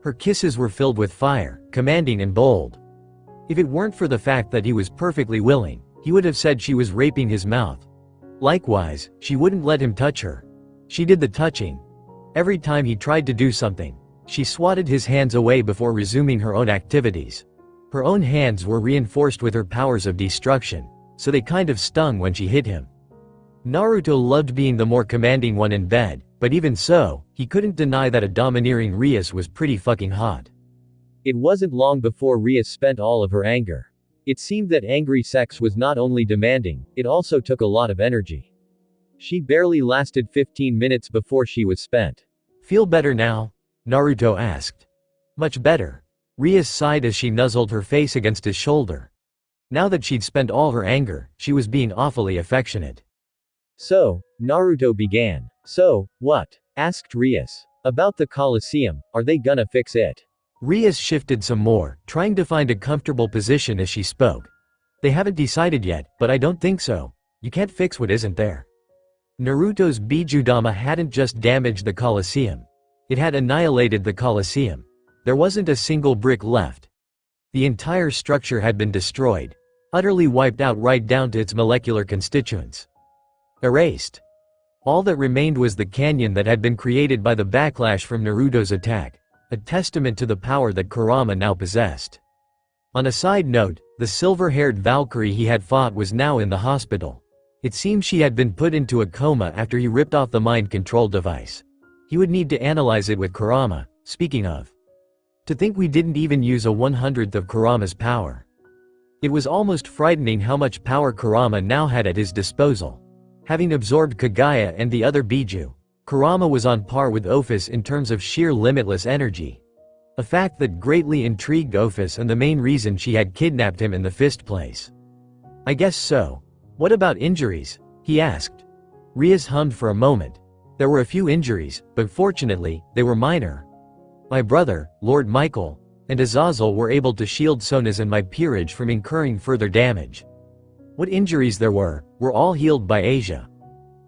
Speaker 1: Her kisses were filled with fire, commanding and bold. If it weren't for the fact that he was perfectly willing, he would have said she was raping his mouth. Likewise, she wouldn't let him touch her. She did the touching. Every time he tried to do something, she swatted his hands away before resuming her own activities. Her own hands were reinforced with her powers of destruction, so they kind of stung when she hit him. Naruto loved being the more commanding one in bed, but even so, he couldn't deny that a domineering Rias was pretty fucking hot. It wasn't long before Rias spent all of her anger. It seemed that angry sex was not only demanding, it also took a lot of energy.
Speaker 2: She barely lasted 15 minutes before she was spent.
Speaker 1: Feel better now? Naruto asked. Much better. Ria sighed as she nuzzled her face against his shoulder. Now that she'd spent all her anger, she was being awfully affectionate.
Speaker 2: So, Naruto began. So, what? Asked Rias. About the Colosseum, are they gonna fix it?
Speaker 1: Rias shifted some more, trying to find a comfortable position as she spoke. They haven't decided yet, but I don't think so. You can't fix what isn't there. Naruto's Bijudama hadn't just damaged the Colosseum. It had annihilated the Colosseum. There wasn't a single brick left. The entire structure had been destroyed, utterly wiped out right down to its molecular constituents. Erased. All that remained was the canyon that had been created by the backlash from Naruto's attack, a testament to the power that Kurama now possessed. On a side note, the silver-haired Valkyrie he had fought was now in the hospital. It seemed she had been put into a coma after he ripped off the mind control device. He would need to analyze it with Kurama. Speaking of. To think we didn't even use a 1/100th of Kurama's power. It was almost frightening how much power Kurama now had at his disposal. Having absorbed Kagaya and the other Biju, Kurama was on par with Ophis in terms of sheer limitless energy. A fact that greatly intrigued Ophis and the main reason she had kidnapped him in the first place. I guess so. What about injuries? He asked. Rias hummed for a moment. There were a few injuries, but fortunately, they were minor. My brother, Lord Michael, and Azazel were able to shield Sonas and my peerage from incurring further damage. What injuries there were all healed by Asia.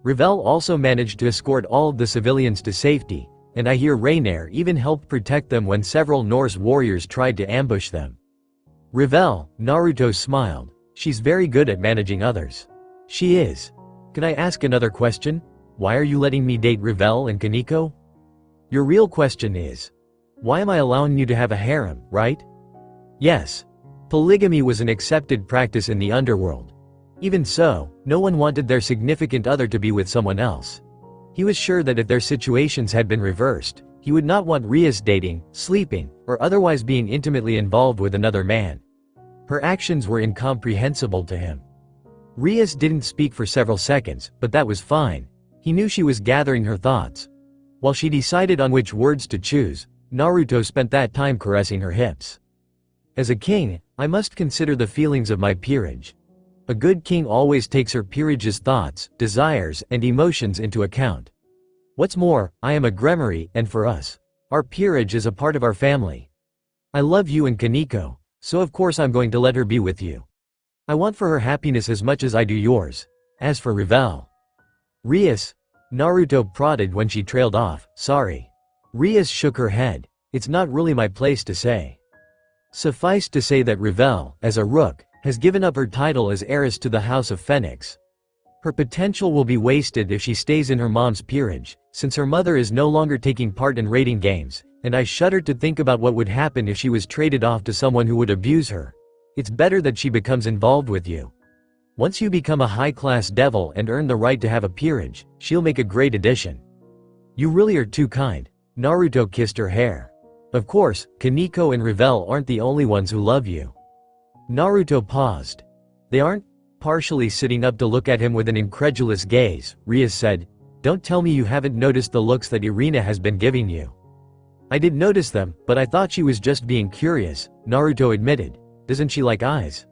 Speaker 1: Revel also managed to escort all of the civilians to safety, and I hear Rainier even helped protect them when several Norse warriors tried to ambush them. Revel, Naruto smiled. She's very good at managing others. She is. Can I ask another question? Why are you letting me date Revel and Kaneko? Your real question is, why am I allowing you to have a harem, right? Yes. Polygamy was an accepted practice in the underworld. Even so, no one wanted their significant other to be with someone else. He was sure that if their situations had been reversed, he would not want Rias dating, sleeping, or otherwise being intimately involved with another man. Her actions were incomprehensible to him. Rias didn't speak for several seconds, but that was fine. He knew she was gathering her thoughts. While she decided on which words to choose, Naruto spent that time caressing her hips. As a king, I must consider the feelings of my peerage. A good king always takes her peerage's thoughts, desires, and emotions into account. What's more, I am a Gremory, and for us, our peerage is a part of our family. I love you and Kaneko, so of course I'm going to let her be with you. I want for her happiness as much as I do yours. As for Revel. Rias, Naruto prodded when she trailed off. Sorry. Rias shook her head. It's not really my place to say. Suffice to say that Revel, as a rook, has given up her title as heiress to the House of Phoenix. Her potential will be wasted if she stays in her mom's peerage, since her mother is no longer taking part in raiding games, and I shudder to think about what would happen if she was traded off to someone who would abuse her. It's better that she becomes involved with you. Once you become a high-class devil and earn the right to have a peerage, she'll make a great addition. You really are too kind. Naruto kissed her hair. Of course, Kaneko and Revel aren't the only ones who love you. Naruto paused. They aren't? Partially sitting up to look at him with an incredulous gaze, Rias said, Don't tell me you haven't noticed the looks that Irina has been giving you. I did notice them, but I thought she was just being curious, Naruto admitted. Doesn't she like eyes?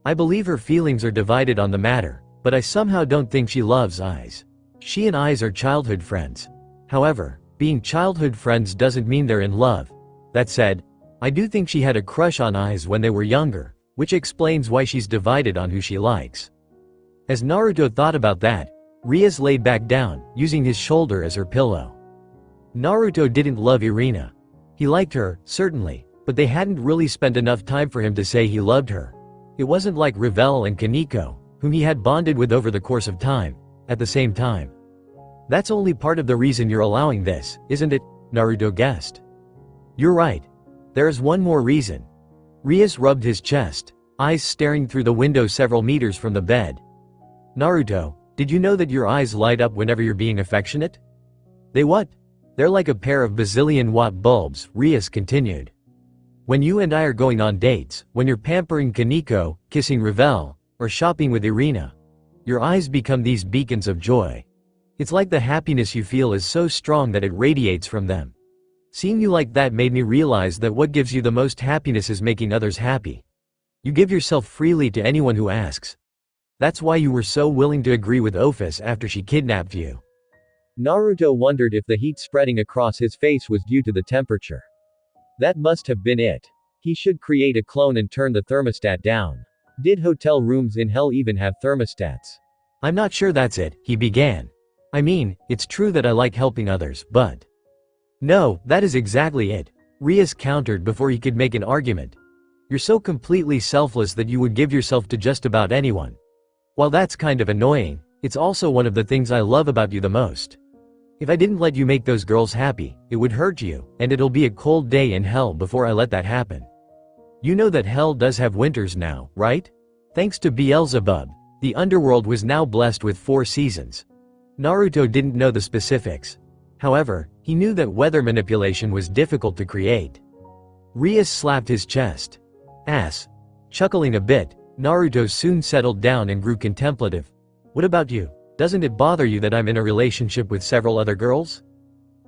Speaker 1: I believe her feelings are divided on the matter, but I somehow don't think she loves eyes. She and eyes are childhood friends. However, being childhood friends doesn't mean they're in love. That said, I do think she had a crush on eyes when they were younger, which explains why she's divided on who she likes. As Naruto thought about that, Rias laid back down, using his shoulder as her pillow. Naruto didn't love Irina. He liked her, certainly, but they hadn't really spent enough time for him to say he loved her. It wasn't like Revel and Kaneko, whom he had bonded with over the course of time, at the same time. That's only part of the reason you're allowing this, isn't it? Naruto guessed. You're right. There is one more reason. Rias rubbed his chest, eyes staring through the window several meters from the bed. Naruto, did you know that your eyes light up whenever you're being affectionate? They what? They're like a pair of bazillion-watt bulbs, Rias continued. When you and I are going on dates, when you're pampering Kaneko, kissing Revel, or shopping with Irina, Your eyes become these beacons of joy. It's like the happiness you feel is so strong that it radiates from them. Seeing you like that made me realize that what gives you the most happiness is making others happy. You give yourself freely to anyone who asks. That's why you were so willing to agree with Office after she kidnapped you."
Speaker 2: Naruto wondered if the heat spreading across his face was due to the temperature. That must have been it. He should create a clone and turn the thermostat down. Did hotel rooms in hell even have thermostats?
Speaker 1: "I'm not sure that's it," he began. "I mean, it's true that I like helping others, but—" "No, that is exactly it," Rias countered before he could make an argument. "You're so completely selfless that you would give yourself to just about anyone. While that's kind of annoying, it's also one of the things I love about you the most. If I didn't let you make those girls happy, it would hurt you, and it'll be a cold day in hell before I let that happen. You know that hell does have winters now, right? Thanks to Beelzebub, the underworld was now blessed with 4 seasons." Naruto didn't know the specifics. However, he knew that weather manipulation was difficult to create. Rias slapped his chest. "Ass." Chuckling a bit, Naruto soon settled down and grew contemplative. "What about you? Doesn't it bother you that I'm in a relationship with several other girls?"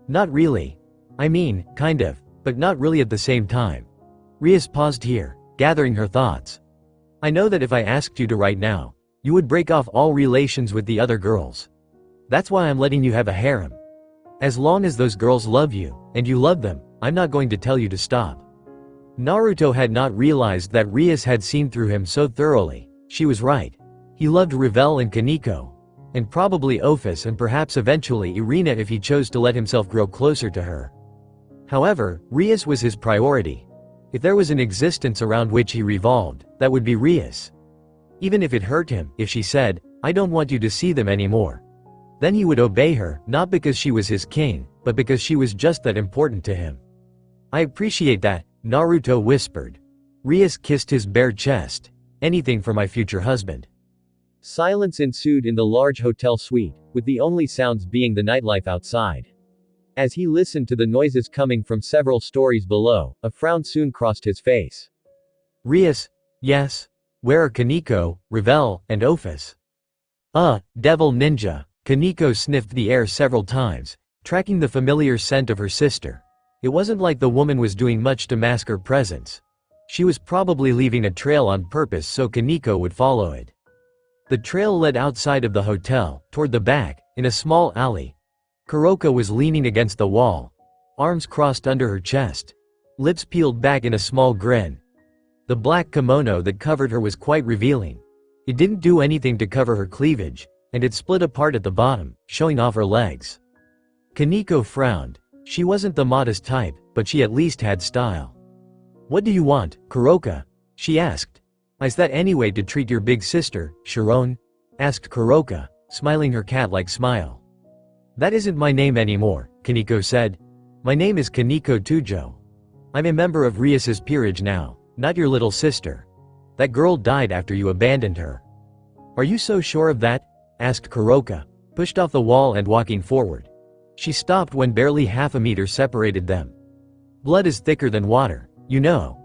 Speaker 1: "Not really. I mean, kind of, but not really at the same time." Rias paused here, gathering her thoughts. "I know that if I asked you to right now, you would break off all relations with the other girls. That's why I'm letting you have a harem. As long as those girls love you, and you love them, I'm not going to tell you to stop." Naruto had not realized that Rias had seen through him so thoroughly. She was right. He loved Revel and Kaneko. And probably Office and perhaps eventually Irina if he chose to let himself grow closer to her. However, Rias was his priority. If there was an existence around which he revolved, that would be Rias. Even if it hurt him, if she said, "I don't want you to see them anymore," then he would obey her, not because she was his king, but because she was just that important to him. "I appreciate that," Naruto whispered. Rias kissed his bare chest. "Anything for my future husband."
Speaker 2: Silence ensued in the large hotel suite, with the only sounds being the nightlife outside. As he listened to the noises coming from several stories below, a frown soon crossed his face.
Speaker 1: "Rias? Yes? Where are Kaneko, Revel, and Office?" Devil ninja." Kaneko sniffed the air several times, tracking the familiar scent of her sister. It wasn't like the woman was doing much to mask her presence. She was probably leaving a trail on purpose so Kaneko would follow it. The trail led outside of the hotel, toward the back, in a small alley. Kuroka was leaning against the wall, arms crossed under her chest, lips peeled back in a small grin. The black kimono that covered her was quite revealing. It didn't do anything to cover her cleavage, and it split apart at the bottom, showing off her legs. Kaneko frowned. She wasn't the modest type, but she at least had style. "What do you want, Kuroka?" she asked. "Is that any way to treat your big sister, Sharon?" asked Kuroka, smiling her cat-like smile. "That isn't my name anymore," Kaneko said. "My name is Kaneko Tujo. I'm a member of Rias's peerage now, not your little sister. That girl died after you abandoned her." "Are you so sure of that?" asked Kuroka, pushed off the wall and walking forward. She stopped when barely half a meter separated them. "Blood is thicker than water, you know.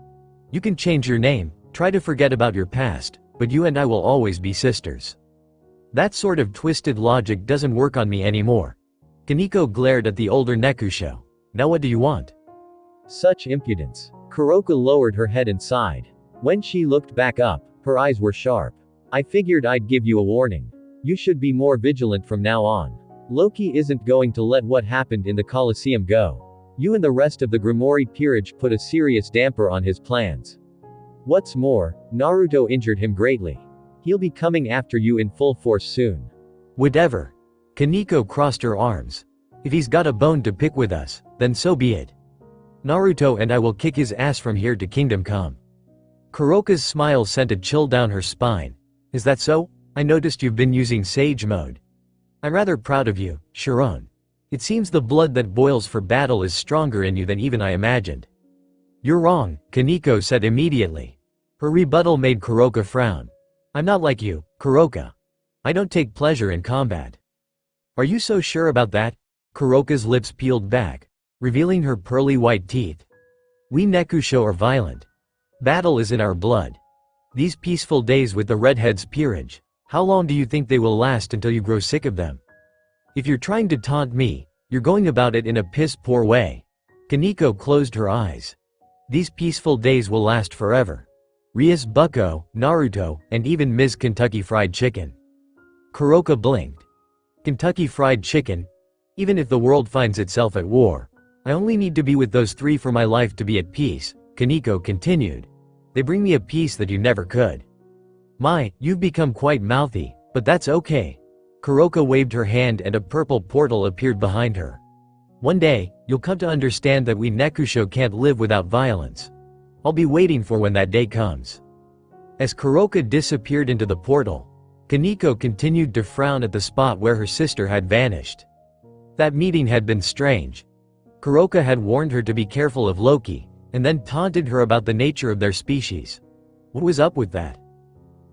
Speaker 1: You can change your name, try to forget about your past, but you and I will always be sisters. That sort of twisted logic doesn't work on me anymore." Kaneko glared at the older Nekusho. "Now what do you want?"
Speaker 2: Such impudence. Kuroka lowered her head and sighed. When she looked back up, her eyes were sharp. "I figured I'd give you a warning. You should be more vigilant from now on. Loki isn't going to let what happened in the Colosseum go. You and the rest of the Grimoire peerage put a serious damper on his plans. What's more, Naruto injured him greatly. He'll be coming after you in full force soon."
Speaker 1: "Whatever." Kaneko crossed her arms. "If he's got a bone to pick with us, then so be it. Naruto and I will kick his ass from here to Kingdom Come." Kuroka's smile sent a chill down her spine. "Is that so? I noticed you've been using Sage Mode. I'm rather proud of you, Sharon. It seems the blood that boils for battle is stronger in you than even I imagined." "You're wrong," Kaneko said immediately. Her rebuttal made Kuroka frown. "I'm not like you, Kuroka. I don't take pleasure in combat." "Are you so sure about that?" Kuroka's lips peeled back, revealing her pearly white teeth. "We Nekusho are violent. Battle is in our blood. These peaceful days with the Redhead's peerage, How long do you think they will last until you grow sick of them? If you're trying to taunt me, you're going about it in a piss-poor way. Kaneko closed her eyes. These peaceful days will last forever. Rias, Bucko, Naruto, and even Ms. Kentucky Fried Chicken. Kuroka blinked. Kentucky Fried Chicken? Even if the world finds itself at war, I only need to be with those three for my life to be at peace, Kaneko continued. They bring me a peace that you never could. My, you've become quite mouthy, but that's okay. Kuroka waved her hand and a purple portal appeared behind her. One day, you'll come to understand that we Nekusho can't live without violence. I'll be waiting for when that day comes. As Kuroka disappeared into the portal, Kaneko continued to frown at the spot where her sister had vanished. That meeting had been strange. Kuroka had warned her to be careful of Loki, and then taunted her about the nature of their species. What was up with that?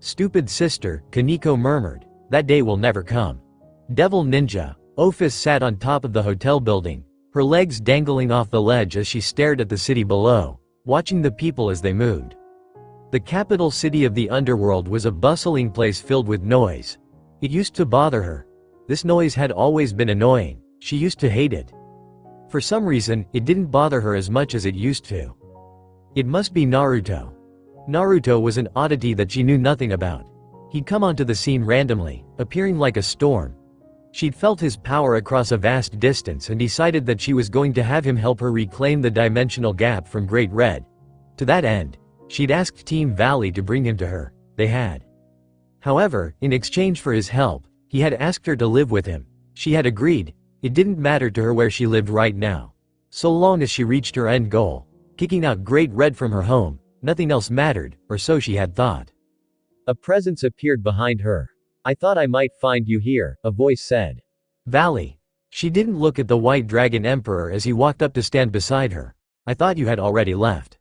Speaker 1: Stupid sister, Kaneko murmured. That day will never come. Devil Ninja, Ophis sat on top of the hotel building, her legs dangling off the ledge as she stared at the city below, watching the people as they moved. The capital city of the underworld was a bustling place filled with noise. It used to bother her. This noise had always been annoying. She used to hate it. For some reason, it didn't bother her as much as it used to. It must be Naruto. Naruto was an oddity that she knew nothing about. He'd come onto the scene randomly, appearing like a storm. She'd felt his power across a vast distance and decided that she was going to have him help her reclaim the dimensional gap from Great Red. To that end, she'd asked Team Valley to bring him to her. They had. However, in exchange for his help, he had asked her to live with him. She had agreed. It didn't matter to her where she lived right now. So long as she reached her end goal, kicking out Great Red from her home, nothing else mattered, or so she had thought. A presence appeared behind her. I thought I might find you here, a voice said. Valley. She didn't look at the White Dragon Emperor as he walked up to stand beside her. I thought you had already left.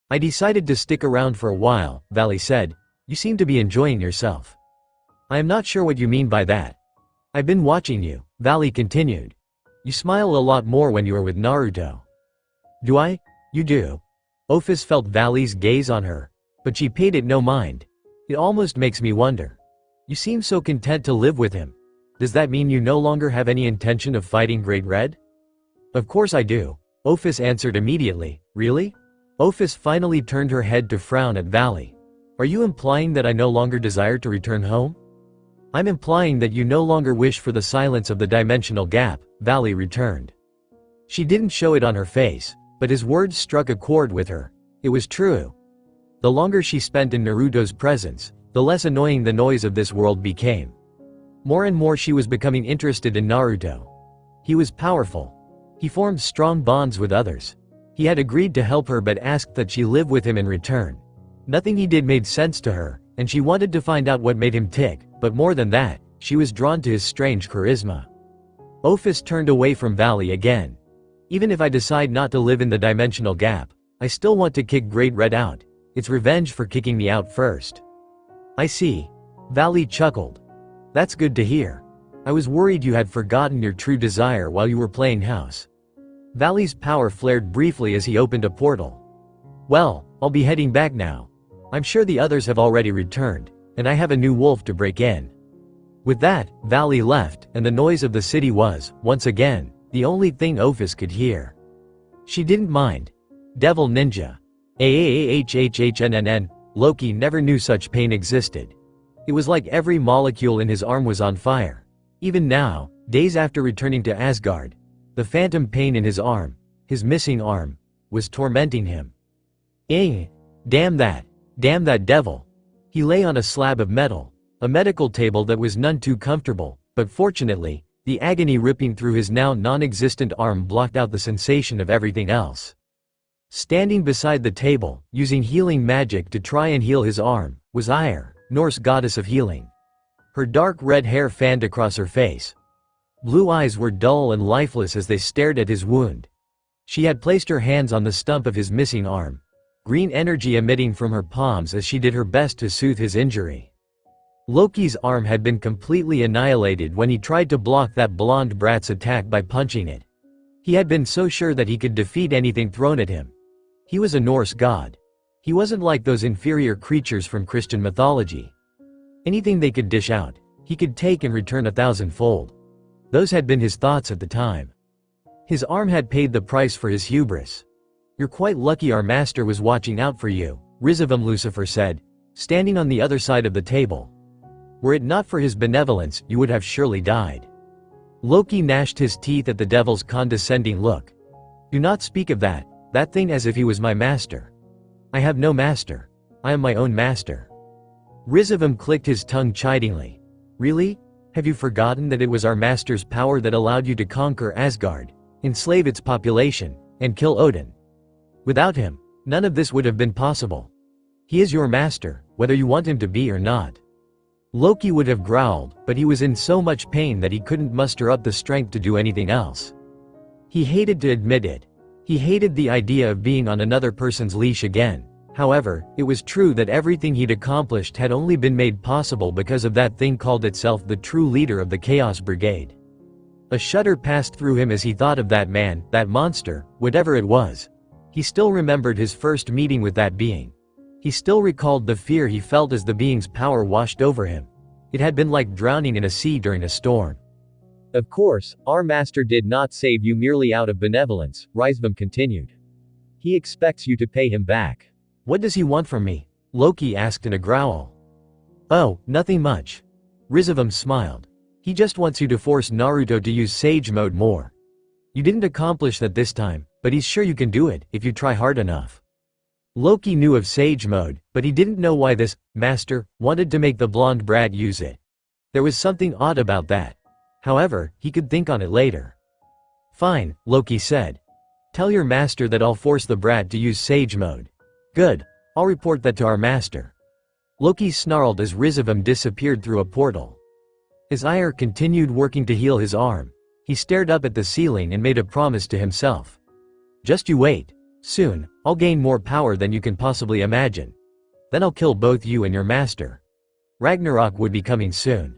Speaker 1: I decided to stick around for a while, Valley said. You seem to be enjoying yourself. I am not sure what you mean by that. I've been watching you, Valley continued. You smile a lot more when you are with Naruto. Do I? You do. Ophis felt Valley's gaze on her, but she paid it no mind. It almost makes me wonder. You seem so content to live with him. Does that mean you no longer have any intention of fighting Great Red? Of course I do, Ophis answered immediately. Really? Ophis finally turned her head to frown at Valley. Are you implying that I no longer desire to return home? I'm implying that you no longer wish for the silence of the dimensional gap, Valley returned. She didn't show it on her face, but his words struck a chord with her. It was true. The longer she spent in Naruto's presence, the less annoying the noise of this world became. More and more she was becoming interested in Naruto. He was powerful. He formed strong bonds with others. He had agreed to help her but asked that she live with him in return. Nothing he did made sense to her, and she wanted to find out what made him tick, but more than that, she was drawn to his strange charisma. Ophis turned away from Valley again. Even if I decide not to live in the dimensional gap, I still want to kick Great Red out. It's revenge for kicking me out first. I see. Valley chuckled. That's good to hear. I was worried you had forgotten your true desire while you were playing house. Valley's power flared briefly as he opened a portal. Well, I'll be heading back now. I'm sure the others have already returned, and I have a new wolf to break in. With that, Valley left, and the noise of the city was, once again, the only thing Ophis could hear. She didn't mind. Devil Ninja. AAHHHNNN, Loki never knew such pain existed. It was like every molecule in his arm was on fire. Even now, days after returning to Asgard, the phantom pain in his arm, his missing arm, was tormenting him. Damn that devil. He lay on a slab of metal, a medical table that was none too comfortable, but fortunately, the agony ripping through his now non-existent arm blocked out the sensation of everything else. Standing beside the table, using healing magic to try and heal his arm, was Ire, Norse goddess of healing. Her dark red hair fanned across her face. Blue eyes were dull and lifeless as they stared at his wound. She had placed her hands on the stump of his missing arm, green energy emitting from her palms as she did her best to soothe his injury. Loki's arm had been completely annihilated when he tried to block that blonde brat's attack by punching it. He had been so sure that he could defeat anything thrown at him. He was a Norse god. He wasn't like those inferior creatures from Christian mythology. Anything they could dish out, he could take and return 1,000-fold. Those had been his thoughts at the time. His arm had paid the price for his hubris. "You're quite lucky our master was watching out for you," Rizavam Lucifer said, standing on the other side of the table. "Were it not for his benevolence, you would have surely died." Loki gnashed his teeth at the devil's condescending look. "Do not speak of that thing as if he was my master. I have no master. I am my own master." Rizavam clicked his tongue chidingly. "Really? Have you forgotten that it was our master's power that allowed you to conquer Asgard, enslave its population, and kill Odin? Without him, none of this would have been possible. He is your master, whether you want him to be or not." Loki would have growled, but he was in so much pain that he couldn't muster up the strength to do anything else. He hated to admit it. He hated the idea of being on another person's leash again. However, it was true that everything he'd accomplished had only been made possible because of that thing called itself the true leader of the Chaos Brigade. A shudder passed through him as he thought of that man, that monster, whatever it was. He still remembered his first meeting with that being. He still recalled the fear he felt as the being's power washed over him. It had been like drowning in a sea during a storm. "Of course, our master did not save you merely out of benevolence," Rizavam continued. "He expects you to pay him back." "What does he want from me?" Loki asked in a growl. "Oh, nothing much." Rizavam smiled. "He just wants you to force Naruto to use Sage Mode more. You didn't accomplish that this time, but he's sure you can do it, if you try hard enough." Loki knew of Sage Mode, but he didn't know why this master wanted to make the blonde brat use it. There was something odd about that. However, he could think on it later. "Fine," Loki said. "Tell your master that I'll force the brat to use Sage Mode." "Good. I'll report that to our master." Loki snarled as Rizavam disappeared through a portal. As Ire continued working to heal his arm, he stared up at the ceiling and made a promise to himself. "Just you wait. Soon, I'll gain more power than you can possibly imagine. Then I'll kill both you and your master. Ragnarok would be coming soon."